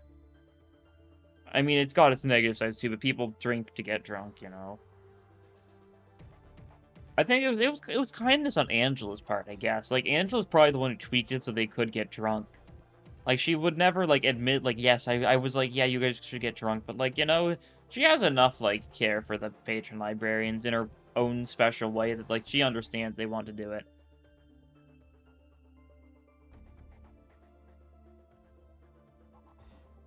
I mean, it's got its negative sides too, but people drink to get drunk, you know. I think it was kindness on Angela's part, I guess. Like, Angela's probably the one who tweaked it so they could get drunk. Like, she would never, like, admit, like, yes, I was like, yeah, you guys should get drunk, but, like, you know, she has enough, like, care for the patron librarians in her own special way that, like, she understands they want to do it.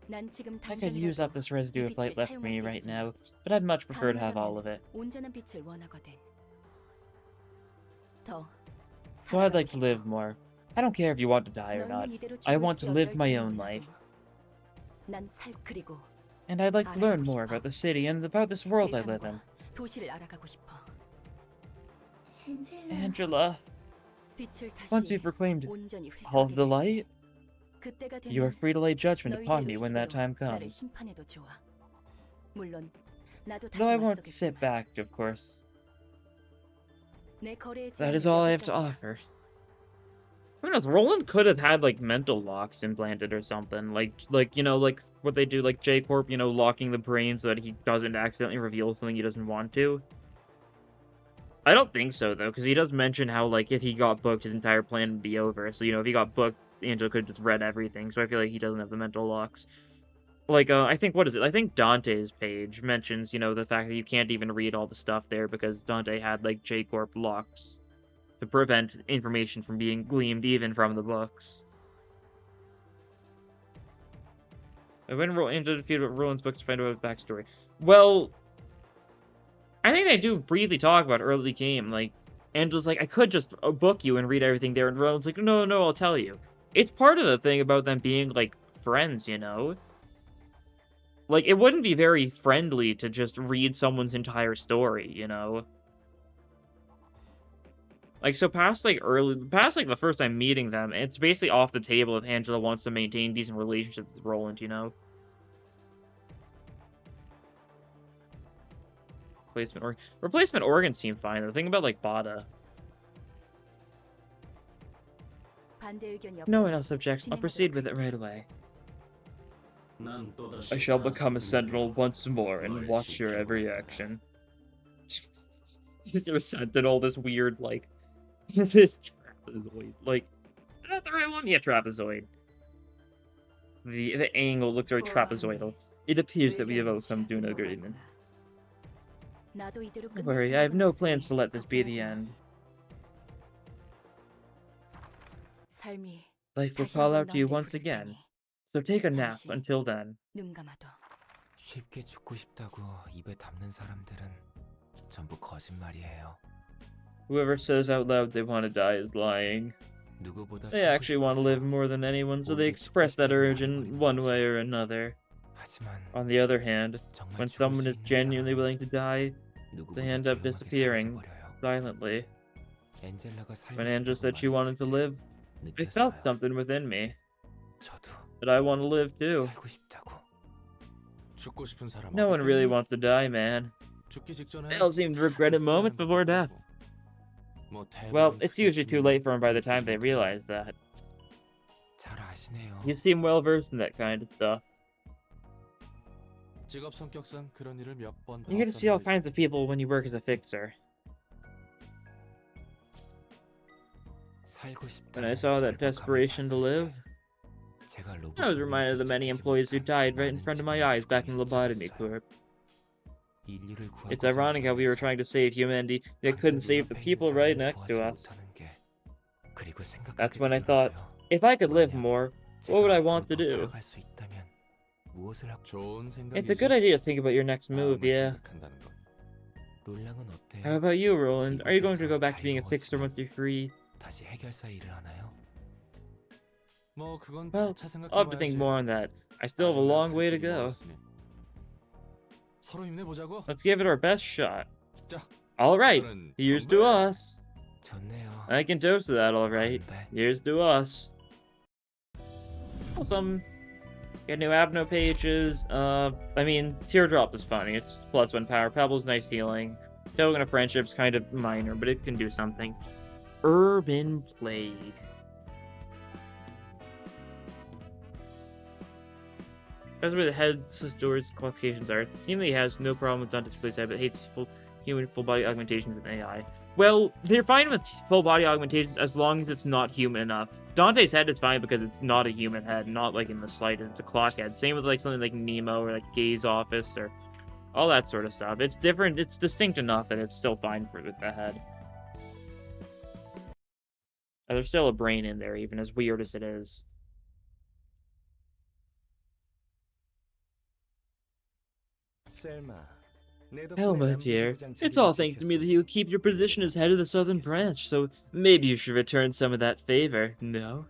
난 지금 I could use 당장이라도 up this residue 이 of light 빛을 left for me 사용할 수 right 있지만 now, but I'd much prefer to have all of 가능하다면 it. 온전한 빛을 원하거든. 더 So I'd like 살아가고 to 싶어. live more. I don't care if you want to die or not. 너희는 이대로 I want to 죽을지 live my 어떨지 own 몰라도 life. 난 그리고 And I'd like to learn 알아가고 more 싶어. about the city and about this world I live in. 세상과 도시를 알아가고 싶어. Angela, 빛을 다시 once we've proclaimed 온전히 all of 회수하게 the 될 light, 그때가 you are 되면 free to lay judgment upon 너희들의 me when that 의지대로 time 나를 comes. 심판해도 좋아. 물론 나도 다시 Though I won't sit 맞서겠지만 back, of course. 내 거래의 That is 제한은 all I have to 여기까지야. offer. Who knows? Roland could have had, like, mental locks implanted or something. Like, you know, like, what they do, like, J-Corp, you know, locking the brain so that he doesn't accidentally reveal something he doesn't want to. I don't think so, though, because he does mention how, like, if he got booked, his entire plan would be over. So, you know, if he got booked, Angela could have just read everything, so I feel like he doesn't have the mental locks. Like, I think, what is it? I think Dante's page mentions, you know, the fact that you can't even read all the stuff there because Dante had, like, J-Corp locks to prevent information from being gleaned even from the books. I went and Angela defeated Roland's books to find out his backstory. Well, I think they do briefly talk about early game. Like, Angela's like, I could just book you and read everything there, and Roland's like, no, I'll tell you. It's part of the thing about them being, like, friends, you know? Like, it wouldn't be very friendly to just read someone's entire story, you know? Like, so past the first time meeting them, it's basically off the table if Angela wants to maintain decent relationships with Roland, you know? Replacement organs seem fine. The thing about, like, Bada. 반대 의견이 No 없다면 one else objects. I'll proceed with it right away. I shall become a sentinel once more and watch your every action. Is there a sentinel? This weird, like, this is trapezoid. Like, is that the right one? Yeah, trapezoid. The angle looks very trapezoidal. It appears that we have all come to an agreement. 나도 이대로 Don't 끝낼 worry, I have 생각은 no 없으니 plans to let this be the 걱정하지 마. end. 삶이 Life will 다시 call 한번 out to you 너희를 once 부를 again, 테니 so take a nap 잠시 until then. 눈 감아둬. 쉽게 죽고 싶다고 입에 담는 사람들은 전부 거짓말이에요. Whoever says out loud they want to die is lying. 누구보다 They 살고 actually want to live 싶어서 more than anyone, so they 오히려 죽고 express that 싶다고 urge in 말해버리는 one 거죠. way or another. 하지만 On the other hand, 정말 when 죽을 someone 수 is 있는 genuinely 사람은 willing to die, they 누구보다 end up 조용하게 disappearing 사라져버려요. silently. 엔젤라가 살고 When Angela 싶다고 said she wanted to live, 말했을 I 때 felt 느꼈어요. something within me 저도 that I want to live too. 살고 싶다고. 죽고 싶은 사람 No one 어디 really 있겠니? wants to die, man. 죽기 직전에 They all seem to regret it moments before death. 뭐 Well, 대부분 it's 크게 usually too 죽는 late for them by the time 느끼지 they 못해서. realize that. 잘 아시네요. You seem well versed in that kind of stuff. 직업 성격상 그런 일을 몇 번 You get to see all 봤단 kinds 말이지. of people when you work as a fixer. 살고 When I 싶다는 saw that 절박함을 desperation to 봤을 live, 때 제가 I was reminded of the many employees who died right in front of my eyes back in Lobotomy Corp. 인류를 구하고자 It's ironic how we were 한다면서 trying to save humanity, yet couldn't save the people right next to us. 그리고 That's 생각하게 when I thought, 되더라고요. if I could live 만약 more, 제가 what would I 앞으로 want to 더 do? 살아갈 수 있다면 무엇을 하고 좋은 It's a 생각이지. good idea to think about your next move, 마음을 yeah. 생각한다는 건. 롤랑은 어때요? How about you, Roland? Are you going to 이곳에서 go back to being a fixer 자유로워지면 once you're free? 다시 해결사 일을 하나요? 뭐 그건 Well, 차차 I'll have to think 생각해봐야지. more on that. I still have a 아직 난 long 갈 way to 길이 go. 멀었으니. 서로 힘내보자고. Let's give it our best shot. 자, Alright, 저는 here's to 건배. us. 좋네요. I can toast to that, alright. 건배. Here's to us. Awesome. Get new Abno pages. I mean, Teardrop is funny. It's +1 power. Pebble's nice healing. Token of Friendship's kind of minor, but it can do something. Urban Plague. That's where the head's door's qualifications are. It seems that he has no problem with Dante's play side, but hates human full body augmentations and AI. Well, they're fine with full body augmentations as long as it's not human enough. Dante's head is fine because it's not a human head, not like in the slightest. It's a clock head. Same with like something like Nemo or like Gaze Office or all that sort of stuff. It's different. It's distinct enough that it's still fine for with the head. And there's still a brain in there, even as weird as it is. Helma, dear, it's all thanks to me that you keep your position as head of the Southern Branch, so maybe you should return some of that favor, no?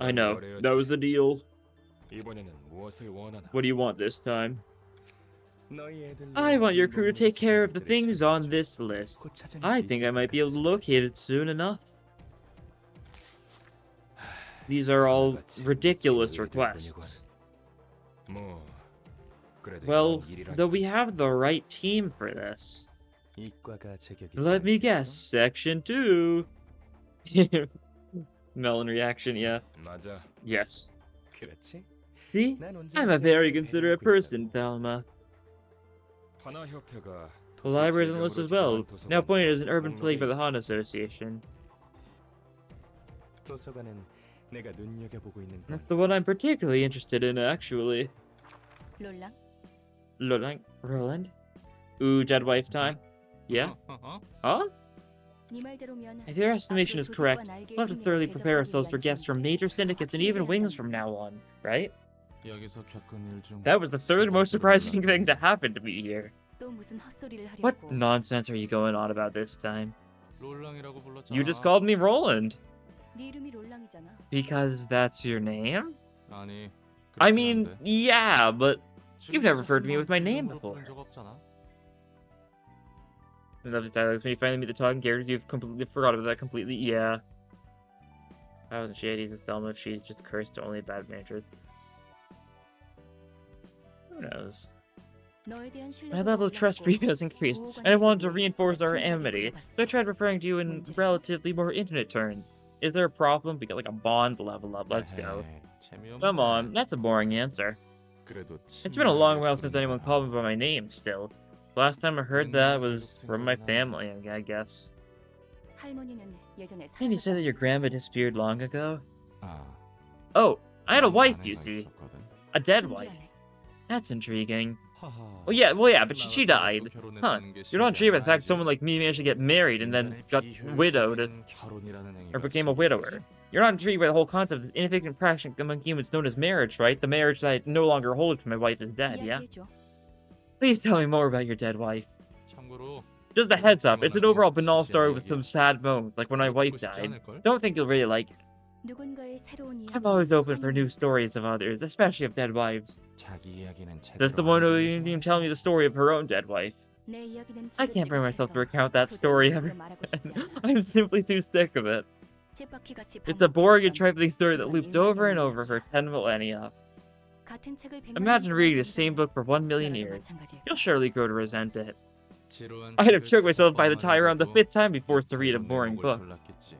I know, that was the deal. What do you want this time? I want your crew to take care of the things on this list. I think I might be able to locate it soon enough. These are all ridiculous requests. Well, though we have the right team for this. Let me guess, Section 2. Melon reaction, yeah. Yes. See? I'm a very considerate person, Thelma. The library's on the list as well, now appointed as an urban plague by the Han Association. That's the one I'm particularly interested in, actually. 롤랑, Roland? Ooh, dead wife time? Yeah? Huh? 네 말대로면 If your estimation is correct, we'll have to thoroughly prepare ourselves for guests from major syndicates and even wings from now on, right? That was the third most surprising thing to happen to me here. 또 무슨 헛소리를 하려고. What nonsense are you going on about this time? 롤랑이라고 불렀잖아. You just called me Roland. 네 이름이 롤랑이잖아. Because that's your name? 아니, I 그렇긴 mean, 한데. yeah, but you've never referred to me with my name 이름으로 before. 부른 적 없잖아. I love the dialogues. When you finally meet the talking characters, you've completely forgot about that completely. Yeah. I wasn't shady to Thelma. She's just cursed to only bad managers. Who knows? 너에 대한 My level of trust for you has increased, and I wanted to reinforce our amity, so I tried referring to you in relatively more intimate terms. Is there a problem? We got like a bond level up. Let's go. 재미없네. Come on, that's a boring answer. 그래도 It's been a long 친밀하게 while since anyone 부르는 called me 거야. by my name, still. Last time I heard that was from my family, I guess. 할머니는 예전에 Didn't you say that your grandma disappeared long ago? 아, Oh, I had a 나는 wife, 아내가 you see. 있었거든. A dead wife. 신기하네. That's intriguing. Well, yeah, but she died. Huh. You're not intrigued by the fact someone like me managed to get married and then got widowed, or became a widower. You're not intrigued by the whole concept of this inefficient practice among humans known as marriage, right? The marriage that I no longer hold because my wife is dead, yeah? 이야기해줘. Please tell me more about your dead wife. 참고로 Just a heads up, it's an overall banal story with some sad moments, like when my wife died. Don't think you'll really like it. 누군가의 새로운 I'm 이야기를 always open for 환영해. new stories of others, especially of dead wives. 자기 이야기는 That's the one who even tell me the story of her own dead wife. 내 이야기는 I can't bring myself to 지긋지긋해서 recount that 도저히 story 그대로 ever 말하고 싶지 again. 않아. I'm simply too sick of it. 쳇바퀴같이 It's a boring and 반복했던 trifling story that 그런 looped over and 일만 over for 10 millennia. 같은 책을 100만 Imagine 년 reading the 동안 same book for 1 million 너라도 years. 마찬가지일 You'll 거야. surely grow to resent it. 지루한 I'd have 책을 choked myself by the 다섯 time around the 번만 5th time be forced to read a 읽어도 boring 내목을 book. 졸랐겠지.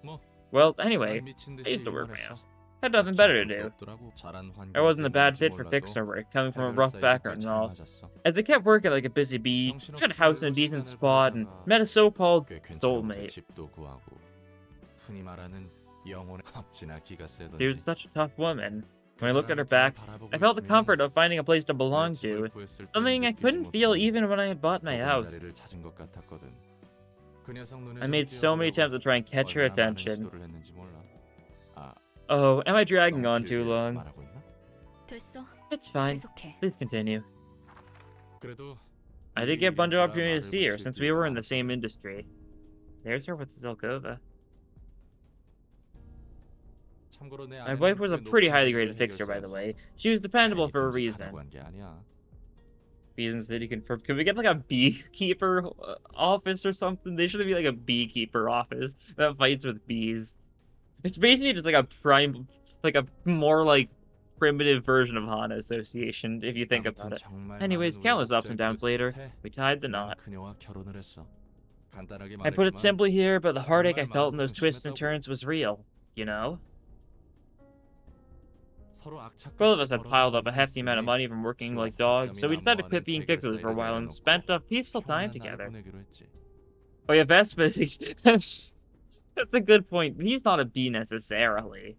뭐, Well, anyway, 난 미친 I 듯이 used to work my 일만 ass. 했어. Had nothing better to 딱히 do. 없더라고. 잘한 I wasn't a 환경 bad 때문인지 fit for 몰라도 fixer work, coming from a 해결 rough 사이드가 background and 잘 all. 맞았어. As I kept working like a busy bee, I got a house in a decent spot and met a so-called 꽤 괜찮은 곳에 soulmate. 집도 구하고 흔히 말하는 영혼의 합지나 기가 She was 세던지. such a tough woman. When I looked at her back, I felt the comfort of finding a place to belong to, something I couldn't feel even when I had bought my house. I made so many attempts to try and catch her attention. Oh, am I dragging on too long? 됐어. It's fine. 계속해. Please continue. I did get a bunch of opportunity to see her since we were in the same industry. There's her with Zelkova. My wife was a pretty highly graded fixer, by the way. She was dependable for a reason. Reasons that you can... Can we get like a beekeeper office or something? They should be like a beekeeper office that fights with bees. It's basically just like a more like primitive version of HANA Association, if you think about it. Anyways, countless ups and downs later, we tied the knot. I put it simply here, but the heartache I felt in those twists and turns was real, you know? Both of us had piled up a hefty amount of money from working like dogs, so we decided to quit being fixers for a while and spent a peaceful time together. Oh yeah, Vespa, that's a good point. He's not a bee necessarily.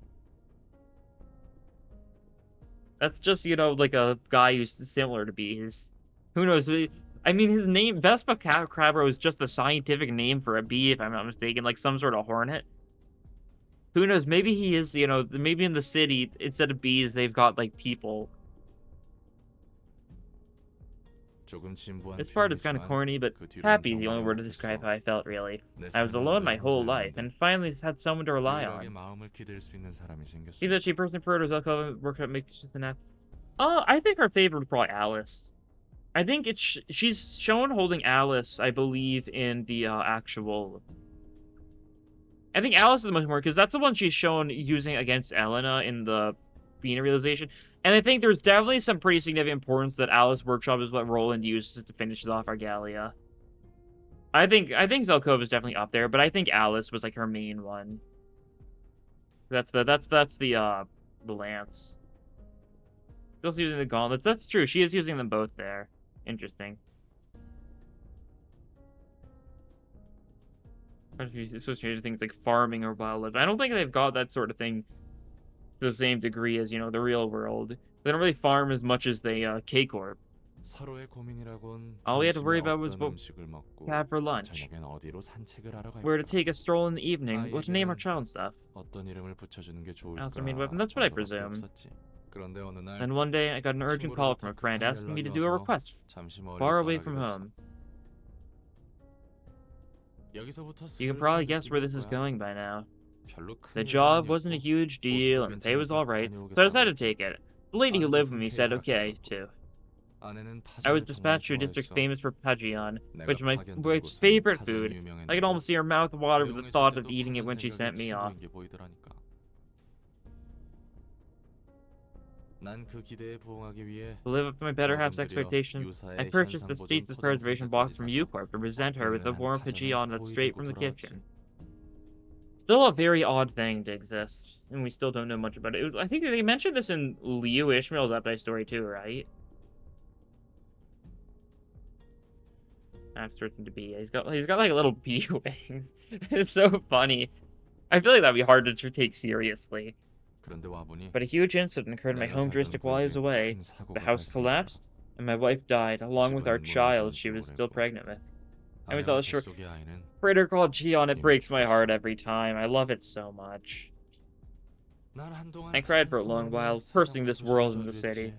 That's just, you know, like a guy who's similar to bees. Who knows? I mean, his name, Vespa crabro, is just a scientific name for a bee, if I'm not mistaken, like some sort of hornet. Who knows? Maybe he is, you know, maybe in the city, instead of bees, they've got, like, people. This part is kind of corny, but happy is the only word to describe how I felt, really. I was alone my whole life, and finally had someone to rely on. See that she person for Zelkova worked out makes an app. I think her favorite was probably Alice. I think she's shown holding Alice, I believe, in the actual... I think Alice is the most important, because that's the one she's shown using against Elena in the Bina realization. And I think there's definitely some pretty significant importance that Alice Workshop is what Roland uses to finish off Argalia. I think Zelkova is definitely up there, but I think Alice was like her main one. That's the lance. Still using the gauntlets. That's true. She is using them both there. Interesting. Associated with things like farming or wildlife. I don't think they've got that sort of thing to the same degree as, you know, the real world. They don't really farm as much as they K-Corp. All we had to worry about was what we had for lunch, where to take a stroll in the evening, what to name our child and stuff. Also mean weapon, that's what I presume. Then one day I got an urgent call from a friend asking me to do a request far away from home. You can probably guess where this is going by now. The job wasn't a huge deal, and the pay was alright, so I decided to take it. The lady who lived with me said okay, too. I was dispatched to a district famous for Pajian, which is my wife's favorite food. I could almost see her mouth water with the thought of eating it when she sent me off. To live up to my better half's expectations, I purchased a stasis preservation box from U-Corp to present her with a warm Pajian that's straight from the kitchen. Still a very odd thing to exist, and we still don't know much about it. I think they mentioned this in Liu Ishmael's Update story too, right? I'm certain to be. He's got like little bee wings. It's so funny. I feel like that'd be hard to take seriously. But a huge incident occurred in my home district while I was away. The house collapsed, and my wife died, along with our 기분은 child 무너지는지 she was still 모르겠고 pregnant with. And we 아내와 thought short 뱃속의 아이는 critter called Gion, it 이미 breaks my 죽었어. heart every time. I love it so much. 난 한동안 I cried for a long while, cursing this world and the city.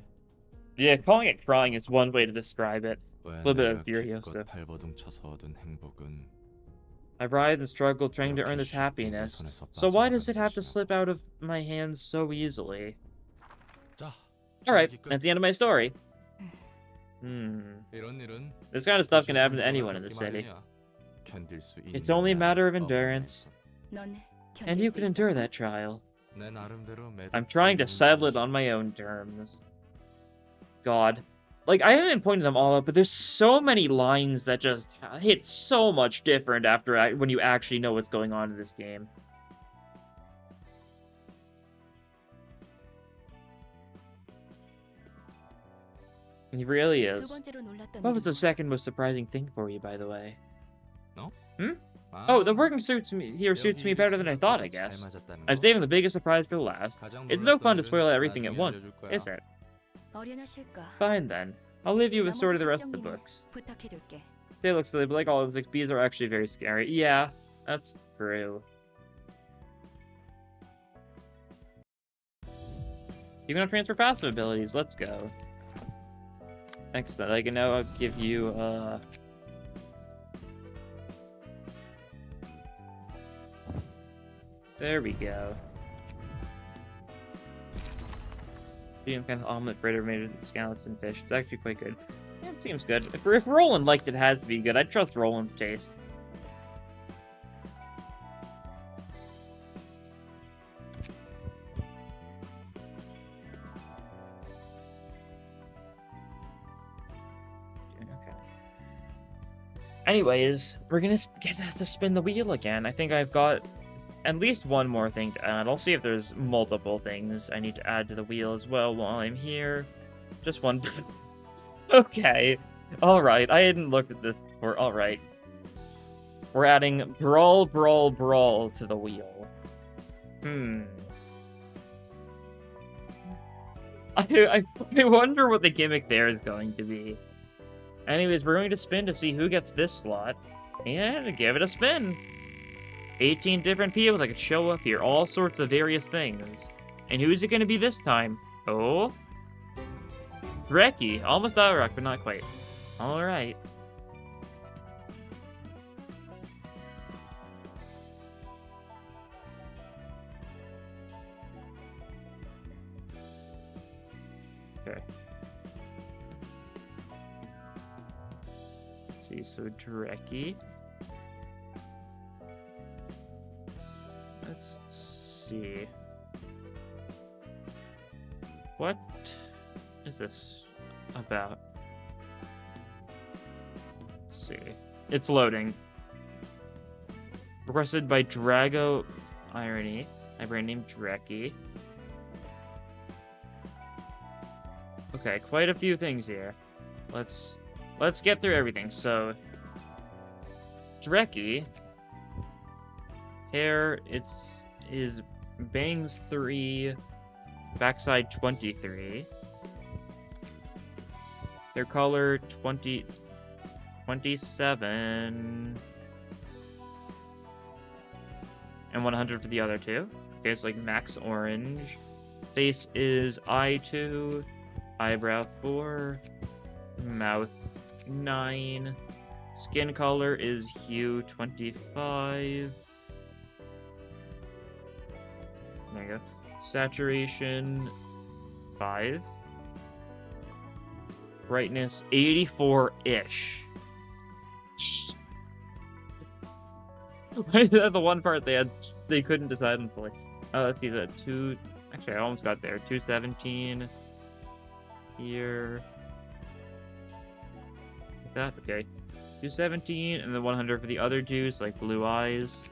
Yeah, calling it crying is one way to describe it. 왜 A little bit 내가 of furioso. 기껏 발버둥 쳐서 얻은 행복은 I writhed and struggled trying to earn this 이렇게 쉽게 내 happiness. 손에서 So why does 빠져나가는 it have to 것이야. slip out of my hands so easily? 자, Alright, 이야기 끝. that's the end of my story. 이런 일은 This kind of stuff can 도시에서 happen to 누구나 anyone in the 겪기 city. 마련이야. 견딜 수 It's 있느냐, only a matter of 없느냐에 endurance. 있어. 넌 And 견딜 you 수 can 있어. endure that trial. 내 나름대로 매듭 I'm trying to 지으려는 settle it 중이지. on my own terms. God. Like, I haven't pointed them all out, but there's so many lines that just hit so much different after when you actually know what's going on in this game. It really 두 is. 번째로 놀랐던 What was the 일은 second most surprising thing for you, by the way? 아, Oh, the working suits here suits me better than I thought, I guess. I'm saving the biggest surprise for last. It's no fun to spoil everything at once, is it? 어련하실까? Fine then. I'll leave you with sort of the rest of the 나머지 books. 부탁해둘게. They look silly, but like all of the 6Bs are actually very scary. Yeah, that's true. You can transfer passive abilities. Let's go. Excellent. I can now give you There we go. Being kind of omelet fritter made of skeleton fish. It's actually quite good. Yeah, it seems good. If Roland liked it, has to be good. I'd trust Roland's taste. Okay. Anyways, we're gonna get to spin the wheel again. I think I've got at least one more thing to add. I'll see if there's multiple things I need to add to the wheel as well while I'm here. Just one. Okay. Alright, I hadn't looked at this before. Alright. We're adding Brawl, Brawl, Brawl to the wheel. I wonder what the gimmick there is going to be. Anyways, we're going to spin to see who gets this slot. And give it a spin. 18 different people that could show up here. All sorts of various things. And who's it going to be this time? Oh? Dreki. Almost Auroch, but not quite. Alright. Okay. Let's see, so Dreki. Let's see. What is this about? Let's see. It's loading. Requested by Drago Irony. I brand named Dreki. Okay, quite a few things here. Let's get through everything. So Dreki. Hair, it's his bangs 3, backside 23. Their color 27. And 100 for the other two. Okay, it's like max orange. Face is I2, eyebrow 4, mouth 9. Skin color is hue 25. There you go. Saturation 5. Brightness 84-ish. Why is that the one part they couldn't decide on fully? Oh, let's see, that 2. Actually, I almost got there. 217 here. Like that, okay. 217 and then 100 for the other two, so like blue eyes.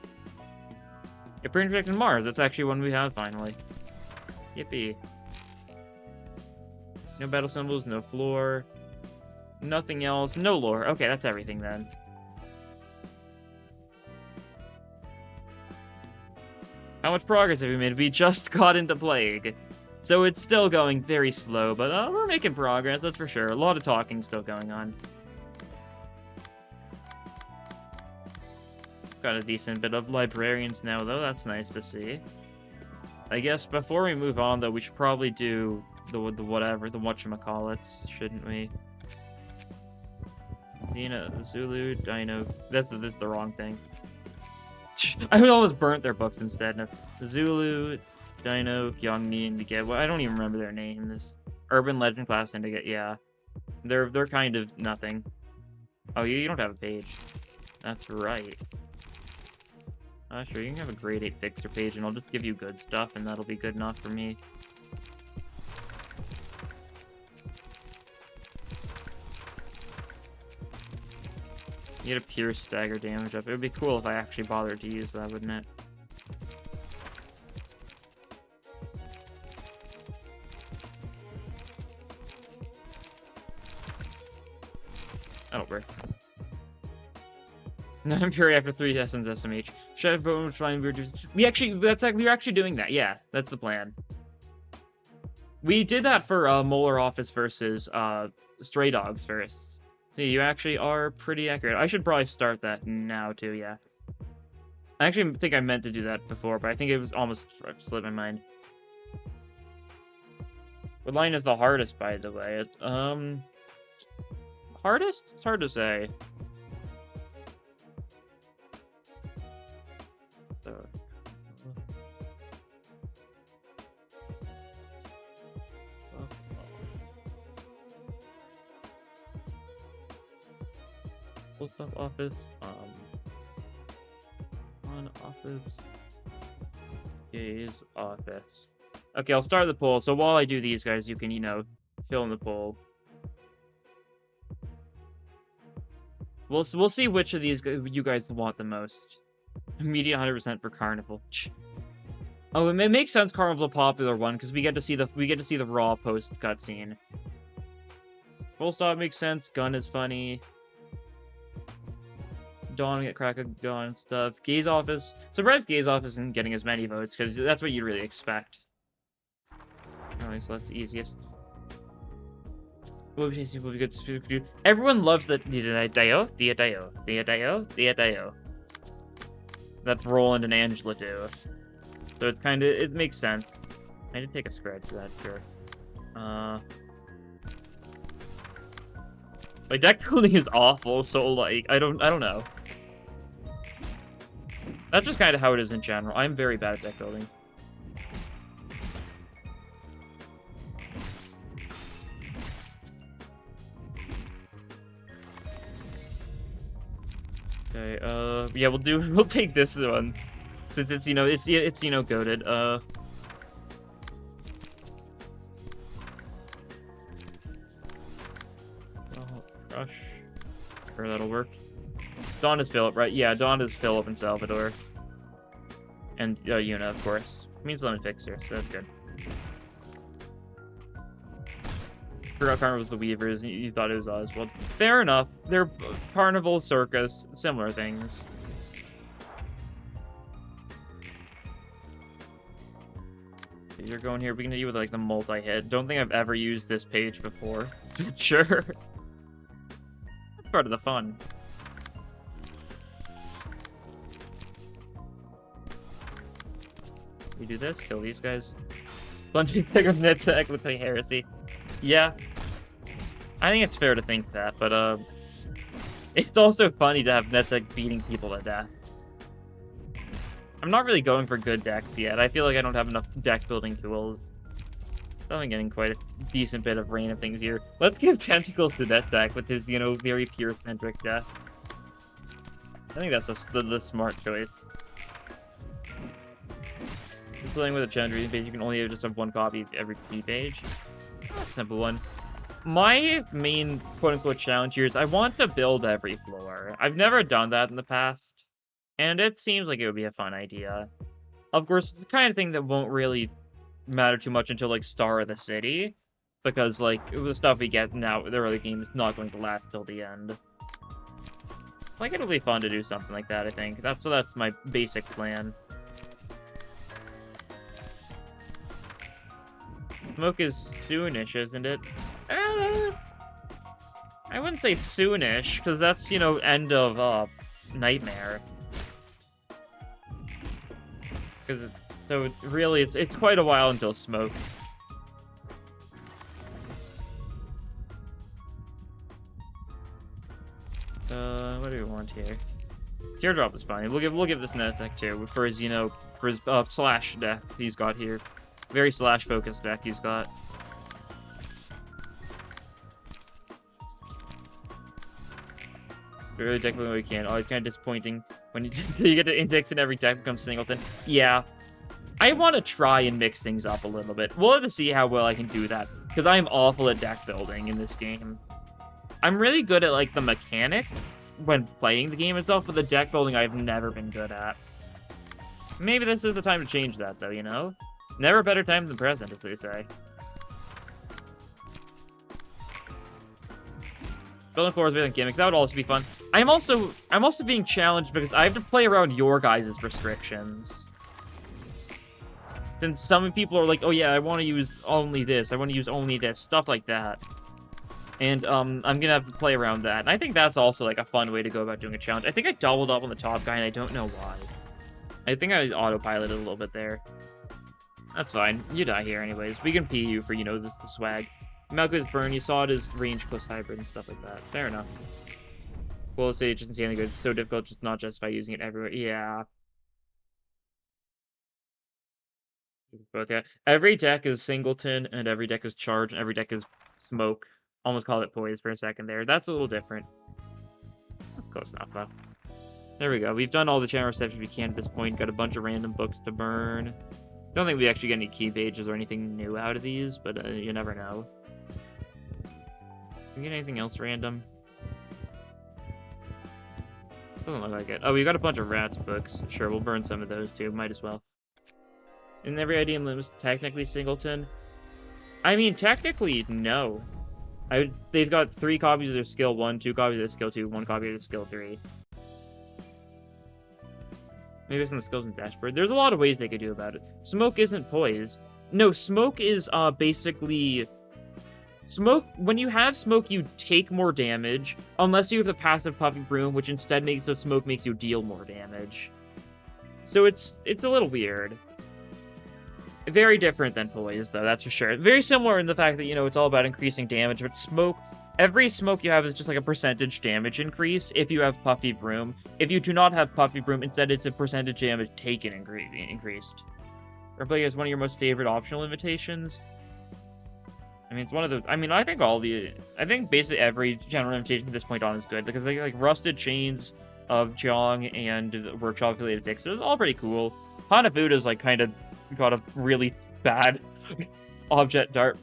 If we're injecting Mars, that's actually one we have finally. Yippee. No battle symbols, no floor. Nothing else, no lore. Okay, that's everything then. How much progress have we made? We just got into Plague. So it's still going very slow, but we're making progress, that's for sure. A lot of talking still going on. Got a decent bit of librarians now, though. That's nice to see. I guess before we move on, though, we should probably do the whatchamacallits, shouldn't we? Dina, Zulu, Dino. This is the wrong thing. I almost burnt their books instead. No. Zulu, Dino, Youngmi, and Get. Well, I don't even remember their names. Urban Legend Class Syndicate. Yeah, they're kind of nothing. Oh, you don't have a page. That's right. Sure, you can have a grade 8 fixer page, and I'll just give you good stuff, and that'll be good enough for me. You get a pure stagger damage up. It would be cool if I actually bothered to use that, wouldn't it? That'll work. I'm Fury after 3 Essence SMH. Should I vote with flying virtues? We were actually doing that. Yeah, that's the plan. We did that for Molar Office versus Stray Dogs first. So you actually are pretty accurate. I should probably start that now too. Yeah. I actually think I meant to do that before, but I think it was almost slipped my mind. What line is the hardest, by the way? Hardest? It's hard to say. Post office, on office, is office. Okay, I'll start the poll. So while I do these guys, you can, you know, fill in the poll. We'll see which of these you guys want the most. Immediate 100% for Carnival. Oh, it makes sense. Carnival's a popular one because we get to see the raw post cutscene. Full stop makes sense. Gun is funny. Dawn get crack of gun and stuff. Gaze office. Surprised Gaze office isn't getting as many votes because that's what you'd really expect. Alright, so that's the easiest. Will be good. Everyone loves the Dio. That Roland and Angela do. So it makes sense. I did take a scratch for that, sure. My deck building is awful, so like I don't know. That's just kind of how it is in general. I'm very bad at deck building. Okay, yeah, we'll take this one. Since it's, you know, it's you know, goated. Crush. Sure, that'll work. Dawn is Philip, right? Yeah, Dawn is Philip and Salvador. And Yuna, of course. It means Lemon Fixer, so that's good. Forgot Carnival was the Weavers, and you thought it was Oswald. Fair enough. They're Carnival, Circus, similar things. You're going here. We can hit you with like the multi-hit. Don't think I've ever used this page before. Sure. That's part of the fun. We do this, kill these guys. Bungie pick up NetTech with a heresy. Yeah. I think it's fair to think that, but it's also funny to have NetTech beating people to death. I'm not really going for good decks yet. I feel like I don't have enough deck building tools. So I'm getting quite a decent bit of rain of things here. Let's give Tentacles to NetTech with his, you know, very pure-centric death. I think that's the smart choice. If you're playing with a Chandra page, you can only just have one copy of every key page. Simple one. My main quote-unquote challenge here is I want to build every floor. I've never done that in the past. And it seems like it would be a fun idea. Of course, it's the kind of thing that won't really matter too much until, like, Star of the City. Because, like, the stuff we get now in the early game is not going to last till the end. Like, it'll be fun to do something like that, I think. That's my basic plan. Smoke is soonish, isn't it? I wouldn't say soonish, because that's, you know, end of, Nightmare. Because so really, it's quite a while until Smoke. What do we want here? Teardrop is fine. We'll give this an attack too for his, you know, for his slash deck he's got here. Very slash focused deck he's got. Really deck when we can. Oh, it's kind of disappointing when you get to index and every deck becomes singleton. Yeah. I want to try and mix things up a little bit. We'll have to see how well I can do that, because I am awful at deck building in this game. I'm really good at, like, the mechanic when playing the game itself, but the deck building I've never been good at. Maybe this is the time to change that, though, you know? Never a better time than the present, as they say. Building floors with gimmicks, that would also be fun. I'm also being challenged because I have to play around your guys' restrictions. Since some people are like, oh yeah, I want to use only this, I want to use only this, stuff like that. And, I'm gonna have to play around that. And I think that's also, like, a fun way to go about doing a challenge. I think I doubled up on the top guy, and I don't know why. I think I autopiloted a little bit there. That's fine. You die here anyways. We can P you for, you know, the swag. Malku's burn, you saw it as range plus hybrid and stuff like that. Fair enough. Well, say it's just insanely good. It's so difficult just not justify using it everywhere. Yeah. Both, yeah. Every deck is singleton, and every deck is charge, and every deck is smoke. Almost called it poise for a second there. That's a little different. That's close enough, though. There we go. We've done all the channel receptions we can at this point. Got a bunch of random books to burn. Don't think we actually get any key pages or anything new out of these, but you never know. Can we get anything else random? Doesn't look like it. Oh, we got a bunch of rats books. Sure, we'll burn some of those too. Might as well. And every idea in Lim's technically singleton? I mean, technically, no. They've got 3 copies of their skill 1, 2 copies of their skill 2, 1 copy of their skill 3. Maybe it's on the skills and dashboard. There's a lot of ways they could do about it. Smoke isn't poise. No, smoke is basically... Smoke, when you have smoke, you take more damage, unless you have the passive Puffy Broom, which instead makes so smoke makes you deal more damage. So it's a little weird. Very different than poise, though, that's for sure. Very similar in the fact that, you know, it's all about increasing damage, but smoke, every smoke you have is just like a percentage damage increase if you have Puffy Broom. If you do not have Puffy Broom, instead it's a percentage damage taken increased. Everybody has one of your most favorite optional invitations. I mean, it's one of the, I mean, I think basically every general invitation at this point on is good, because they like Rusted Chains of Jong and Workshop affiliated dicks, so it's all pretty cool. Hanafuda's like kind of got a really bad object dart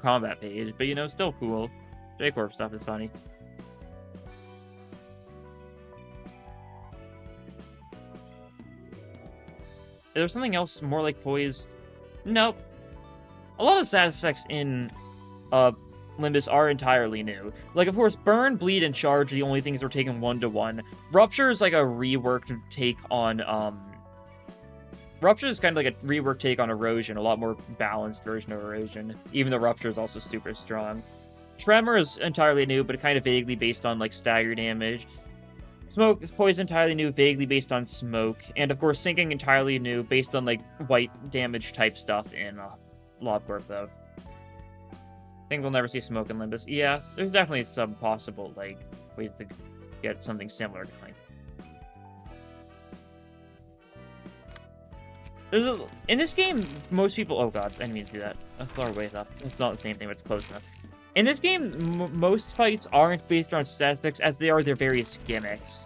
combat page, but you know, still cool. J-Corp stuff is funny. Is there something else more like poise? Nope. A lot of status effects in Limbus are entirely new. Like, of course, Burn, Bleed, and Charge are the only things that were taken 1-to-1. Rupture is like a reworked take on, Rupture is kind of like a reworked take on Erosion, a lot more balanced version of Erosion, even though Rupture is also super strong. Tremor is entirely new, but kind of vaguely based on, like, stagger damage. Smoke is Poison entirely new, vaguely based on Smoke. And, of course, Sinking entirely new, based on, like, white damage type stuff in LobCorp, though. I think we'll never see Smoke in Limbus. Yeah, there's definitely some possible, like, ways to get something similar going. In this game, most people... Oh god, I didn't mean to do that. That's far way up. It's not the same thing, but it's close enough. In this game, most fights aren't based on statistics as they are their various gimmicks.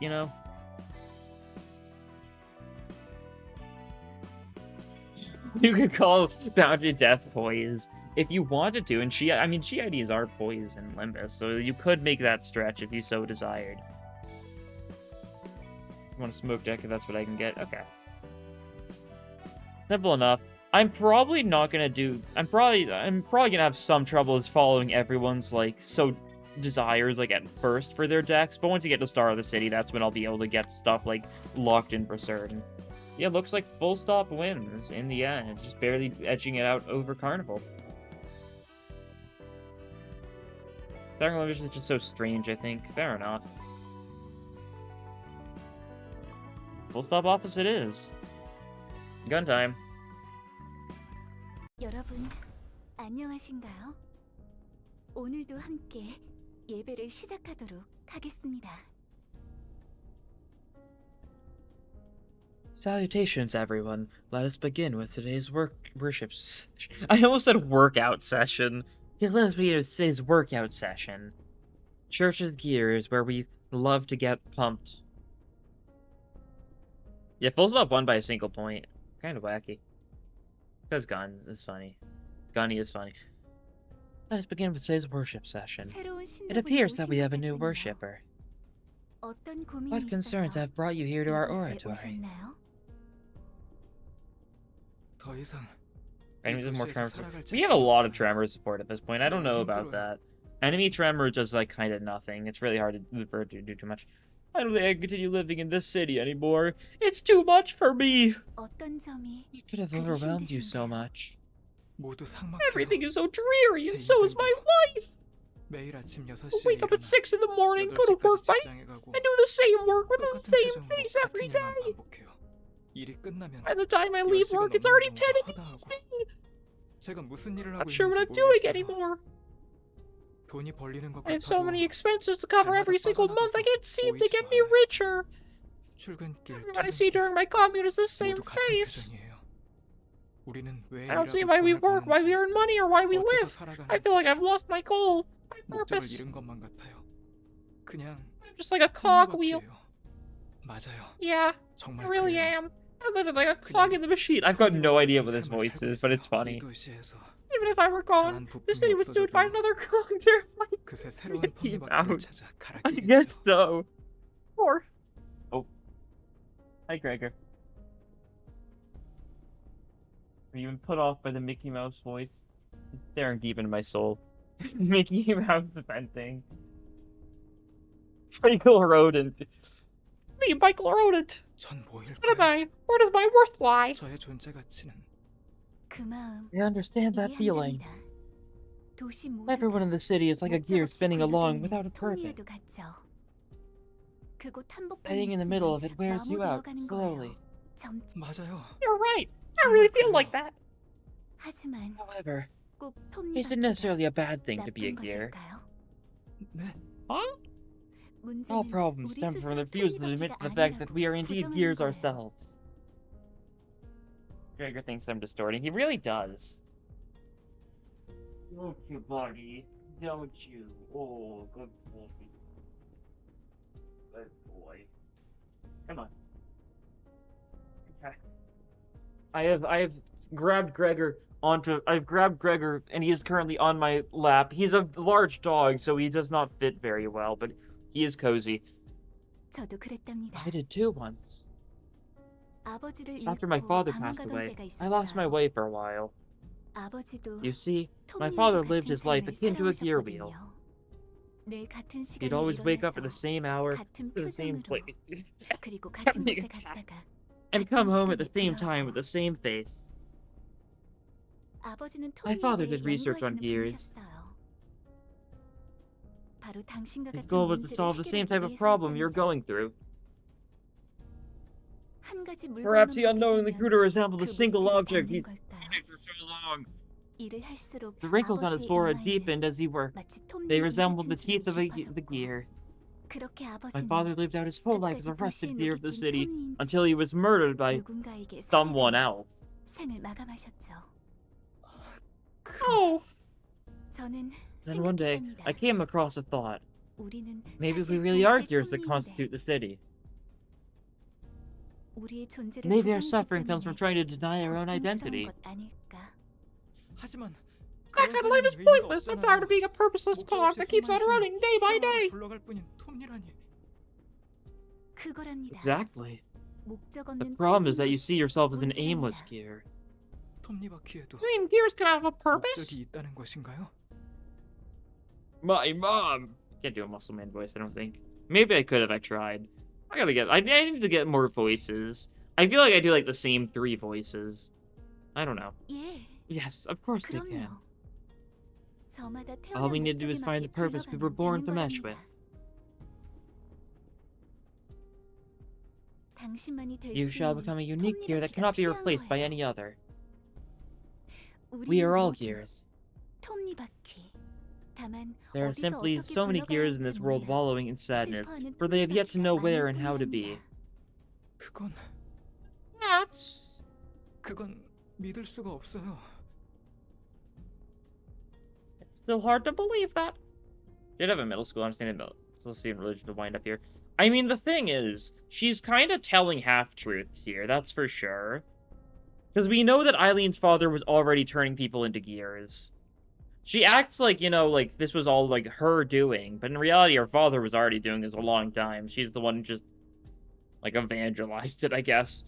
You know? You could call Boundary Death Poise if you wanted to, and I mean, IDs are Poise in Limbus, so you could make that stretch if you so desired. I want a smoke deck if that's what I can get. Okay. Simple enough. I'm probably not gonna do... I'm probably gonna have some troubles following everyone's, like, desires, like, at first for their decks, but once you get to Star of the City, that's when I'll be able to get stuff, like, locked in for certain. Yeah, looks like Full Stop wins in the end, just barely edging it out over Carnival. Dragon Ball is just so strange, I think. Fair enough. Full Stop office it is. Gun time. 여러분, 안녕하신가요? 오늘도 함께 예배를 시작하도록 하겠습니다. Salutations, everyone. Let us begin with today's worship. I almost said workout session. Yeah, let us begin with today's workout session. Church's Gear is where we love to get pumped. Yeah, Full Stop won by a single point. Kind of wacky. Because Guns is funny. Gunny is funny. Let us begin with today's worship session. It appears that we have a new worshipper. What concerns have brought you here to our oratory? 더 이상 Enemies with more tremor. We have a lot of tremor support at this point. I don't know about that. Enemy tremor does like kind of nothing. It's really hard to do too much. I don't think I can continue living in this city anymore. It's too much for me. It could have overwhelmed you so much. 모두 삭막해요. Everything is so dreary, and so is my life. 매일 아침 I 6시에 wake up at 6 in the morning, go to work, I do the same work with the same face every day. 일이 끝나면 By the time I leave work, it's already 10 in the evening. 제가 무슨 일을 I'm 하고 not sure what I'm 있는지 doing 모르겠어요. anymore. 돈이 벌리는 것 I have so 같아도 many expenses to cover every single month. I can't seem to get me richer. 출근길 Everyone I see during my commute is the same 모두 같은 face. 표정이에요. 우리는 왜 I don't see 일하고 why we 돈을 work, why we 버는지, earn money, or why we 어째서 live. I feel 살아가는지 like I've lost my goal, my 목적을 purpose. 잃은 것만 같아요. 그냥 I'm just like a cogwheel. 톱니바퀴예요. 맞아요. Yeah, I 정말 really 그래요. am. I'm living like a cog in the machine. I've got no idea what this voice is, but it's funny. 이 도시에서 Even if I were gone, the city would soon find another cog there. Like, 그새 새로운 Keep 톱니바퀴를 out. 찾아 I guess 갈아끼겠죠. so. Or. Oh. Hi, Gregor. Are you even put off by the Mickey Mouse voice? It's staring deep into my soul. Mickey Mouse venting. Michael Rodent. Me, Michael Rodent. 전 What am 뭐일까요? I? Where does my worth lie? 저의 존재 가치는 그 마음 I understand that feeling. 이해한답니다. 도시 모두가 Everyone in the city is like a 목적 gear 없이 spinning along 굴러다니는 without a purpose. 톱니에도 갇혀. 그곳 한복판에 Heading in the middle 있으면 of it wears you out 마모되어가는 slowly. 거예요. 점점. 맞아요. You're right. I really feel like that. 하지만 However, 꼭 isn't 톱니바퀴가 necessarily a bad thing to be a 나쁜 gear. 것일까요? 네, Huh? All 문제는 problems 우리 stem from 스스로 the refusal to admit 톱니바퀴가 to the fact that we are 아니라고 indeed 부정하는 gears 거예요. ourselves. Gregor thinks I'm distorting. He really does. Don't you, buddy? Don't you? Oh, good boy. Good boy. Come on. Okay. I've grabbed Gregor I've grabbed Gregor and he is currently on my lap. He's a large dog, so he does not fit very well, but he is cozy. 저도 그랬답니다. I did too once. 아버지를 After my 잃고 father 방황 passed 가던 away, 때가 I lost my 있었어요. way for a while. 아버지도 You see, my 톱니와도 father 같은 lived his life 삶을 akin to a gear wheel. 살아오셨거든요. 늘 같은 He'd 시간에 always wake up at the 일어나서 same hour, 같은 to the same 표정으로 place, 그리고 같은 Something 곳에 attacked. 갔다가 and 같은 come home at the 시간에 same time with 돌아오고. the same face. 아버지는 My father 톱니에 did research on 연구하시는 gears. 분이셨어요. 바로 당신과 His 같은 goal was to 문제를 solve the same type 해결하기 of problem you're 위해서였답니다. going through. 한 가지 Perhaps he 물건만 unknowingly 보게 grew 되면 to resemble 그 the single 물질을 object 담는 he's 걸까요? seen for so long. 일을 할수록 The wrinkles on his 아버지의 forehead 이마에는 deepened as he worked. 마치 They 톱니의 resembled the 이삿짐처럼 teeth of the 깊어졌고, gear. 그렇게 My 아버지는 father lived out his whole life as a 끝까지 rusted 도시의 gear of the 누리꾼 city 톱니인지 until he was murdered by 누군가에게 someone 살해당해 else. 생을 마감하셨죠. Oh! 저는 Then one day, 생각했답니다. I came across a thought. 우리는 Maybe we 사실 really are 도시의 gears that 톱니인데 constitute the city. 우리의 존재를 Maybe our 부정했기 suffering comes from 때문에 trying to deny our own 고통스러운 identity. 것 아닐까? 하지만 That kind of life is pointless. I'm tired of being a purposeless cog that keeps on running day by day. 굴러갈 뿐인 톱니라니. 그거랍니다. Exactly. 목적 The 없는 problem is that you 톱니인 see yourself as an 것이 aimless 문제랍니다. gear. 톱니바퀴에도 I mean, gears can have a 목적이 purpose. 있다는 것인가요? My mom. Can't do a muscle man voice, I don't think. Maybe I could if I tried. I need to get more voices. I feel like I do like the same 3 voices. I don't know. 예, Yes, of course they can. 그럼요. 저마다 All 태어난 we need to do is 목적에 find the 맞게 purpose we were 굴러가면 born 되는 to mesh with. 거랍니다. 당신만이 될 You 수 shall 있는 become a unique gear that 톱니바퀴가 cannot be 필요한 replaced by 거예요. any other. 우리는 We are all 모두 gears. 톱니바퀴. 다만 There are 어디서 simply 어떻게 so many 굴러가야 gears in 할지 this world 몰라. wallowing in sadness, 슬퍼하는 for they have yet to know 톱니바퀴가 where 많을 and how to be. 뿐이랍니다. 그건 믿을 수가 없어요. It's still hard to believe that. Did have a middle school understanding about philosophy and religion to wind up here. I mean, the thing is, she's kind of telling half-truths here, that's for sure. Because we know that Eileen's father was already turning people into gears. She acts like, you know, like this was all, like, her doing, but in reality, her father was already doing this a long time. She's the one who just, like, evangelized it, I guess.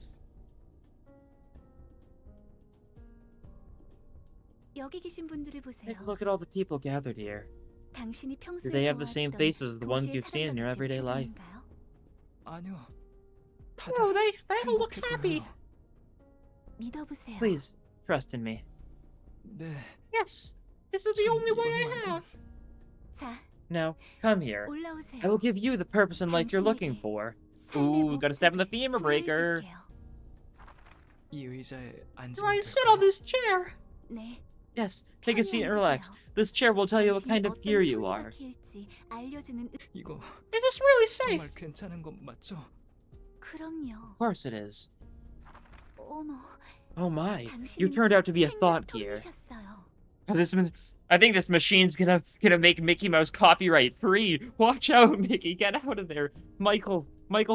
여기 계신 분들을 보세요. Take a look at all the people gathered here. 당신이 Do 평소에 they have the same 보았던 faces as the ones 도시의 you've seen in your 사람과 everyday 같은 life? 표정인가요? 아니요. No, 다들 they all look 행복해 happy. 보여요. 믿어보세요. Please, trust in me. 네. Yes, this is the 전 only way 이것 I 말고 have. 자, Now, come here. 올라오세요. I will give you the purpose in life you're looking 당신에게 for. 삶의 Ooh, gotta step in the 목적을 femur breaker. 부여해줄게요. 이 의자에 앉으면 Try to sit 될까요? on this chair. 네, Yes, take a 편히 seat and relax. 앉으세요. This chair will tell you what 당신이 kind of 어떤 gear you are. 톱니바퀴일지 알려주는 이거 Is this really safe? 정말 괜찮은 거 맞죠? 그럼요. Of course it is. 어머, Oh my, you 당신은 turned out to be a thought gear. 생각톱이셨어요. Oh, I think this machine's gonna make Mickey Mouse copyright free. Watch out, Mickey, get out of there. Michael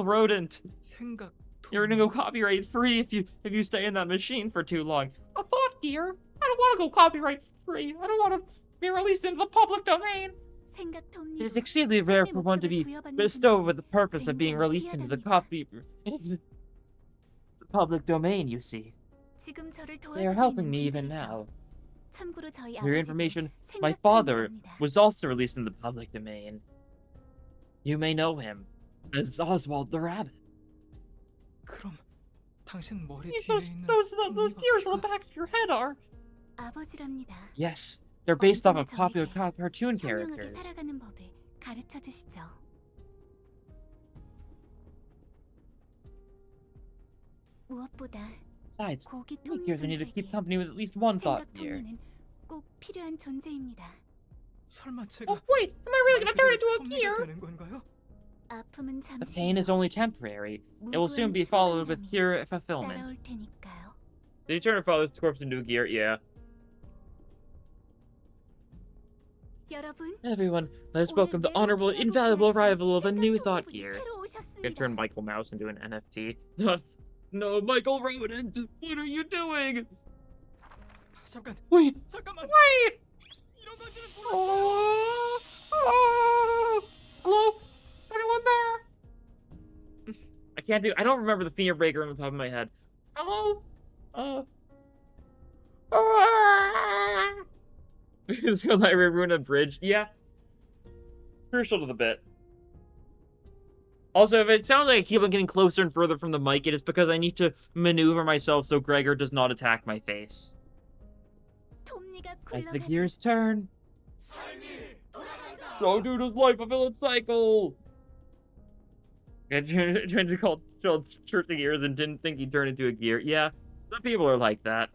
Rodent. 생각 You're gonna go copyright free if you stay in that machine for too long. A thought gear? I don't want to go copyright free. I don't want to be released into the public domain. 생각톱니로 It is exceedingly rare for one to be bestowed with the purpose of being released into the public domain, you see. 지금 저를 They are 도와주고 helping 있는 me even 분들이죠. now. 참고로 저희 For your 아버지도 information, my father 생각톱니랍니다. was also released in the public domain. You may know him as Oswald the Rabbit. 그럼 당신 머리 Yes, 뒤에 있는 those gears on the 톱니바퀴가 back of your head are. 아버지랍니다. Yes, they're based off of 언제나 popular 저에게 cartoon 현명하게 characters. 살아가는 법을 가르쳐 주시죠. 무엇보다 Besides, 고기 unique gears we need to keep 톱니분들에게 company with at least one thought gear. 생각톱니는 꼭 필요한 존재입니다. 설마 제가 Oh wait, am I really 말 gonna turn 그대로 into a 톱니가 gear? 되는 건가요? 아픔은 The pain is 잠시예요. only temporary. It will soon 무고한 be followed with 소원함이 pure fulfillment. 따라올 테니까요. Did he turn her father's corpse into a gear? Yeah. 여러분, Everyone, let's 오늘 welcome the 매우 honorable, 귀하고 invaluable 귀하신 arrival of a new thought 생각톱니분이 gear. 새로 Gonna turn 오셨습니다. Michael Mouse into an NFT. No, Michael Rodent! What are you doing? 잠깐, Wait! 잠깐만. Wait! 이런 건지는 몰랐어요. Oh, oh, hello? Anyone there? I don't remember the finger breaker on the top of my head. Hello? It's gonna like ruin a bridge. Yeah. Crucial to the bit. Also, if it sounds like I keep on getting closer and further from the mic, it is because I need to maneuver myself so Gregor does not attack my face. 톱니가 As the 굴러가듯 gears turn, so do does life fulfill its cycle. I tried to call church the gears and didn't think he'd turn into a gear. Yeah, some people are like that.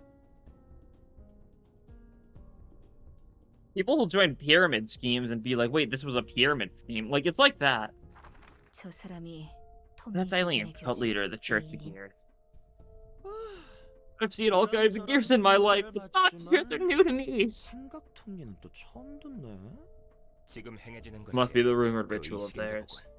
People will join pyramid schemes and be like, wait, this was a pyramid scheme. Like, it's like that. 저 사람이 That's Eileen, 톱니 cult leader of the Church of Eileen. Gears. I've seen all kinds of gears in my life, but thought gears are new to me. 생각톱니는 또 처음 듣네. 지금 행해지는 것이 Must be the rumored 그 ritual of 의식인가 theirs. 보군.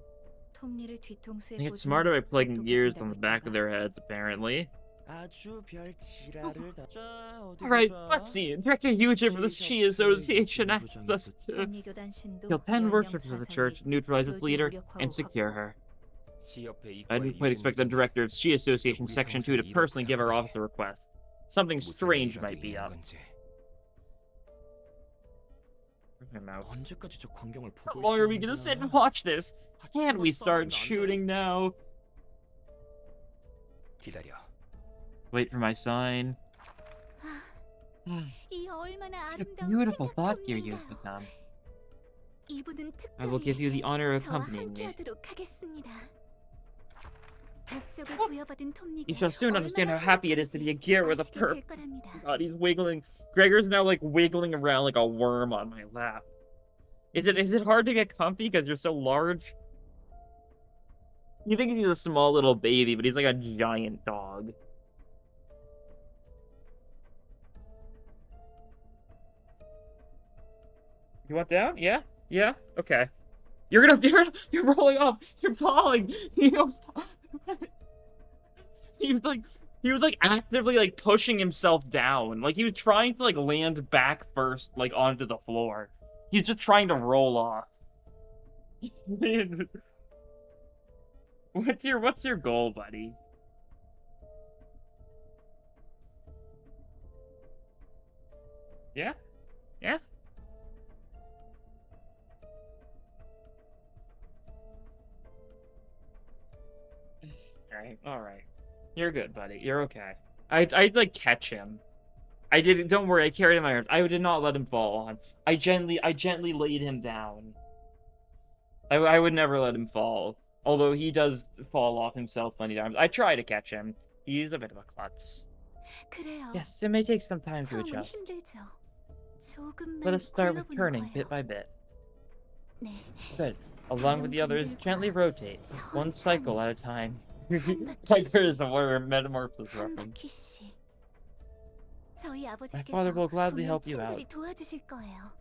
톱니를 뒤통수에 They get 꽂으면 smarter by plugging gears on 똑똑해진다고 the back of 했나 봐. their heads, apparently. 아주 별 지랄을 다. 자, 어디 Alright, 보자. let's see. Director Huge for the Shi Association asks us to 톱니교단 신도 kill 10 10명 worshippers of the church, neutralize its 교주 leader, 무력화로 and secure 확보. her. 시협회 I 이과의 didn't quite expect the 유증 director of Shi Association 우리 Section 2 to 성소에 personally give our 이렇게 office a request. Something 무슨 strange 일이라도 might be 있는 up. 건지. Where's my mouse? 언제까지 저 광경을 How 보고 long are we 있으라는 gonna sit and 거야? watch this? Can't we start shooting now? 기다려. Wait for my sign. 이 얼마나 What a 아름다운 beautiful thought gear you have 생각통인가요. become. 이분은 I will give you the 특별히 honor of 저와 accompanying me. 함께하도록 하겠습니다. 목적을 부여받은 톱니가 You shall soon understand how 얼마나 happy it is to be a gear with a 아시게 purse. 될 거랍니다. God, he's wiggling. Gregor's now like wiggling around like a worm on my lap. Is it hard to get comfy because you're so large? You think he's a small little baby, but he's like a giant dog. You want down? Yeah? Yeah? Okay. You're rolling up. You're falling. Stop. He was like actively like pushing himself down. Like he was trying to like land back first, like onto the floor. He's just trying to roll off. What's your goal, buddy? Yeah? Yeah? Alright. You're good, buddy. You're okay. I'd like catch him. I didn't. Don't worry. I carried him in my arms. I did not let him fall on. I gently laid him down. I would never let him fall. Although he does fall off himself many times. I try to catch him. He's a bit of a klutz. 그래요. Yes, it may take some time to 처음은 adjust. 힘들죠. 조금만 Let us start with 굴러보는 turning 거예요. bit by bit. 네. Good. Along with the others, gently rotate, one cycle at a time. 바퀴씩. There is a word metamorphosis 한 reference. 바퀴씩. 저희 My 아버지께서 father will gladly 분명 help you out. 친절히 도와주실 거예요.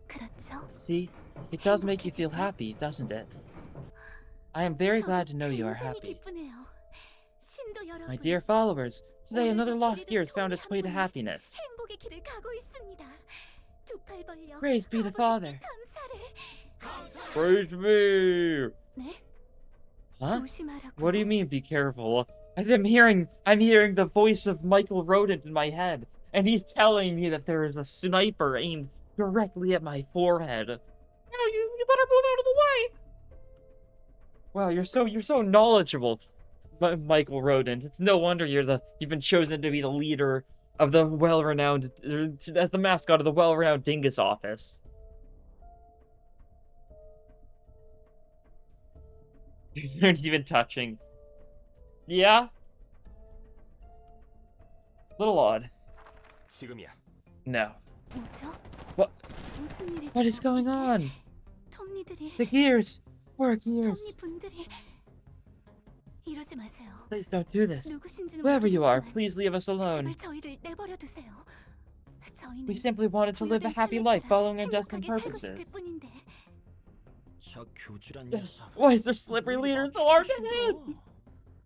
그렇죠? See, it does make you feel happy, doesn't it? I am very glad to know you are 굉장히 happy. 기쁘네요. 신도 여러분, My dear followers, today another lost gear has found its way to happiness. 행복의 길을 가고 있습니다. 두 팔 벌려 Praise be the 아버지께 Father. 감사를. Praise me! 네? Huh? 조심하라고요. What do you mean, be careful? I'm hearing the voice of Michael Rodent in my head, and he's telling me that there is a sniper aimed directly at my forehead. Oh, you better move out of the way! Wow, you're so knowledgeable, Michael Rodent. It's no wonder you've been chosen to be the leader of the well-renowned, as the mascot of the well-renowned Dingus office. They're even touching. Yeah? Little odd. 지금이야. No. 뭐죠? What? 무슨 일이죠? What is going on? 톱니들이, The gears! Where are gears? 톱니 분들이 이러지 마세요. Please don't do this. 누구신지는 Whoever you are, 모르겠지만 please leave us alone. 제발 저희를 내버려 두세요. 저희는 We simply wanted to live a happy life following our destined 행복하게 살고 purposes. 싶을 뿐인데. 저 교주란 녀석. Why is their slippery leader so hard to hit?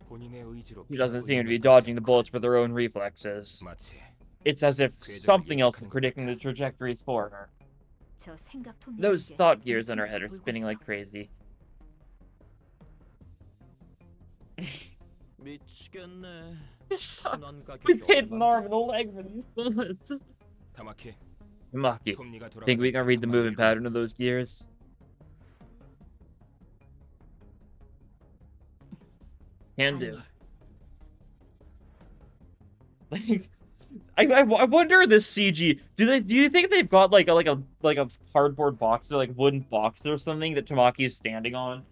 본인의 의지로 He doesn't 피하고 seem to be 있는 dodging the 것처럼 bullets with their own reflexes. 마치 It's as if something else is predicting the trajectories for her. 저 생각 톱니라는 Those 게 thought gears in her 미친 head are 듯이 돌고 spinning 있어. like crazy. 미치겠네. This sucks. 순환 가격이 We paid an 얼만데? arm and a leg for these bullets. 타마키, Maki, 톱니가 think we can read the 돌아가는 movement 방법을 pattern of those gears? Can do. Like, I wonder this CG. Do you think they've got like a cardboard box or like wooden box or something that Tamaki is standing on?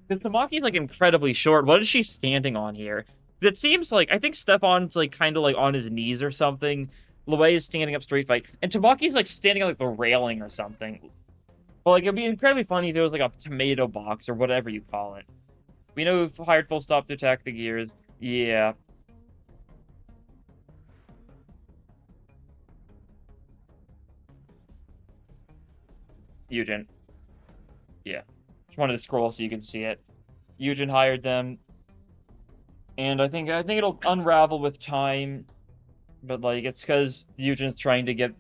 Because Tamaki's like incredibly short. What is she standing on here? It seems like I think Stefan's like kind of like on his knees or something. Luei is standing up straight fight, and Tamaki's like standing on like the railing or something. Well, like it'd be incredibly funny if there was like a tomato box or whatever you call it. We know we've hired Full Stop to attack the gears. Yeah. Eugen. Yeah. Just wanted to scroll so you can see it. Eugen hired them. And I think it'll unravel with time. But like it's because Eugen's trying to get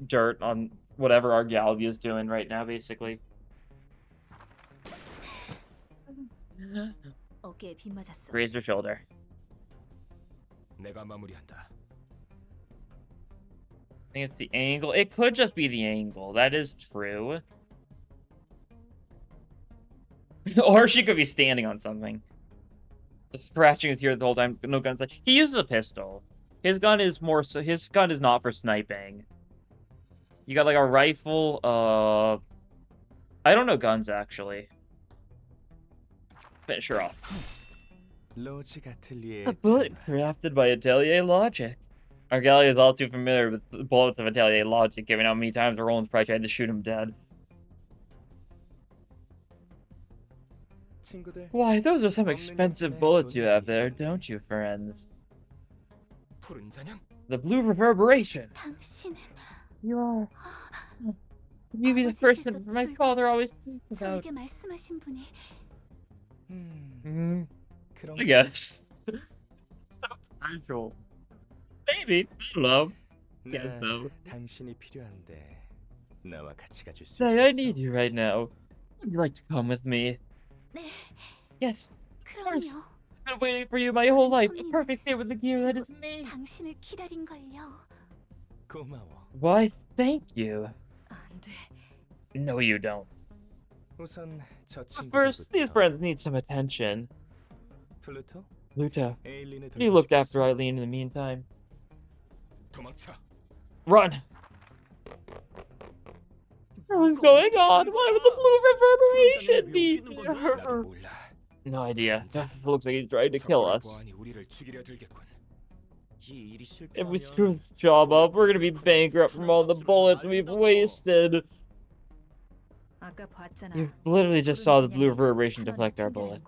dirt on whatever Argalvia is doing right now, basically. 어깨에 빗 맞았어. Raise your shoulder. 내가 마무리한다. I think it's the angle. It could just be the angle. That is true. Or she could be standing on something. Just scratching his ear the whole time. No guns. He uses a pistol. His gun is more. So his gun is not for sniping. You got like a rifle. I don't know guns actually. Finish her off. A bullet crafted by Atelier Logic. Our galley is all too familiar with the bullets of Atelier Logic, given how many times Roland's probably tried to shoot him dead. Why, those are some expensive bullets you have there, don't you, friends? 푸른 잔향? The blue reverberation! 당신은 You are... Can you be the person my father always thinks about? 저에게 말씀하신 분이 I guess. So casual. Maybe. I don't know. Guess so. 당신이 필요한데 나와 같이 가줄 수 Say, I need you right now. Would you like to come with me? 네, Yes. 그럼요. I've been waiting for you my whole life. A perfect fit with the gear that is me. 당신을 기다린 걸요. 고마워. Why, thank you. 안 돼. No, you don't. 우선 저 But first, these 친구들부터. friends need some attention. 플루토, Luta, 에일린을 you looked after 돌보시겠어? Eileen in the meantime. 도망쳐. Run! What's going on? Why would the blue reverberation be 나도 here? 몰라. No idea. It looks like he's trying to kill 저거를 us. 보아하니 우리를 죽이려 들겠군. 이 일이 If we 실패하면 screw this job up, we're gonna be bankrupt from all the bullets we've wasted. 아까 봤잖아. You literally just saw the blue reverberation deflect our bullets.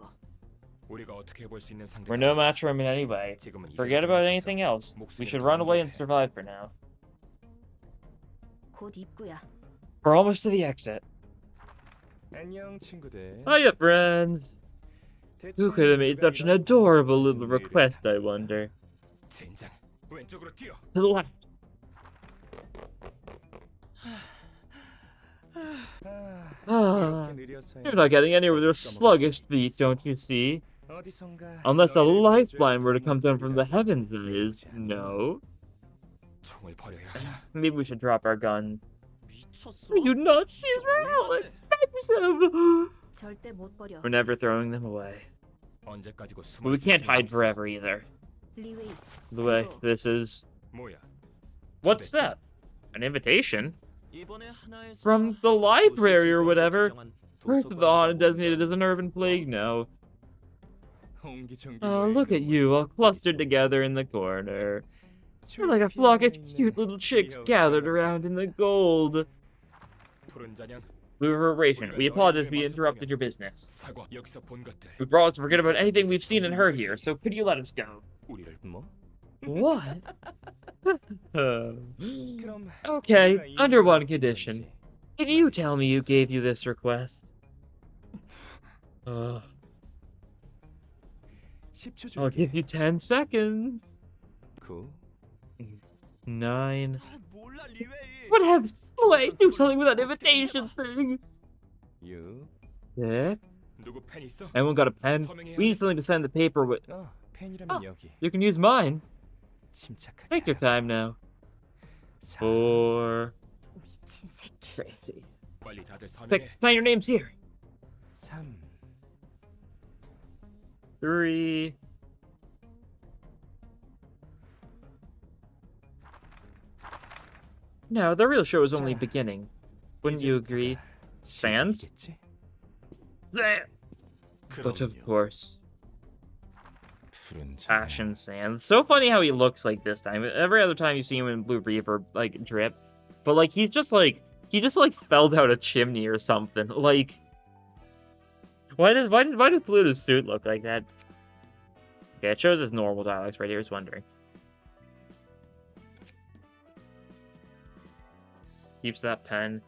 우리가 어떻게 해볼 수 있는 상대가 We're no 아니야. match for him in any way. 지금은 Forget 이대로 about 도망쳐서 anything else. We 목숨이라도 should run away 남겨야 and 해. survive for now. 곧 입구야. We're almost to the exit. 안녕 친구들. Hiya, friends! Who could have made 대체 such an 누가 이런 adorable 방송을 little request, I wonder? 젠장. 왼쪽으로 뛰어. To the left. 이렇게 느려서 You're not getting anywhere with your sluggish feet, don't you see? 어디선가 Unless a 너희를 lifeline 구조할 were to come down from the 도움을 heavens, that 드리려 is. 하지 않아. No. 총을 버려야 하나. Maybe we should drop our gun. 미쳤어? Are you nuts? These are Alex! 절대 못 버려. We're never throwing them away. 언제까지고 숨어 But we 있을 can't 수는 hide 없어. forever either. 리웨이. The way this is... 뭐야? What's 초대장? that? An invitation? 이번에 하나에서 From the library or whatever? 지정한 First of the haunted designated as an urban plague now. 옹기종기 Oh, 모이는 look at you, all 모습 clustered 보기 together in the corner. 좋아. You're like a flock of cute little chicks gathered around in the gold. 푸른 잔향. Blue reverberation. We apologize we interrupted your business. 사과. 여기서 본 것들. We brought us to forget about anything we've seen and heard here, so could you let us go? 우리를 뭐? What? 그럼 Okay, 우리가 이 under one 일을 condition. 어떻게 Can you tell me who gave you this request? 10초 I'll 줄게. give you 10 seconds. 9. 9. 몰라 리웨이. What have Slay do something with that invitation thing? 6. 6. 누구 펜 있어? Anyone got a pen? We need something to send the paper with. 펜이라면 여기. You can use mine. 침착하게. Take your time now. 4. 4. 미친 새끼. Crazy. 빨리 다들 서명해. Quick, sign your names here. 3. 3. No, the real show is only beginning. Wouldn't you agree? Fans? 시작이겠지? But of course, 푸른 잔향. Ashen Sand. So funny how he looks like this time. Every other time you see him in Blue Reaper, like, drip. But, like, he just, fell down a chimney or something. Like, why does Pluto's suit look like that? Okay, it shows his normal dialects right here, I was wondering. Keeps that pen.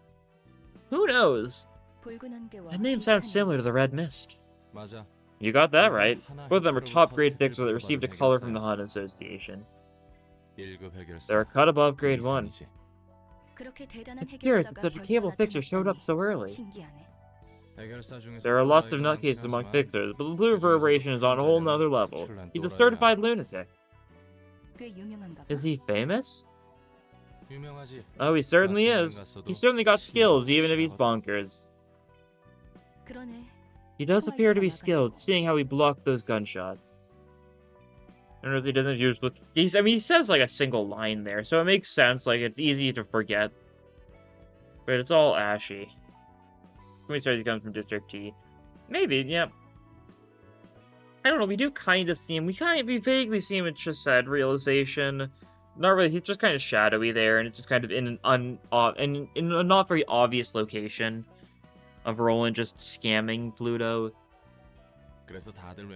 Who knows? 붉은 안개와 That name sounds 비슷한 similar to the Red Mist. 맞아. You got that right. Both of them are top grade fixers that received a color from the Haunted Association. 1급 해결사. They're a cut above grade 1. 이상이지. 그렇게 대단한 It's curious 해결사가 that such a 벌써 cable fixer showed up 나타났다니 so early. 신기하네. 해결사 중에서 There are lots of 또라이가 nutcases 많긴 among 하지만 fixers, but the Blue Reverberation is on a whole nother level. He's a certified lunatic. 꽤 유명한가 봐. Is he famous? 유명하지. Oh, he certainly is. He's certainly got skills, even if he's bonkers. 그러네. He does appear to be skilled, seeing how he blocked those gunshots. I don't know if he doesn't use with. I mean, he says like a single line there, so it makes sense. Like it's easy to forget, but it's all ashy. When he says he comes from District T, maybe, yeah. I don't know. We do kind of see him. We vaguely see him. It's just said realization. Not really. He's just kind of shadowy there, and it's just kind of in in a not very obvious location of Roland just scamming Pluto.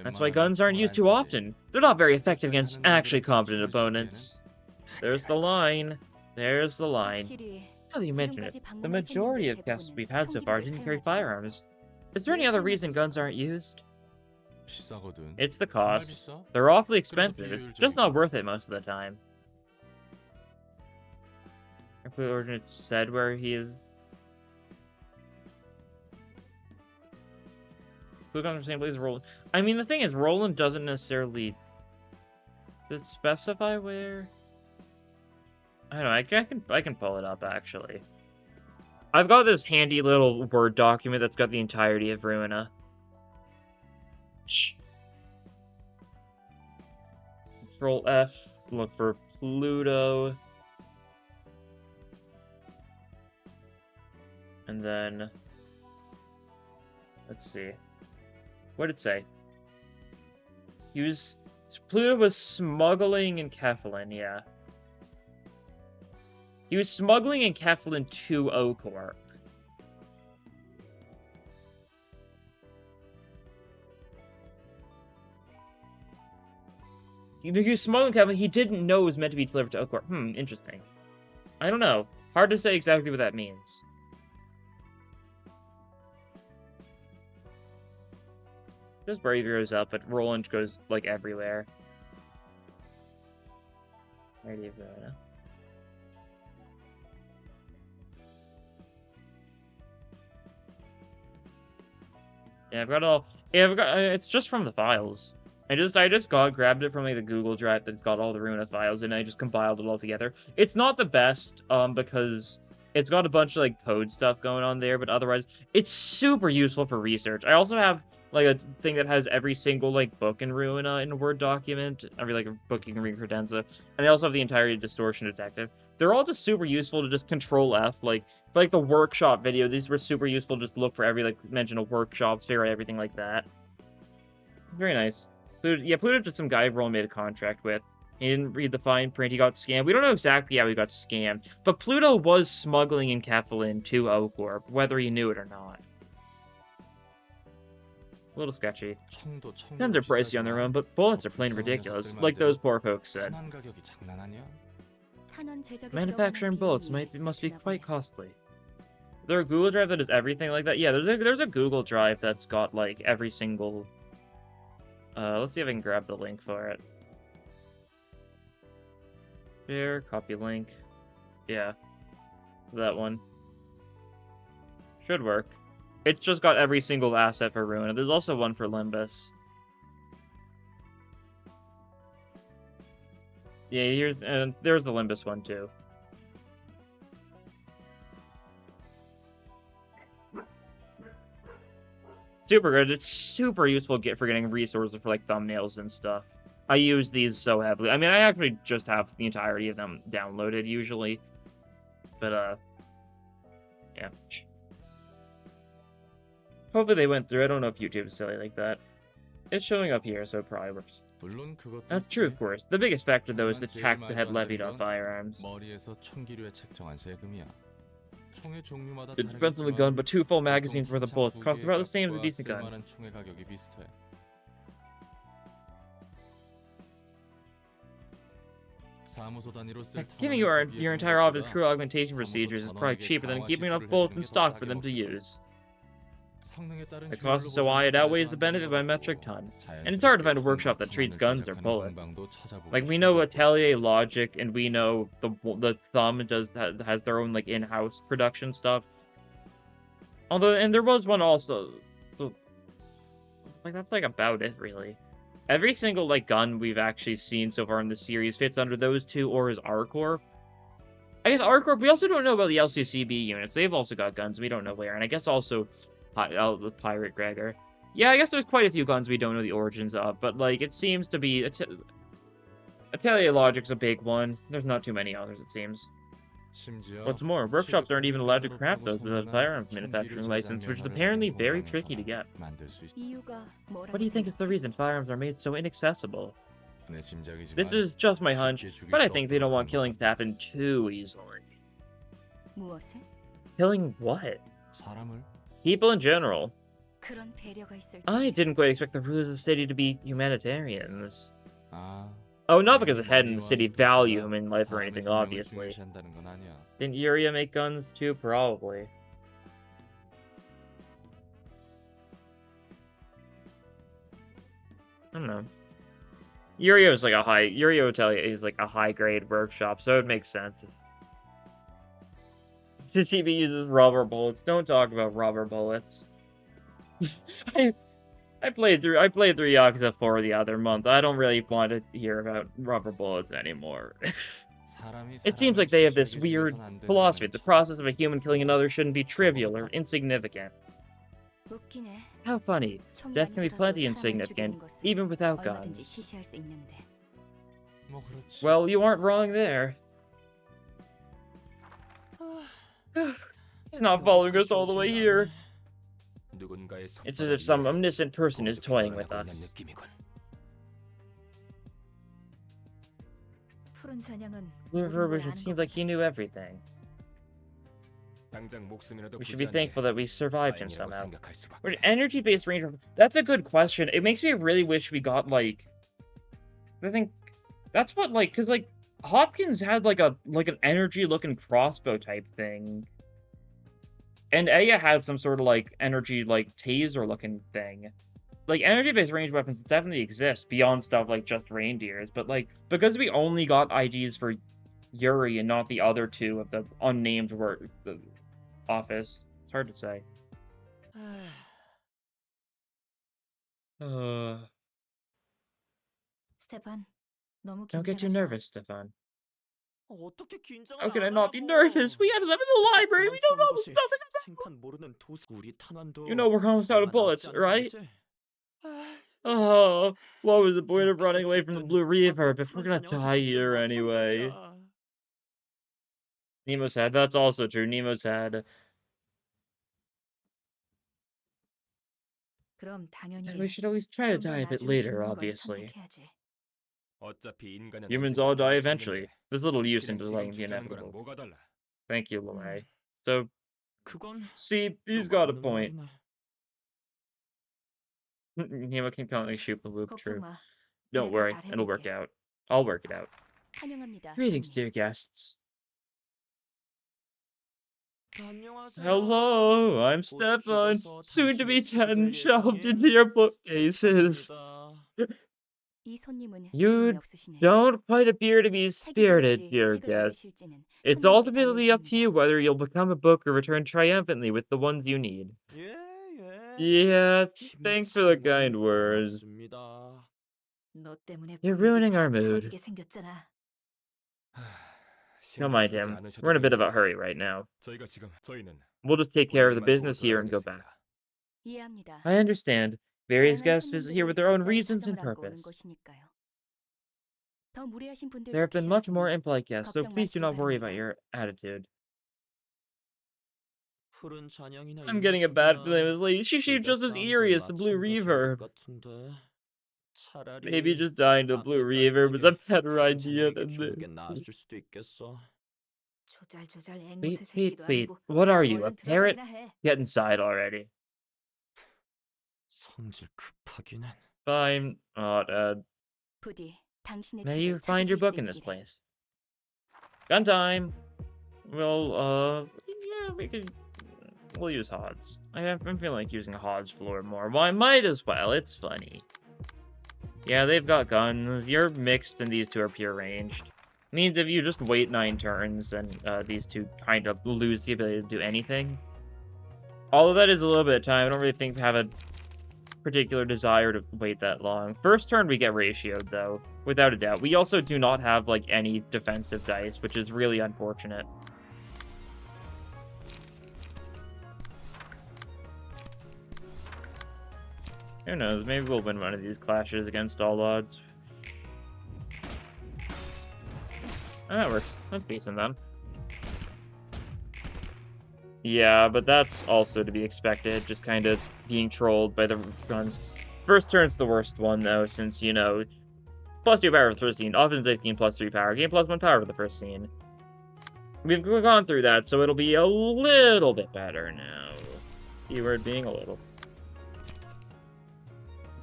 That's why guns aren't used too often. They're not very effective against actually competent opponents. There's the line. There's the line. Now that you mention it, the majority of guests we've had so far didn't carry firearms. Is there any other reason guns aren't used? It's the cost. They're awfully expensive. It's just not worth it most of the time. If the ordinance said where he is. Click on the same place as Roland. I mean, the thing is, Roland doesn't necessarily. Does it specify where? I don't know. I can pull it up actually. I've got this handy little Word document that's got the entirety of Ruina. Shh. Control F. Look for Pluto. And then let's see. What did it say? Pluto was smuggling in Keflin, yeah. He was smuggling in Keflin to O-Corp. He was smuggling Keflin. He didn't know it was meant to be delivered to O-Corp. Interesting. I don't know. Hard to say exactly what that means. This Bravier is up, but Roland goes, like, everywhere. Where do you go now? Yeah, I've got all... Yeah, it's just from the files. I just grabbed it from, like, the Google Drive that's got all the Ruina files, and I just compiled it all together. It's not the best, because it's got a bunch of, like, code stuff going on there, but otherwise, it's super useful for research. I also have like a thing that has every single like book in Ruina in a Word document, every like book you can read in Credenza, and I also have the entirety of Distortion Detective. They're all just super useful to just Control F, like the workshop video. These were super useful. Just look for every like mention of workshops, figure out everything like that. Very nice. Pluto just some guy Roland made a contract with. He didn't read the fine print. He got scammed. We don't know exactly how he got scammed, but Pluto was smuggling in Keflin to O-Corp, whether he knew it or not. A little sketchy. Guns are pricey on their own, but bullets are plain ridiculous, like those poor folks said. Manufacturing bullets must be quite costly. Is there a Google Drive that does everything like that? Yeah, there's a Google Drive that's got like every single. Let's see if I can grab the link for it. Here, copy link. Yeah, that one should work. It's just got every single asset for Ruina. There's also one for Limbus. Yeah, there's the Limbus one too. Super good. It's super useful for getting resources for like thumbnails and stuff. I use these so heavily. I mean, I actually just have the entirety of them downloaded usually. But yeah. Hopefully they went through. I don't know if YouTube is silly like that. It's showing up here, so it probably works. That's true, of course. The biggest factor, though, is the tax that had levied on firearms. It depends on the gun, but 2 full magazines worth of bullets cost about the same as a decent gun. Giving you your entire office crew augmentation procedures is probably cheaper than keeping enough bullets in stock for them to use. The cost is so high it outweighs the benefit by a metric ton, and it's hard to find a workshop that treats guns or bullets. Like, we know Atelier Logic, and we know the Thumb has their own like in-house production stuff. Although, and there was one also, so, like that's like about it really. Every single like gun we've actually seen so far in the series fits under those two or is R-Corp. I guess R-Corp. We also don't know about the LCCB units. They've also got guns. We don't know where, and I guess also. The Pirate Gregor. Yeah, I guess there's quite a few guns we don't know the origins of, but like it seems to be Atelier Logic's a big one. There's not too many others, it seems. 심지어 What's more, workshops aren't even allowed to craft those without a 소문난 firearms 총기를 manufacturing license, which is 제작면허를 apparently 가진 very tricky to 공장에서만 get. 만들 수 있- 이유가 뭐라고 What do you think is the 생각해? reason firearms are made so inaccessible? 내 짐작이지만 This is just my hunch, 쉽게 죽일 but I 수 think they don't 없도록 want 한 killings 것 to 같다. happen too easily. 무엇을? Killing what? 사람을 People in general. 그런 배려가 있을 I 줄은. didn't quite expect the rulers of the city to be humanitarians. 아 Oh, not because the 당연히 head and the 머리와 city 이 value 도시가 human life or 사람의 anything, 생명을 obviously. 중요시한다는 건 아니야. Didn't Yuria make guns too? Probably. I don't know. Yurio's like a high... Yurio Atelier is like a high-grade workshop, so it makes sense. Tsuchibi uses rubber bullets. Don't talk about rubber bullets. I played through Yakuza 4 the other month. I don't really want to hear about rubber bullets anymore. 사람이 It seems 사람을 like they have this 시시하게 weird 죽여선 안 된다는 philosophy. The 참 process of a human killing another shouldn't be trivial or insignificant. 웃기네. How funny. 총이 Death can be 아니더라도 plenty 사람을 insignificant, 죽이는 것은 even without 얼마든지 guns. 시시할 수 있는데. 뭐 그렇지. Well, you aren't wrong there. He's not following us all the way here. 누군가의 It's as if some omniscient person is toying with 있는 us. 느낌이군. 푸른 잔향은 Blue 모든 걸 Verbiage, it 아는 seems 것 like he knew 같았어. everything. 당장 목숨이라도 We should be 부지한 게 thankful that we survived him 다행이라고 somehow. 생각할 수밖에. Which energy-based range? That's a good question. It makes me really wish we got like. I think that's what like, cause like Hopkins had like an energy-looking crossbow type thing, and Aya had some sort of like energy like taser-looking thing. Like energy-based range weapons definitely exist beyond stuff like just reindeers, but like because we only got IDs for Yuri and not the other two of the unnamed the office, it's hard to say. 스테판, 너무 Don't get too 긴장하지 마. nervous, Stefan. 어떻게 긴장을 How can I 안 not be 하라고. nervous? We had them in the library. We don't know the stuff. 생판 모르는 도시 우리 탄환도 You know we're almost out of 얼마 bullets, 남지 않은 right? 거겠지? Oh, what was the point of running away from the 어쨌든 Blue Reaver 맞고 if we're 푸른 gonna 잔향은 die 당장 here anyway? 마찬가지야. Nemo's sad. That's also true. Nemo's sad. 그럼 당연히 And we should always try to 좀더 die a bit 나중에 later, 죽는 걸 obviously. 선택해야지. 어차피 인간은 Humans 언젠가 all die 다 eventually. 죽는데 There's little use in 그냥 지금 delaying the 죽자는 거랑 inevitable. 뭐가 달라? Thank you, Lemay. So, 그건 see, 또 he's got a 맞는 point. 말이네. Nemo can currently shoot the loop, 걱정 true. 마. Don't 내가 worry, 잘 it'll work 해볼게. out. I'll work it out. 환영합니다, Greetings, 손님. dear guests. 안녕하세요. Hello, I'm 곧 Stefan, 죽어서 soon to be 당신의 10 친구들 shelved 예정인 into your bookcases. 스테판입니다. 이 손님은 You 기운이 없으시네. don't quite appear to be 책이 spirited, 될지 dear 책을 guest. 얻으실지는 It's 손님에게 ultimately up to you 달려있답니다. whether you'll become a book or return triumphantly with the ones you need. 예. Yeah, thanks for the 힘찬 kind words. 고맙습니다. 너 때문에 You're 분위기 ruining 다 our mood. 처지게 생겼잖아. Don't 신경 mind 쓰지 him. 않으셔도 We're in a bit of a 됩니다. hurry right now. 저희는 We'll just take care of the 볼일만 보고 business here and go back. 돌아가겠습니다. 이해합니다. I understand. Various 다양한 guests visit here 손님들이 with their own 각자의 reasons and 사정을 안고 오는 purpose. 것이니까요. 더 무례하신 분들도 There have been much more 계셨으니 impolite guests, so 걱정 please do 마시기 not worry about 바랍니다. your attitude. 푸른 잔향이나 I'm getting a bad feeling 이미지나 this lady. She seemed just as 둘다 eerie as the Blue 마찬가지일 Reaver. 것 같은데. 차라리 Maybe just dying to Blue Reaver was a better idea than 죽는 this. 게 나았을 수도 있겠어. 조잘조잘 Wait, 앵무새 wait, 새끼도 wait. 아니고 What are you, a 얼른 parrot? 들어가기나 해. Get inside already. 성질 급하기는. Fine. Oh, Dad. 부디 당신의 May 책을 you find your 찾으실 book 수 in this 있기를. place. Gun time. Well, yeah, we'll use Hod's. I'm feeling like using Hod's floor more. Well, I might as well. It's funny. Yeah, they've got guns. You're mixed and these two are pure ranged. Means if you just wait 9 turns, then these two kind of lose the ability to do anything. Although that is a little bit of time. I don't really think have a particular desire to wait that long. First turn we get ratioed though, without a doubt. We also do not have like any defensive dice, which is really unfortunate. Who knows, maybe we'll win one of these clashes against all odds. That works. That's decent then. Yeah, but that's also to be expected, just kind of being trolled by the guns. First turn's the worst one, though, since, you know, +2 power for the first scene, offense 18 +3 power, game +1 power for the first scene. We've gone through that, so it'll be a little bit better now. Keyword being a little.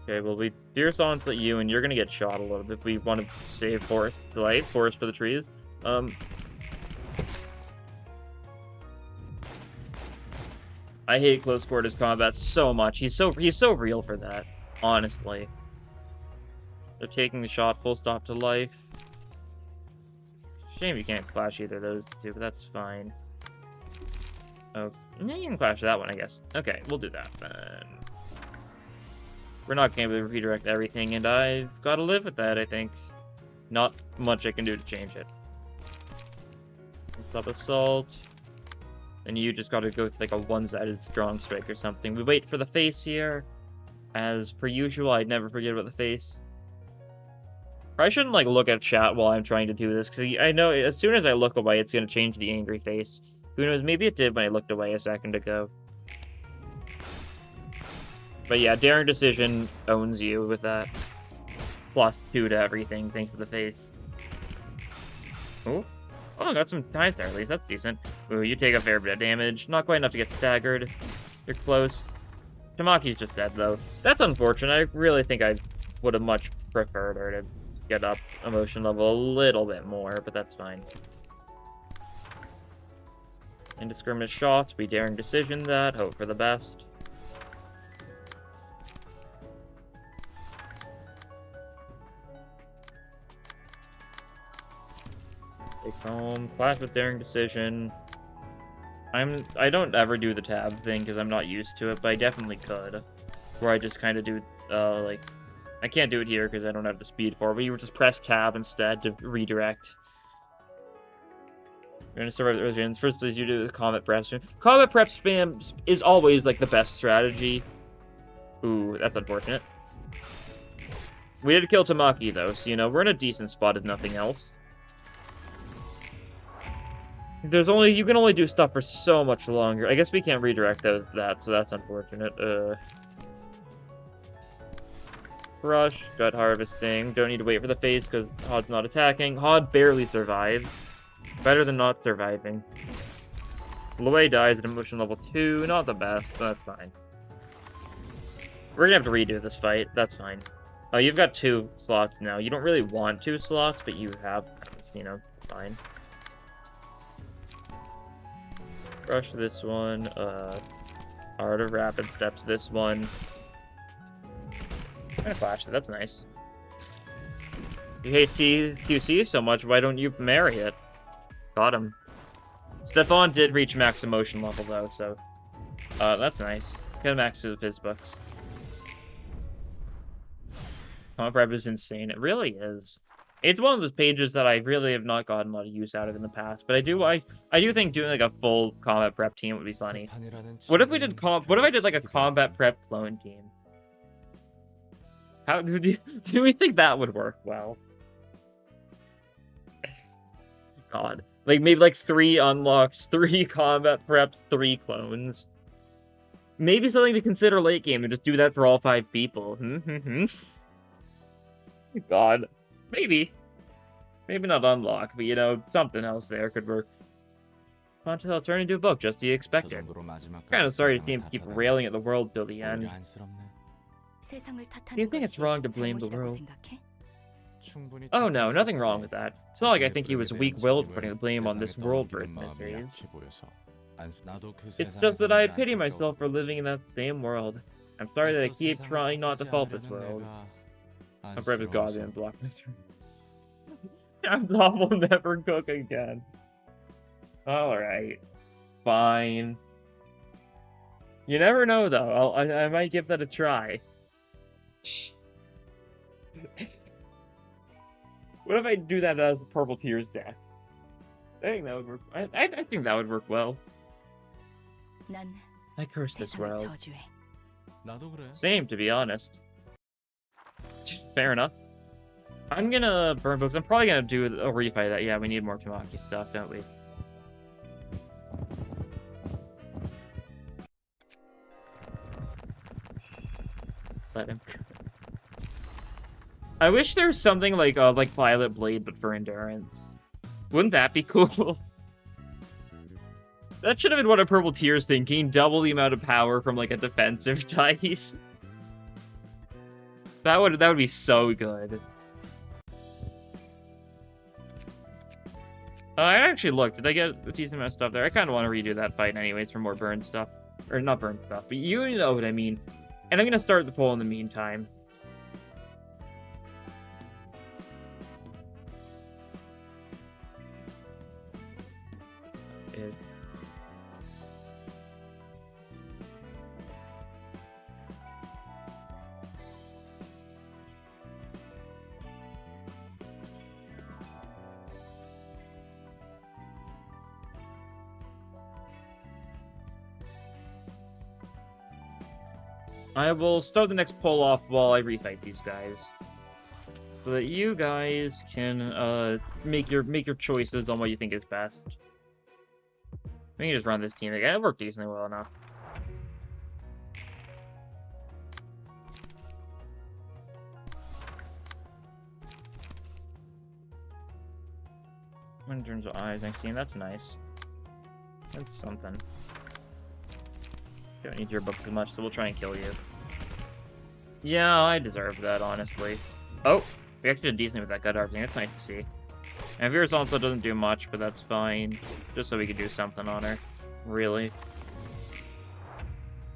Okay, well, we fierce onslaught you, and you're gonna get shot a little bit if we want to save forest for the trees. I hate close quarters combat so much. He's so real for that, honestly. They're taking the shot, full stop to life. Shame you can't clash either of those two, but that's fine. Oh, yeah, you can clash that one, I guess. Okay, we'll do that then. We're not going to be able to redirect everything, and I've got to live with that, I think. Not much I can do to change it. Stop assault. And you just got to go with like a one-sided strong strike or something. We wait for the face here. As per usual, I'd never forget about the face. I shouldn't like look at chat while I'm trying to do this, because I know as soon as I look away, it's going to change the angry face. Who knows, maybe it did when I looked away a second ago. But yeah, Daring Decision owns you with that. +2 to everything, thanks to the face. Oh, I got some ties there at least, that's decent. Ooh, you take a fair bit of damage. Not quite enough to get staggered. You're close. Tamaki's just dead, though. That's unfortunate. I really think I would have much preferred her to get up emotion level a little bit more, but that's fine. Indiscriminate shots, we Daring Decision that, hope for the best. Take home, clash with Daring Decision. I don't ever do the tab thing because I'm not used to it, but I definitely could. Where I just kind of do, like, I can't do it here because I don't have the speed for it, but you would just press tab instead to redirect. You're gonna survive the resilience. First place you do the combat prep spam. Combat prep spam is always, like, the best strategy. Ooh, that's unfortunate. We did kill Tamaki, though, so, you know, we're in a decent spot if nothing else. You can only do stuff for so much longer. I guess we can't redirect that, so that's unfortunate. Rush, gut harvesting. Don't need to wait for the phase because Hod's not attacking. Hod barely survived. Better than not surviving. Lue dies at emotion level 2. Not the best, that's fine. We're gonna have to redo this fight. That's fine. Oh, you've got 2 slots now. You don't really want 2 slots, but you have, you know, fine. Rush this one, Art of Rapid Steps this one. I'm gonna flash it, that's nice. You hate QC so much, why don't you marry it? Got him. Stefan did reach max emotion level though, so that's nice. Got max to the Fizzbooks. Comp rep is insane, it really is. It's one of those pages that I really have not gotten a lot of use out of in the past, but I do think doing like a full combat prep team would be funny. What if we did what if I did like a combat prep clone team? How do we think that would work well? God. Like maybe like 3 unlocks, 3 combat preps, 3 clones. Maybe something to consider late game and just do that for all 5 people. God. Maybe. Maybe not unlock, but you know, something else there could work. Until turn into a book, just the expected. Kinda sorry to see him keep railing at the world till the end. Do you think it's wrong to blame the world? Oh no, nothing wrong with that. It's not like I think he was weak-willed putting the blame on this world for its miseries. It's just that I pity myself for living in that same world. I'm sorry that I keep trying not to fault this world. My breath is gone and block my tree. Amzov will never cook again. Alright. Fine. You never know, though. I might give that a try. What if I do that as a Purple Tears deck? I think that would work. I think that would work well. I curse this world. Same, to be honest. Fair enough. I'm gonna burn books. I'm probably gonna do a refight that. Yeah, we need more Tamaki stuff, don't we? Let him. I wish there was something like Violet Blade, but for endurance. Wouldn't that be cool? That should have been what a Purple Tear's thinking. Double the amount of power from like a defensive dice. That would be so good. I actually looked. Did I get a decent amount of stuff there? I kind of want to redo that fight anyways for more burn stuff. Or not burn stuff, but you know what I mean. And I'm going to start the poll in the meantime. I will start the next poll off while I refight these guys, so that you guys can make your choices on what you think is best. We can just run this team again. It worked decently well enough. In terms of eyes, next team, that's nice. That's something. Don't need your books as much, so we'll try and kill you. Yeah, I deserve that, honestly. Oh, we actually did decently with that gut harvesting. That's nice to see. And Virus also doesn't do much, but that's fine. Just so we can do something on her. Really.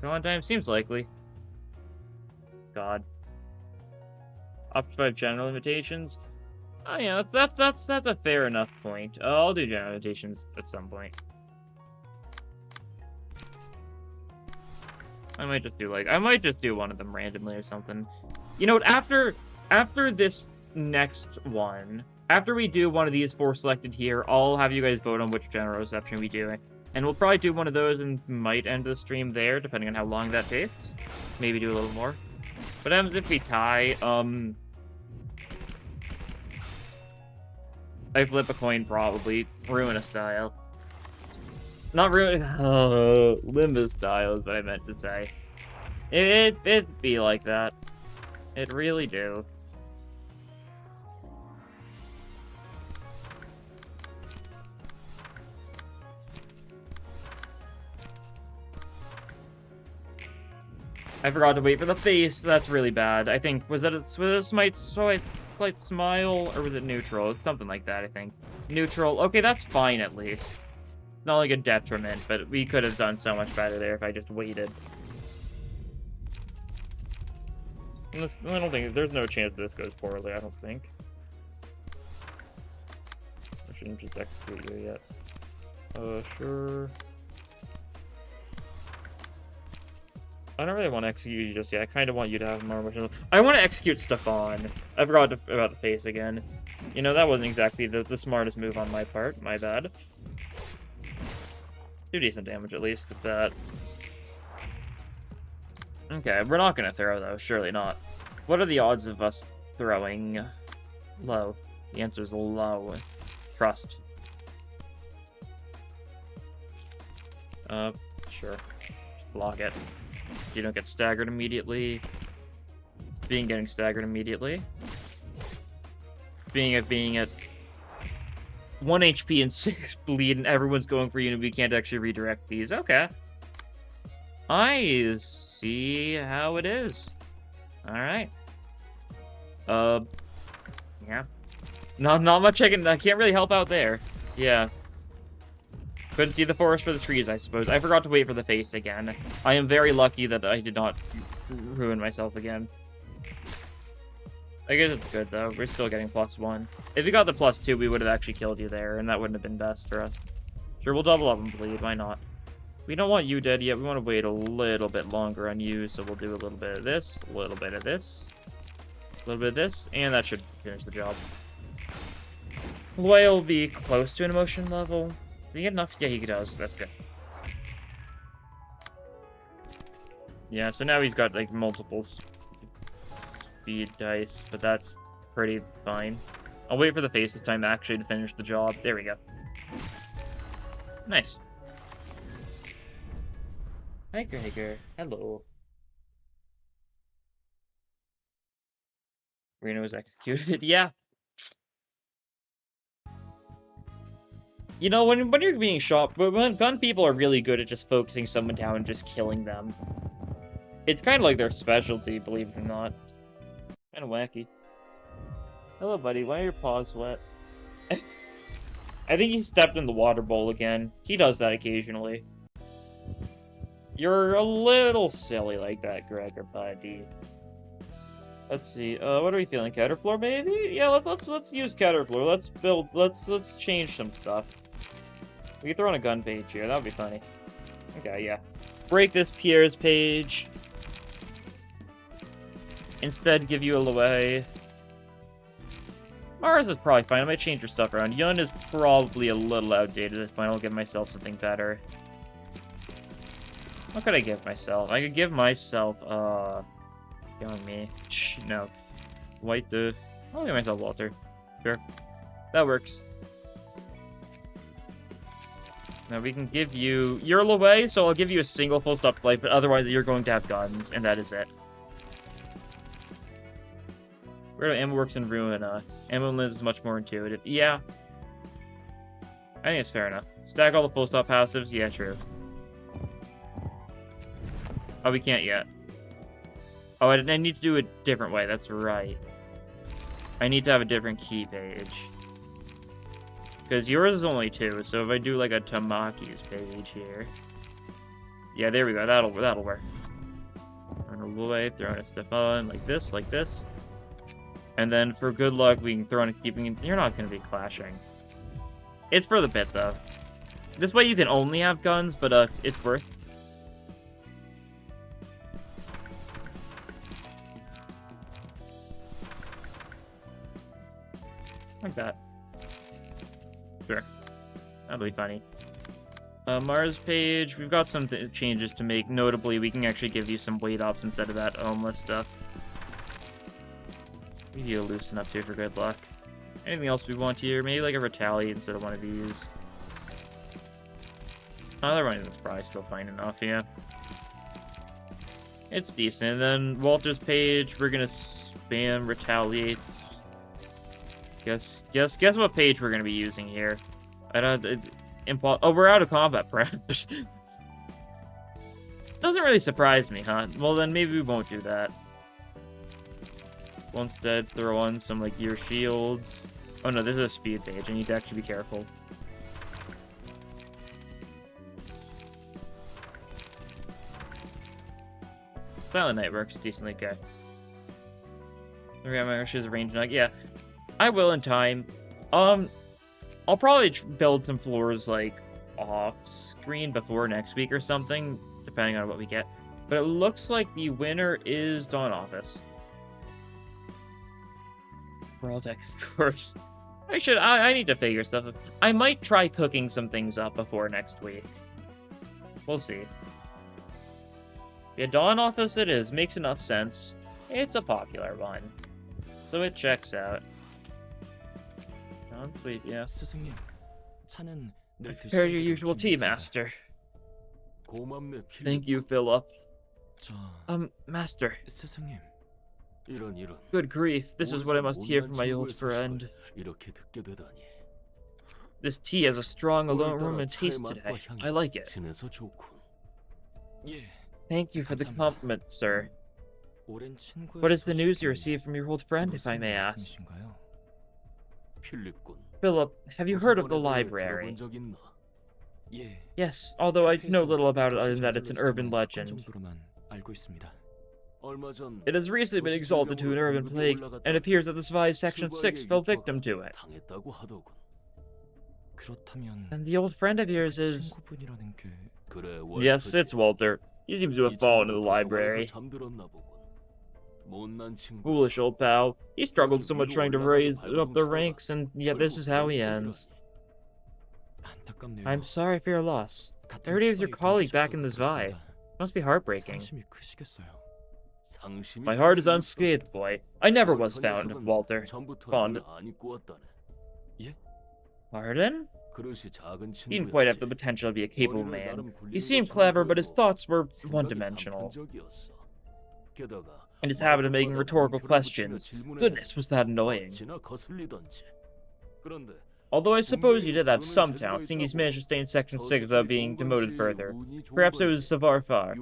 Go time seems likely. God. Up to 5 general invitations. Oh yeah, that's a fair enough point. I'll do general invitations at some point. I might just do one of them randomly or something. You know what, after this next one, after we do one of these 4 selected here, I'll have you guys vote on which general reception we do. And we'll probably do one of those and might end the stream there, depending on how long that takes. Maybe do a little more. What happens if we tie? I flip a coin probably. Ruina style. Not really. Limbus style is what I meant to say. It'd be like that. It really do. I forgot to wait for the face. That's really bad. I think was it a slight smile, or was it neutral? It's something like that. I think neutral. Okay, that's fine at least. Not like a detriment, but we could have done so much better there if I just waited. I don't think there's no chance this goes poorly. I don't think. I shouldn't just execute you yet. Sure. I don't really want to execute you just yet. I kind of want you to have more emotional. I want to execute Stefan. I forgot about the face again. You know, that wasn't exactly the smartest move on my part. My bad. Do decent damage at least with that. Okay, we're not gonna throw though. Surely not. What are the odds of us throwing? Low. The answer is low. Trust. Sure. Just block it. You don't get staggered immediately. Getting staggered immediately. Being at 1 HP and 6 bleed, and everyone's going for you, and we can't actually redirect these. Okay. I see how it is. Alright. Yeah. Not much I can't really help out there. Yeah. Couldn't see the forest for the trees, I suppose. I forgot to wait for the face again. I am very lucky that I did not ruin myself again. I guess it's good, though. We're still getting +1. If we got the +2, we would have actually killed you there, and that wouldn't have been best for us. Sure, we'll double up and bleed. Why not? We don't want you dead yet. We want to wait a little bit longer on you, so we'll do a little bit of this, a little bit of this, a little bit of this, and that should finish the job. Loy will be close to an emotion level. Did he get enough? Yeah, he does. That's good. Yeah, so now he's got, like, multiple speed dice, but that's pretty fine. I'll wait for the face this time actually to finish the job. There we go. Nice. Hi, Gregor. Hello. Ruina was executed. Yeah. You know, when you're being shot, when gun people are really good at just focusing someone down and just killing them. It's kind of like their specialty, believe it or not. Kind of wacky. Hello, buddy. Why are your paws wet? I think he stepped in the water bowl again. He does that occasionally. You're a little silly like that, Gregor, buddy. Let's see. What are we feeling? Caterpillar, maybe? Yeah, let's use Caterpillar. Let's change some stuff. We can throw in a gun page here. That would be funny. Okay, yeah. Break this Pierre's page. Instead, give you a Loewe. Mars is probably fine. I might change your stuff around. Yun is probably a little outdated at this point. I'll give myself something better. What could I give myself? I could give myself, killing me. No. White dude. I'll give myself Walter. Sure. That works. Now we can give you... You're Loewe, so I'll give you a single full stop flight, but otherwise you're going to have guns, and that is it. Where ammo works in Ruina. Ammo is much more intuitive. Yeah. I think it's fair enough. Stack all the full stop passives? Yeah, true. Oh, we can't yet. Oh, I need to do it a different way. That's right. I need to have a different key page. Because yours is only 2, so if I do like a Tamaki's page here. Yeah, there we go. That'll work. Run away, throwing a stuff on like this. And then for good luck, we can throw in a keeping. You're not going to be clashing. It's for the bit, though. This way you can only have guns, but it's worth. Like that. Sure. That'll be funny. Mars page, we've got some changes to make. Notably, we can actually give you some weight ups instead of that homeless stuff. We need to loosen up too for good luck. Anything else we want here? Maybe like a retaliate instead of one of these. Other one is probably still fine enough, yeah. It's decent. And then Walter's page, we're gonna spam retaliates. Guess what page we're gonna be using here. I don't. Oh, we're out of combat prep. Doesn't really surprise me, huh? Well, then maybe we won't do that. We'll instead throw on some like gear shields. Oh no, this is a speed page. I need to actually be careful. Silent Night works decently okay. She's a range nug. Yeah, I will in time. I'll probably build some floors like off screen before next week or something, depending on what we get. But it looks like the winner is Dawn Office. Brawl deck, of course. I need to figure stuff out. I might try cooking some things up before next week. We'll see. Yeah, Dawn Office it is. Makes enough sense. It's a popular one. So it checks out. Dawn Fleet, yeah. Prepare your usual tea, Master. Thank you, Philip. Master. Good grief, this is what I must hear from my old friend. This tea has a strong aroma and taste today. I like it. Thank you for the compliment, sir. What is the news you received from your old friend, if I may ask? Philip, have you heard of the library? Yes, although I know little about it other than that it's an urban legend. It has recently been exalted to an urban plague, and it appears that the Svi's Section 6 fell victim to it. And the old friend of yours is... Yes, it's Walter. He seems to have fallen to the library. Foolish old pal. He struggled so much trying to raise up the ranks, and yet this is how he ends. I'm sorry for your loss. I heard he was your colleague back in the Svi. Must be heartbreaking. My heart is unscathed, boy. I never was fond of Walter. Fond. Pardon? He didn't quite have the potential to be a capable man. He seemed clever, but his thoughts were one-dimensional. And his habit of making rhetorical questions. Goodness, was that annoying. Although I suppose he did have some talent, seeing he's managed to stay in Section 6 without being demoted further. Perhaps it was savoir-faire.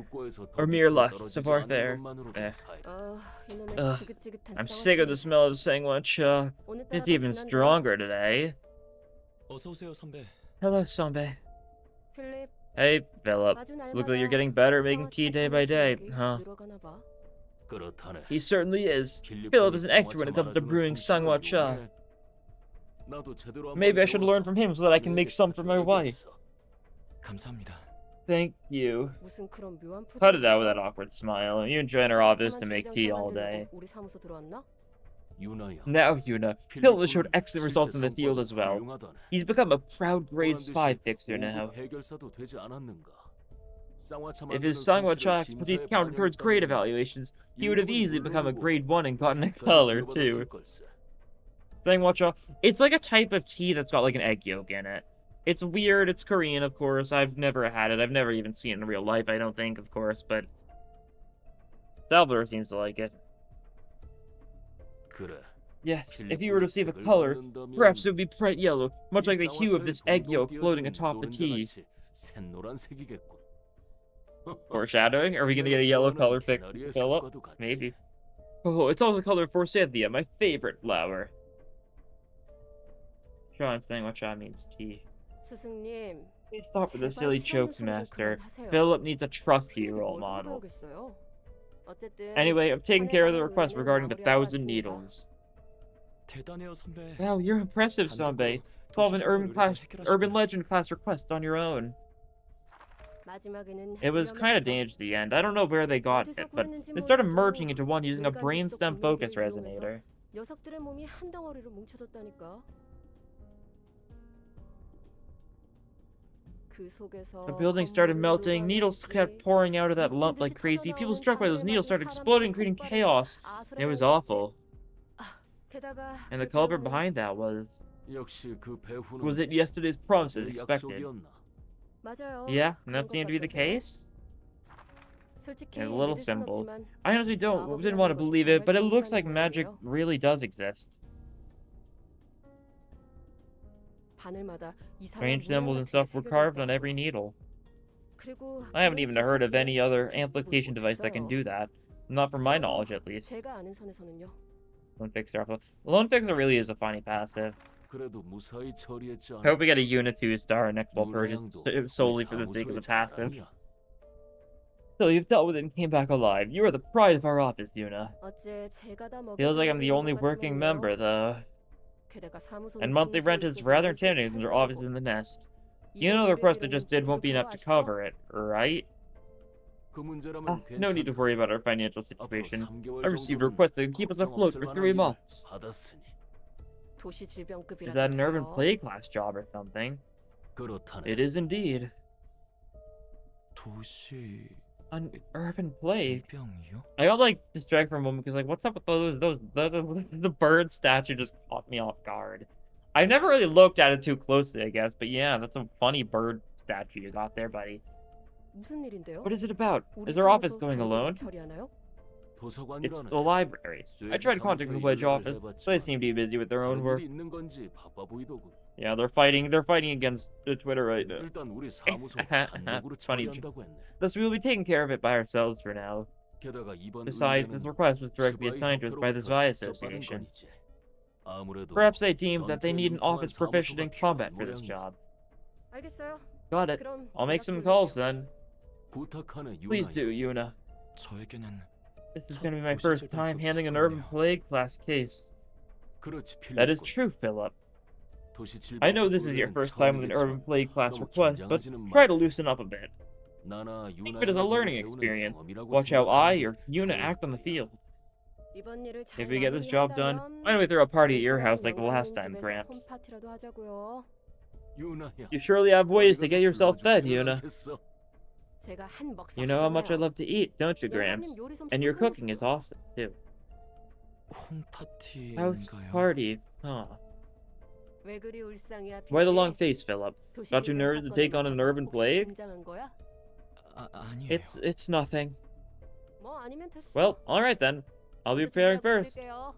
Or mere luck, savoir-faire. Ugh. I'm sick of the smell of sangwon. It's even stronger today. Hello, Sanbe. Hey, Philip. Looks like you're getting better at making tea day by day, huh? He certainly is. Philip is an expert when it comes to brewing sangwon. Maybe I should learn from him so that I can make some for my wife. Thank you. Cut it out with that awkward smile. You enjoy in our office to make tea all day. Now, Yuna, Philip has showed excellent results in the field as well. He's become a proud grade 5 fixer now. If his sangwon expertise counted towards grade evaluations, he would have easily become a grade 1 and gotten a color, too. Sangwon, it's like a type of tea that's got like an egg yolk in it. It's weird, it's Korean, of course. I've never had it. I've never even seen it in real life, I don't think, of course, but Salvador seems to like it. Yes, if you were to see the color, perhaps it would be bright yellow, much like the hue of this egg yolk floating atop the tea. Foreshadowing? Are we gonna get a yellow color Philip? Maybe. Oh, it's also the color of forsythia, my favorite flower. Sure, I'm saying what Sean means tea. Please stop with the silly jokes, Master. Philip needs a trusty role model. Anyway, I've taken care of the request regarding the 1,000 needles. Wow, you're impressive, Sanbe. 12 an urban legend class request on your own. It was kind of dangerous at the end. I don't know where they got it, but they started merging into one using a brainstem focus resonator. The building started melting, needles kept pouring out of that lump like crazy. People struck by those needles started exploding, creating chaos. It was awful. And the culprit behind that was it yesterday's promise as expected? Yeah, and that seemed to be the case? And a little symbol. I honestly didn't want to believe it, but it looks like magic really does exist. Strange symbols and stuff were carved on every needle. I haven't even heard of any other amplification device that can do that. Not from my knowledge, at least. Lone Fixer. Lone Fixer really is a funny passive. I hope we get a Yuna 2-star in next purchase solely for the sake of the passive. So you've dealt with it and came back alive. You are the pride of our office, Yuna. Feels like I'm the only working member, though. And monthly rent is rather intimidating since our office is in the nest. You know the request I just did won't be enough to cover it, right? No need to worry about our financial situation. I received a request that can keep us afloat for 3 months. Is that an urban plague class job or something? It is indeed. An urban plague? I got like distracted for a moment because like, what's up with the bird statue just caught me off guard. I've never really looked at it too closely, I guess, but yeah, that's a funny bird statue you got there, buddy. What is it about? Is our office going alone? It's the library. I tried contacting the Wedge office, but they seem to be busy with their own work. Yeah, they're fighting against the Twitter right now. Funny. Thus, we will be taking care of it by ourselves for now. Besides, this request was directly assigned to us by the Zwei Association. Perhaps they deemed that they need an office proficient in combat for this job. Got it. I'll make some calls then. Please do, Yuna. This is going to be my first time handling an urban plague class case. That is true, Philip. I know this is your first time with an urban plague class request, but try to loosen up a bit. Think of it as a learning experience. Watch how I or Yuna act on the field. If we get this job done, why don't we throw a party at your house like the last time, Gramps? You surely have ways to get yourself fed, Yuna. 제가 한 먹상 You know how much I 하잖아요. love to eat, don't you, 영감님 Gramps? 요리 솜씨 And your cooking is 끝내주고요. awesome, too. House 홈파티인가요? party, huh? 왜 그리 울상이야, Why the 빈대? long face, Philip? 도시 Got too 질병 nervous to 사건을 take on an 맡아서 urban 혹시 plague? 긴장한 거야? 아니에요. It's nothing. 뭐 아니면 됐어. Well, alright then. I'll be 모두 preparing 준비하고 first. 있을게요.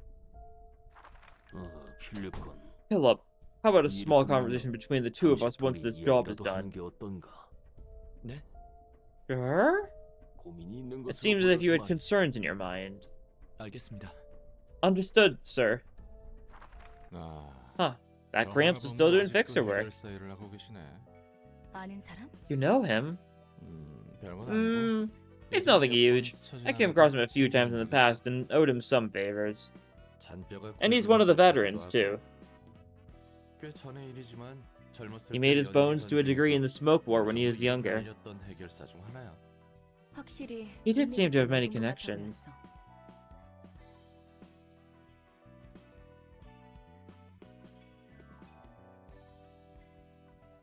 필립군. Philip, how about a 이 small 일이 끝나면 conversation between the two of us once 잠시 this 둘이 job is 이야기라도 done? 하는 게 어떤가? 네? Sure? 고민이 있는 It 것으로 seems as if you 보여서 had 말이지. concerns in your mind. 알겠습니다. Understood, sir. 아, Huh. That 저 Gramps is still 하나범은 doing fixer 아직도 work. 해결사일을 하고 계시네. 아는 사람? You know him? 별건 아니고. It's nothing huge. I came across him a few times in the past and owed him some favors. And he's one of the veterans, too. 꽤 전의 일이지만 젊었을 He made 때 his bones to a degree in the smoke war 어느 when he was 정도 younger. 이름이 알렸던 해결사 중 하나야. 확실히 He did seem to have many 인맥이 있는 분 connections. 같아 보였어.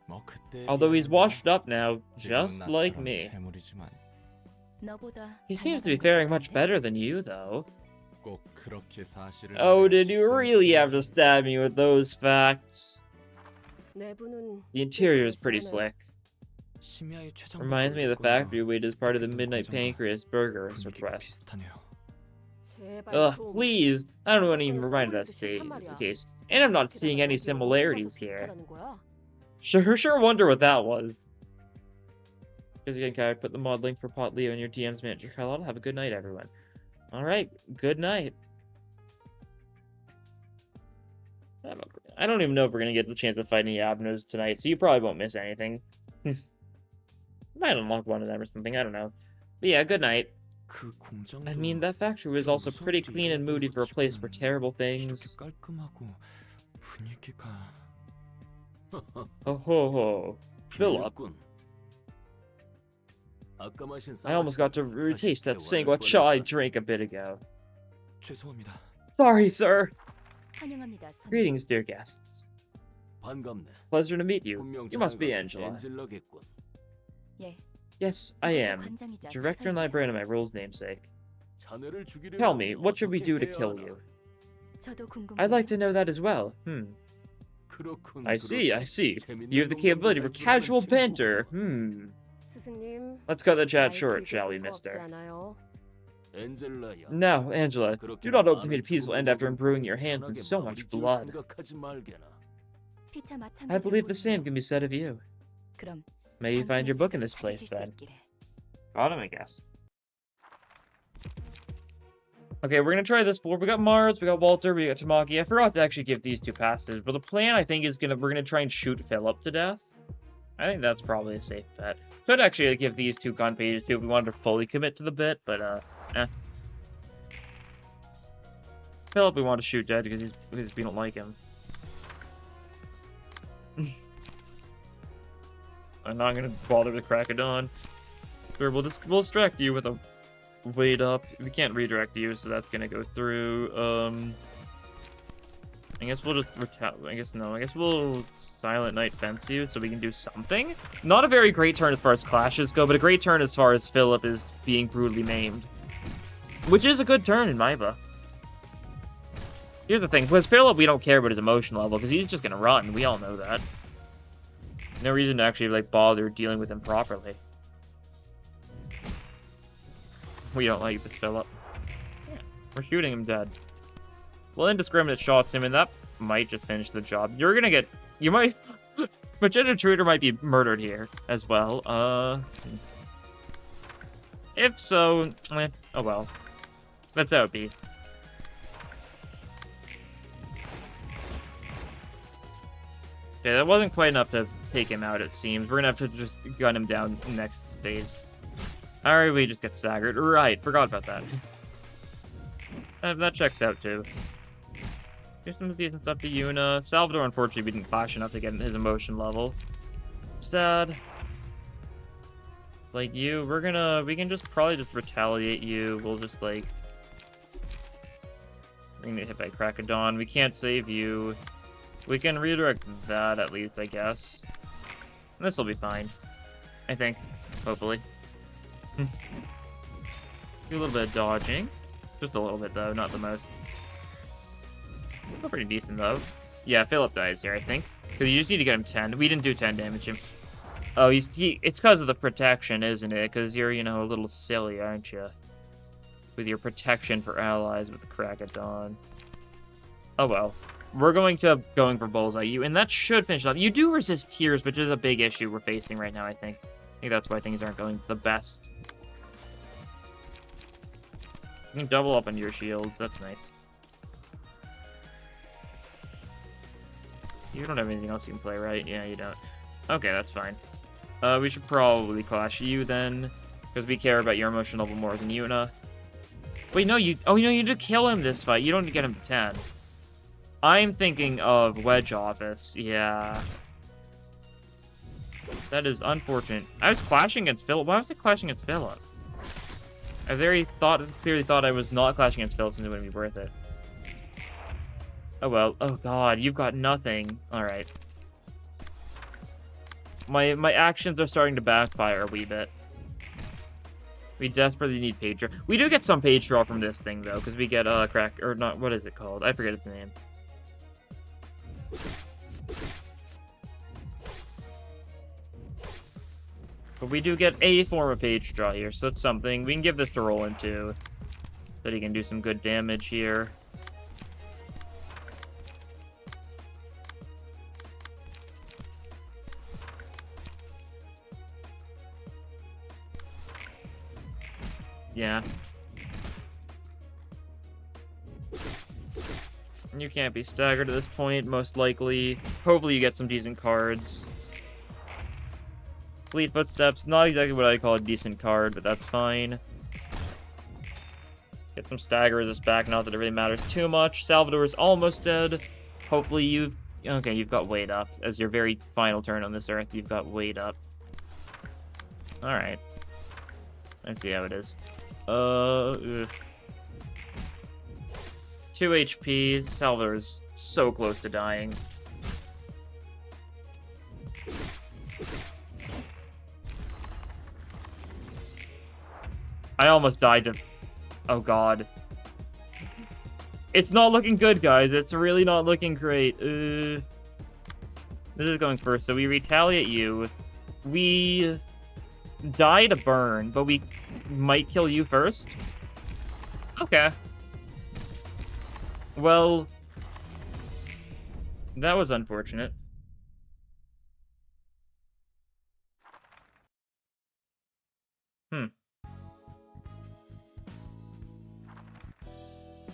뭐 그때 Although he's washed up now, 지금은 just like 나처럼 me. 괴물이지만 너보다 He seems to 잘 be faring 나가는 much 것 better 같은데? than you, though. 꼭 그렇게 사실을 Oh, 말할 did you 직성이 really have to 필요해. stab me with those facts? 내부는 The interior is pretty 끔찍했어, slick. 심야의 최장 Reminds me of the factory we did as part of the Midnight Pancreas Burger 분위기가 request. 비슷하네요. 제발 Ugh, 좀. please. I don't want to even 사건을 remind that 떠올리듯이 state 한 말이야. case. And I'm not seeing 게다가 any 여기에 어디 가서 similarities here. 비슷하다는 거야? Sure wonder what that was. Because again, can I put the mod link for Pot Leo in your DMs manager? Carlotta, have a good night, everyone. Alright, good night. I don't even know if we're gonna get the chance of fighting Yabnos tonight, so you probably won't miss anything. Might unlock one of them or something, I don't know. But yeah, good night. 그 공장도 I mean, that factory was also pretty clean and moody for a place for terrible things. 이렇게 깔끔하고 분위기가 Oh ho ho. Philip, 필립군. 아까 마신 I almost got to retaste that sangwacha I drank a bit ago. 죄송합니다. Sorry, sir. 환영합니다, 손님. Greetings, dear guests. 반갑네. Pleasure to meet you. 분명 You must be 자네가 Angela. 엔젤라겠군. 예. Yes, I 이곳의 am. 관장이자 Director and 사사입니다. librarian of my rule's namesake. 자네를 죽이려면 Tell me, what should we 어떻게 do to 해야 kill 하나? you? 저도 궁금해요. I'd like to know that as well. 그렇군. I see, I see. 재밌는 You have the 농담도 capability for 할 줄 아는 casual 친구구나. banter. 스승님. Let's cut the chat 나이 short, 길게 shall we, 볼거 없지 mister? 않아요? 엔젤라야. No, Angela, 그렇게 do not hope to 많은 meet a peaceful end after imbruing your hands in 편하게 so much 마무리 지을 blood. 생각하지 말게나. 피차 마찬가지로 I believe the same 보이네요. can be said of you. 그럼 May you find your book in this 당신의 place, 책을 then. 찾으실 수 있기를. Got him, I guess. Okay, we're gonna try this floor. We got Mars, we got Walter, we got Tamaki. I forgot to actually give these two passes, but the plan I think is we're gonna try and shoot Philip to death. I think that's probably a safe bet. Could actually give these two gun pages too if we wanted to fully commit to the bit, but Philip we want to shoot dead because we don't like him. I'm not gonna bother with Crack of Dawn. Sure, we'll distract you with a wait up. We can't redirect you, so that's gonna go through. I guess we'll just I guess we'll Silent Night fence you so we can do something. Not a very great turn as far as clashes go, but a great turn as far as Philip is being brutally maimed. Which is a good turn in my book. Here's the thing, with Philip we don't care about his emotion level, because he's just gonna run, we all know that. No reason to actually like bother dealing with him properly. We don't like this Philip. Yeah, we're shooting him dead. Well, indiscriminate shots him, and that might just finish the job. You might... Magenta Intruder might be murdered here as well. If so, oh well. That's how it be. Okay, that wasn't quite enough to take him out, it seems. We're gonna have to just gun him down next phase. Alright, we just get staggered. Right, forgot about that. That checks out, too. Here's some decent stuff to Yuna. Salvador, unfortunately, we didn't clash enough to get his emotion level. Sad. Like you, we can just probably just retaliate you. We'll just, like... We're gonna get hit by Crack of Dawn. We can't save you. We can redirect that, at least, I guess. This'll be fine. I think. Hopefully. Do a little bit of dodging. Just a little bit, though, not the most. Still pretty decent, though. Yeah, Philip dies here, I think. Because you just need to get him 10. We didn't do 10 damage him. Oh, it's because of the protection, isn't it? Because you're, you know, a little silly, aren't you? With your protection for allies with the Crack at Dawn. Oh, well. We're going for Bullseye you, and that should finish up. You do resist Piers, which is a big issue we're facing right now, I think. I think that's why things aren't going the best. You can double up on your shields. That's nice. You don't have anything else you can play, right? Yeah, you don't. Okay, that's fine. We should probably clash you then, because we care about your emotion level more than Yuna. Wait, no, you... Oh, no, you did kill him this fight. You don't get him to 10. I'm thinking of Wedge Office. Yeah. That is unfortunate. I was clashing against Philip. Why was I clashing against Philip? I clearly thought I was not clashing against Philip since it wouldn't be worth it. Oh well. Oh god, you've got nothing. Alright. My actions are starting to backfire a wee bit. We desperately need page draw. We do get some page draw from this thing though, because we get crack or not, what is it called? I forget its name. But we do get a form of page draw here, so that's something. We can give this to Roland too. So he can do some good damage here. Yeah. You can't be staggered at this point, most likely. Hopefully you get some decent cards. Fleet Footsteps, not exactly what I call a decent card, but that's fine. Get some stagger resist back, not that it really matters too much. Salvador's almost dead. Hopefully you've... Okay, you've got Weight Up. As your very final turn on this earth, you've got Weight Up. Alright. Let's see how it is. 2 HP. Salvador's so close to dying. I almost died to... Oh god. It's not looking good, guys. It's really not looking great. This is going first, so we retaliate you. We die to burn, but we might kill you first. Okay. Well, that was unfortunate.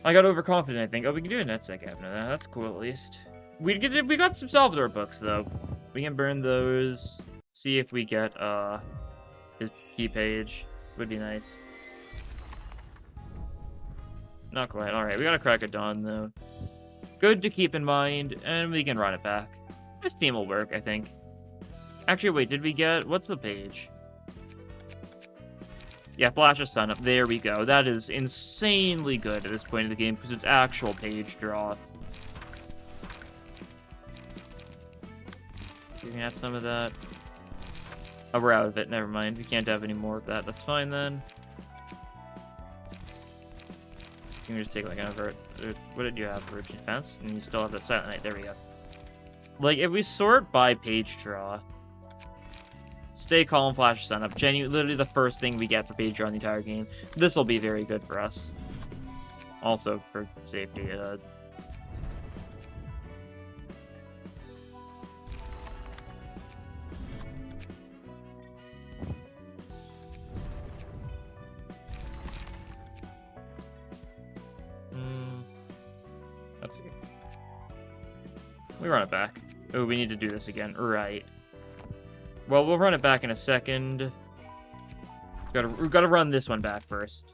I got overconfident, I think. Oh, we can do a NetSec after that. That's cool, at least. We got some Salvador books, though. We can burn those. See if we get, his key page. Would be nice. Not quite. Alright, we got a Crack at Dawn, though. Good to keep in mind, and we can run it back. This team will work, I think. Actually, wait, did we get... What's the page? Yeah, Flash of Sun Up. There we go. That is insanely good at this point in the game, because it's actual page draw. You can have some of that. Oh, we're out of it. Never mind. We can't have any more of that. That's fine, then. You can just take, like, an avert... What did you have? Avert Defense? And you still have the Silent Night. There we go. Like, if we sort by page draw... Stay calm, Flash Sun Up. Literally the first thing we get for page draw in the entire game. This will be very good for us. Also for safety. Let's see. We run it back. Oh, we need to do this again. Right. Well, we'll run it back in a second. We've got to run this one back first.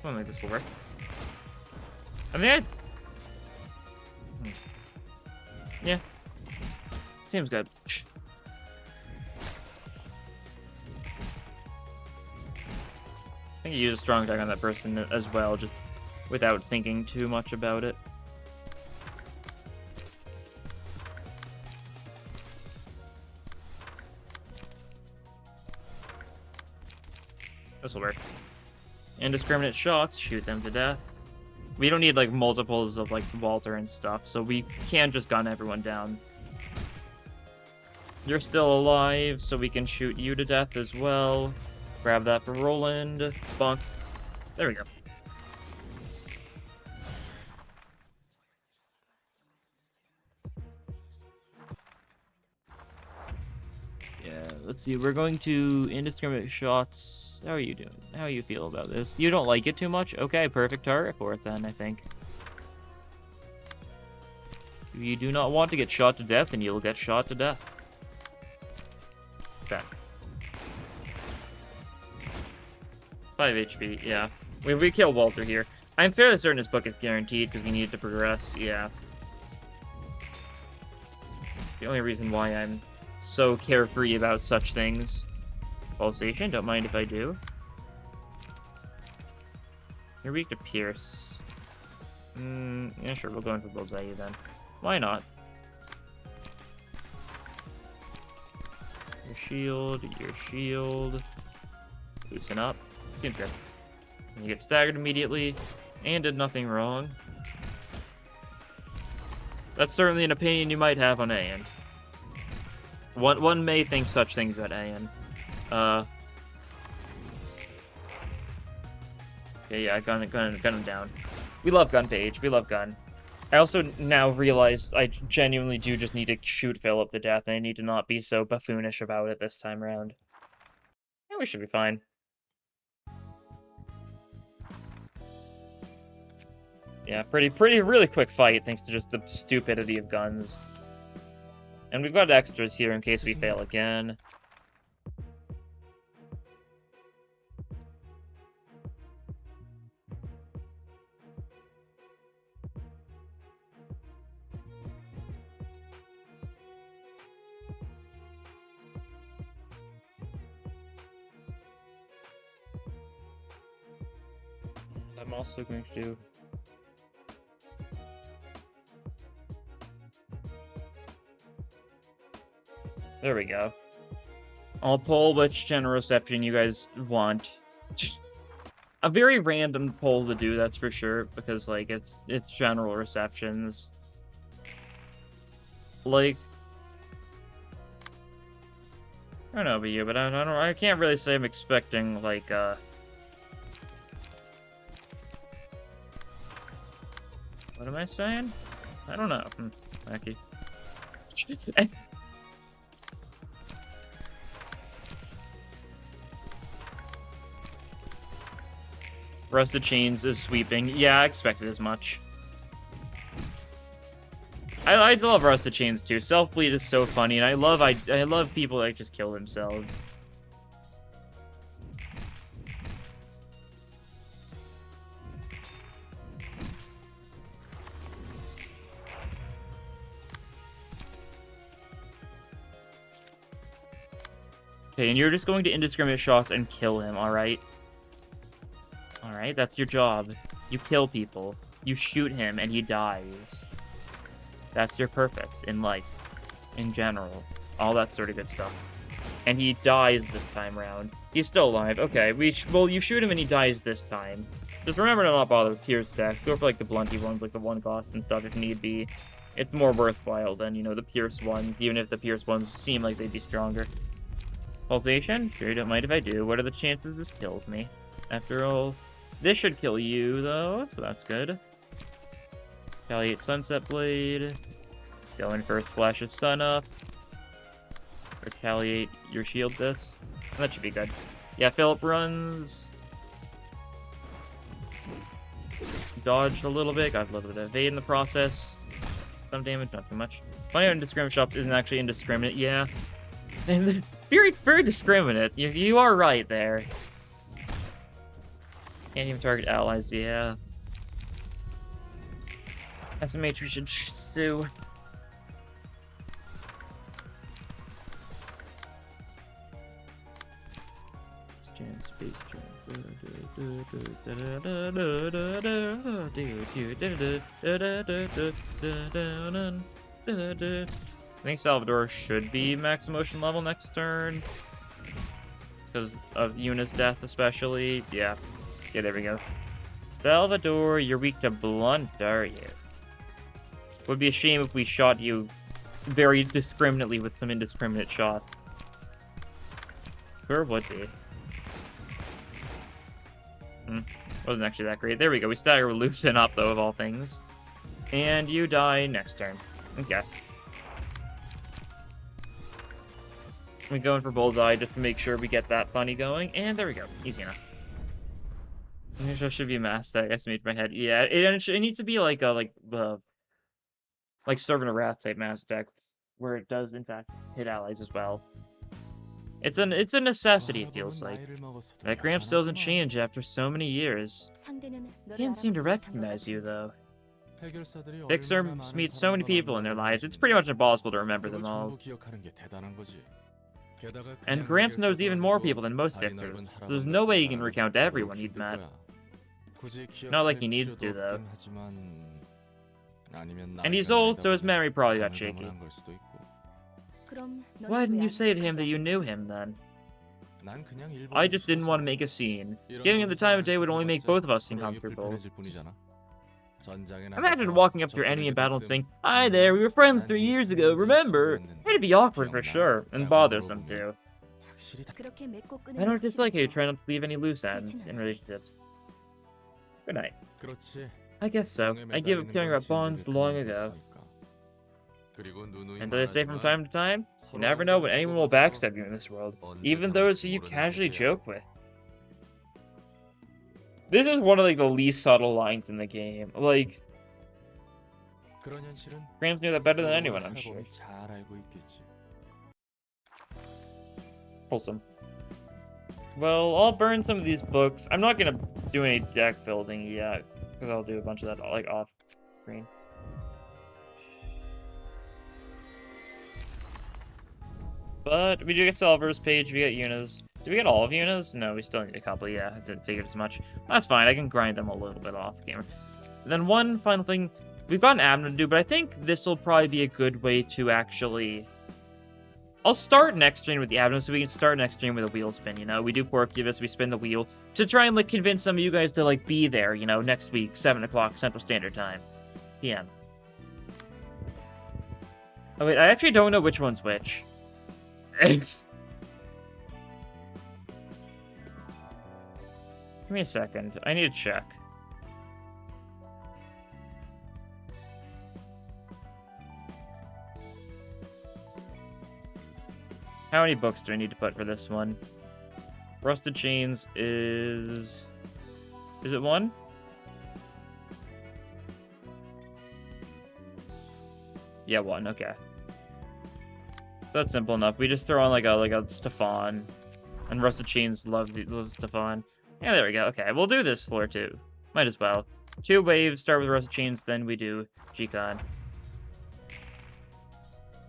I don't think this will work. I think Yeah. Seems good. think you use a strong attack on that person as well, just without thinking too much about it. This'll work. Indiscriminate shots, shoot them to death. We don't need like multiples of like Walter and stuff, so we can just gun everyone down. You're still alive, so we can shoot you to death as well. Grab that for Roland. Bonk. There we go. Yeah, let's see. We're going to indiscriminate shots. How are you doing? How you feel about this? You don't like it too much? Okay, perfect target for it then, I think. If you do not want to get shot to death, then you'll get shot to death. Okay. 5 HP, yeah. We kill Walter here. I'm fairly certain this book is guaranteed because we need to progress, yeah. The only reason why I'm so carefree about such things. Pulsation, don't mind if I do. You're weak to Pierce. Yeah, sure, we'll go in for Bullseye then. Why not? Your shield. Loosen up. Seems good. And you get staggered immediately, and did nothing wrong. That's certainly an opinion you might have on Ayan. One may think such things about Ayan. Okay, yeah, gun him down. We love Gun Page. We love Gun. I also now realize I genuinely do just need to shoot Philip to death, and I need to not be so buffoonish about it this time around. Yeah, we should be fine. Yeah, really quick fight thanks to just the stupidity of guns. And we've got extras here in case we fail again. I'm also going to... There we go. I'll pull which general reception you guys want. A very random poll to do, that's for sure, because like it's general receptions. Like, I don't know about you, but I can't really say I'm expecting like what am I saying? I don't know. Wacky. Rusted Chains is sweeping. Yeah, I expected as much. I love Rusted Chains too. Self-bleed is so funny, and I love people that just kill themselves. Okay, and you're just going to indiscriminate shots and kill him, alright? Alright, that's your job. You kill people. You shoot him and he dies. That's your purpose in life. In general. All that sort of good stuff. And he dies this time around. He's still alive. Okay, well, you shoot him and he dies this time. Just remember to not bother with Pierce decks. Go for like the blunty ones, like the one cost and stuff if need be. It's more worthwhile than, you know, the Pierce ones, even if the Pierce ones seem like they'd be stronger. Pulsation? Sure, don't mind if I do. What are the chances this kills me? After all... This should kill you, though, so that's good. Retaliate Sunset Blade. Go in for a Splash of Sun Up. Retaliate your shield this. That should be good. Yeah, Philip runs. Dodged a little bit, got a little bit of evade in the process. Some damage, not too much. Funny how indiscriminate shots isn't actually indiscriminate, yeah. And very discriminate. You are right there. Can't even target allies, yeah. SMH, we should sue. Space jam. I think Salvador should be max emotion level next turn. Because of Yuna's death, especially. Yeah. Yeah, there we go. Salvador, you're weak to blunt, are you? Would be a shame if we shot you very discriminately with some indiscriminate shots. Sure would be. Wasn't actually that great. There we go. We stagger with Lucin up, though, of all things. And you die next turn. Okay. We're going for Bullseye just to make sure we get that funny going. And there we go. Easy enough. There should be a mass tag. I estimated in my head. Yeah, it needs to be like Servant of Wrath type mass attack, where it does in fact hit allies as well. It's a necessity, it feels like. That Gramps still doesn't change after so many years. He didn't seem to recognize you, though. Fixers meet so many people in their lives, it's pretty much impossible to remember them all. And Gramps knows even more people than most Fixers, so there's no way he can recount everyone he's met. Not like he needs to, though. And he's old, so his memory probably got shaky. Why didn't you say to him that you knew him, then? I just didn't want to make a scene. Giving him the time of day would only make both of us seem comfortable. Imagine walking up to your enemy in battle and saying, "Hi there, we were friends 3 years ago, remember?" It'd be awkward for sure, and bothersome too. I don't dislike how you try not to leave any loose ends in relationships. Good night. I guess so. I gave up caring about bonds long ago. And as I say from time to time, you never know when anyone will backstab you in this world, even those who you casually joke with. This is one of like the least subtle lines in the game. Like, Gramps knew that better than anyone, I'm sure. Wholesome. Well, I'll burn some of these books. I'm not gonna do any deck building yet, because I'll do a bunch of that like off screen. But we do get Salver's page, we get Yuna's. Do we get all of Yuna's? No, we still need a couple, yeah. I didn't figure as much. That's fine, I can grind them a little bit off camera. And then one final thing, we've got an admin to do, but I think this will probably be a good way to actually... I'll start next stream with the admin, so we can start next stream with a wheel spin, you know? We do Porcubus, we spin the wheel, to try and, like, convince some of you guys to, like, be there, you know, next week, 7 o'clock Central Standard Time. PM. Oh, wait, I actually don't know which one's which. Give me a second. I need to check. How many books do I need to put for this one? Rusted Chains is... Is it 1? Yeah, 1, okay. So that's simple enough. We just throw on like a Stefan. And Rusted Chains love Stefan. Yeah, there we go. Okay, we'll do this floor too. Might as well. 2 waves, start with Rusted Chains, then we do G-Con.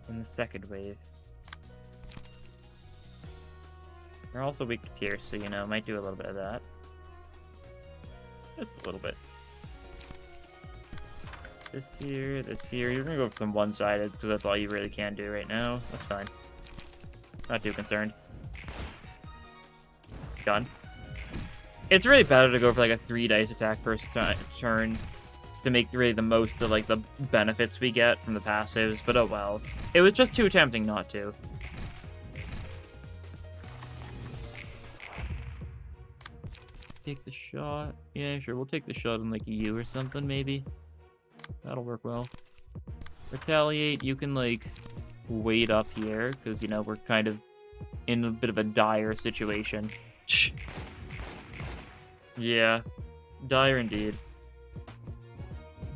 And the second wave. We're also weak to Pierce, so you know, might do a little bit of that. Just a little bit. This here, this here. You're gonna go for some one-sideds, because that's all you really can do right now. That's fine. Not too concerned. Done. It's really better to go for like a 3 dice attack first turn to make really the most of like the benefits we get from the passives, but oh well. It was just too tempting not to. Take the shot. Yeah, sure, we'll take the shot on like a U or something maybe. That'll work well. Retaliate, you can like wait up here, because you know we're kind of in a bit of a dire situation. Yeah, dire indeed.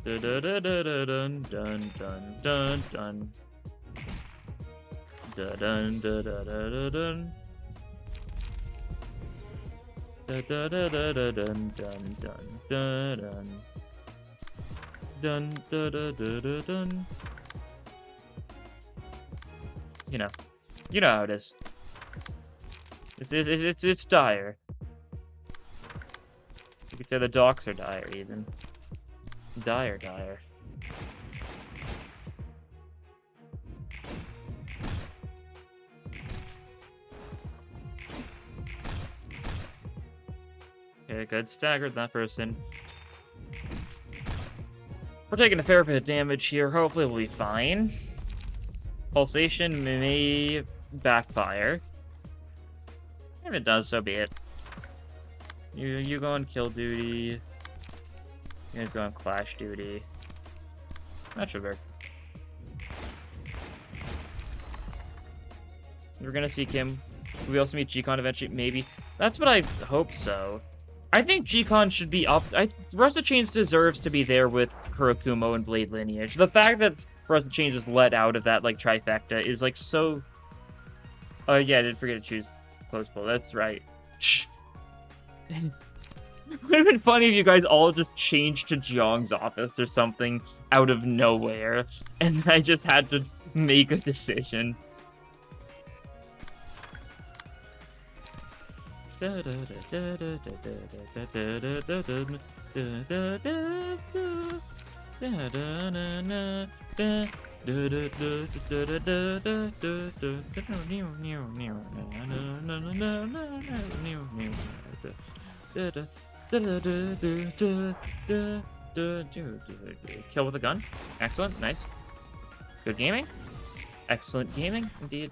Dun dun dun dun dun dun dun dun. Dun dun dun dun dun. Dun dun dun dun dun dun dun dun. Dun dun dun dun dun. You know how it is. It's dire. You could say the docks are dire, even. Dire. Okay, good. Staggered that person. We're taking a fair bit of damage here. Hopefully we'll be fine. Pulsation may backfire. If it does, so be it. You go on kill duty. You guys go on clash duty. That should work. We're gonna see Kim. We also meet G-Con eventually, maybe. That's what I hope so. I think G-Con should be up. Rusted Chains deserves to be there with Kurakumo and Blade Lineage. The fact that Rusted Chains was let out of that, like, trifecta is, like, so... Oh, yeah, I did forget to choose close pull. That's right. Shh. It would have been funny if you guys all just changed to Jiang's office or something out of nowhere, and I just had to make a decision. Kill with a gun. Excellent. Nice. Good gaming. Excellent gaming, indeed.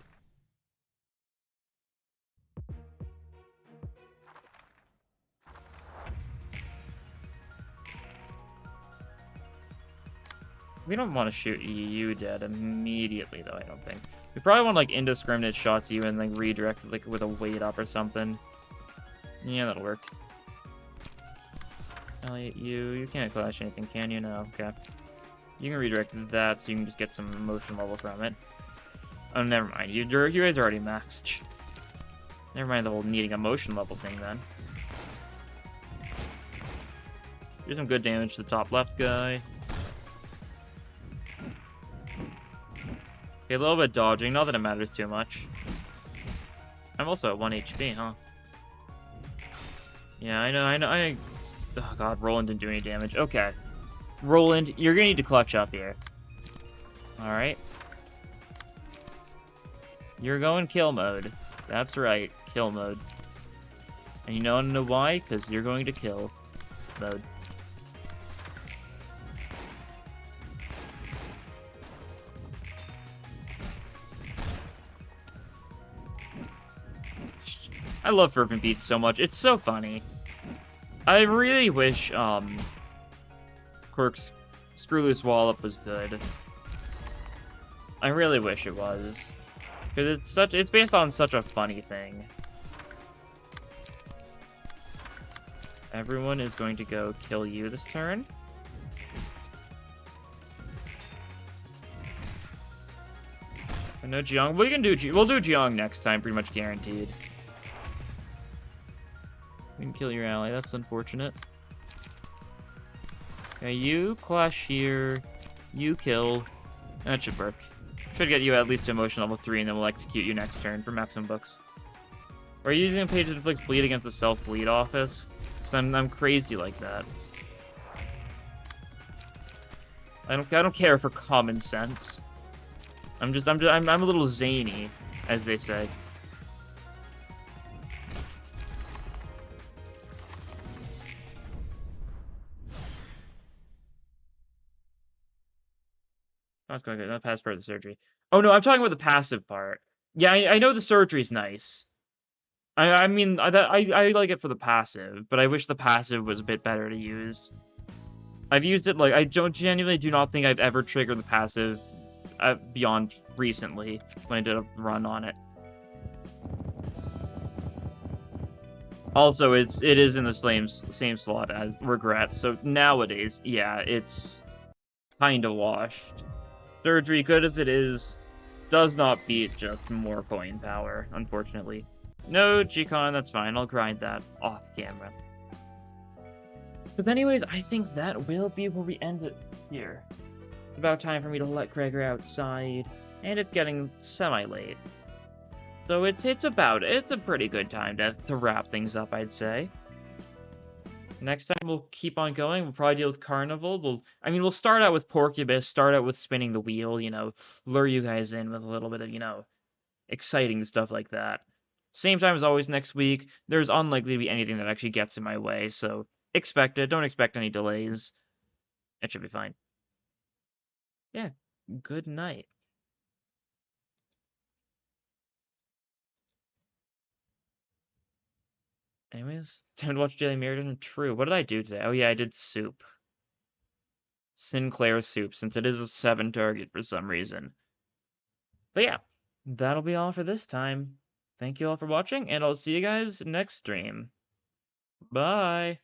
We don't want to shoot you dead immediately, though, I don't think. We probably want, like, indiscriminate shots you and, like, redirect, like, with a weight up or something. Yeah, that'll work. Elliot, you can't clash anything, can you? No, okay. You can redirect that so you can just get some emotion level from it. Oh, never mind. You guys are already maxed. Never mind the whole needing emotion level thing, then. Do some good damage to the top left guy. Okay, a little bit dodging, not that it matters too much. I'm also at 1 HP, huh? Yeah, I know. Oh god, Roland didn't do any damage. Okay. Roland, you're gonna need to clutch up here. Alright. You're going kill mode. That's right, kill mode. And you don't know why? Because you're going to kill mode. I love Fervent Beats so much. It's so funny. I really wish Quirk's Screw Loose Wallop was good. I really wish it was. Because it's based on such a funny thing. Everyone is going to go kill you this turn. I know Jiang. We can do we'll do Jiang next time, pretty much guaranteed. We can kill your ally, that's unfortunate. Okay, you clash here, you kill. That should work. Should get you at least emotion level 3, and then we'll execute you next turn for maximum books. Are you using a page that inflicts bleed against the self-bleed office? Because I'm crazy like that. I don't care for common sense. I'm a little zany, as they say. That's going good. That pass part of the surgery. Oh no, I'm talking about the passive part. Yeah, I know the surgery's nice. I mean, I like it for the passive, but I wish the passive was a bit better to use. I've used it, like, I genuinely do not think I've ever triggered the passive beyond recently, when I did a run on it. Also, it is in the same slot as Regret, so nowadays, yeah, it's kind of washed. Surgery, good as it is, does not beat just more coin power, unfortunately. No, G-Con, that's fine. I'll grind that off camera. But anyways, I think that will be where we end it here. It's about time for me to let Gregor outside, and it's getting semi-late. So it's a pretty good time to wrap things up, I'd say. Next time we'll keep on going. We'll probably deal with Carnival. We'll start out with Porcubus, start out with spinning the wheel, lure you guys in with a little bit of, exciting stuff like that. Same time as always next week. There's unlikely to be anything that actually gets in my way, so expect it. Don't expect any delays. It should be fine. Yeah, good night. Anyways, time to watch Daily Mirrodin. True. What did I do today? Oh yeah, I did soup. Sinclair soup, since it is a 7 target for some reason. But yeah, that'll be all for this time. Thank you all for watching, and I'll see you guys next stream. Bye!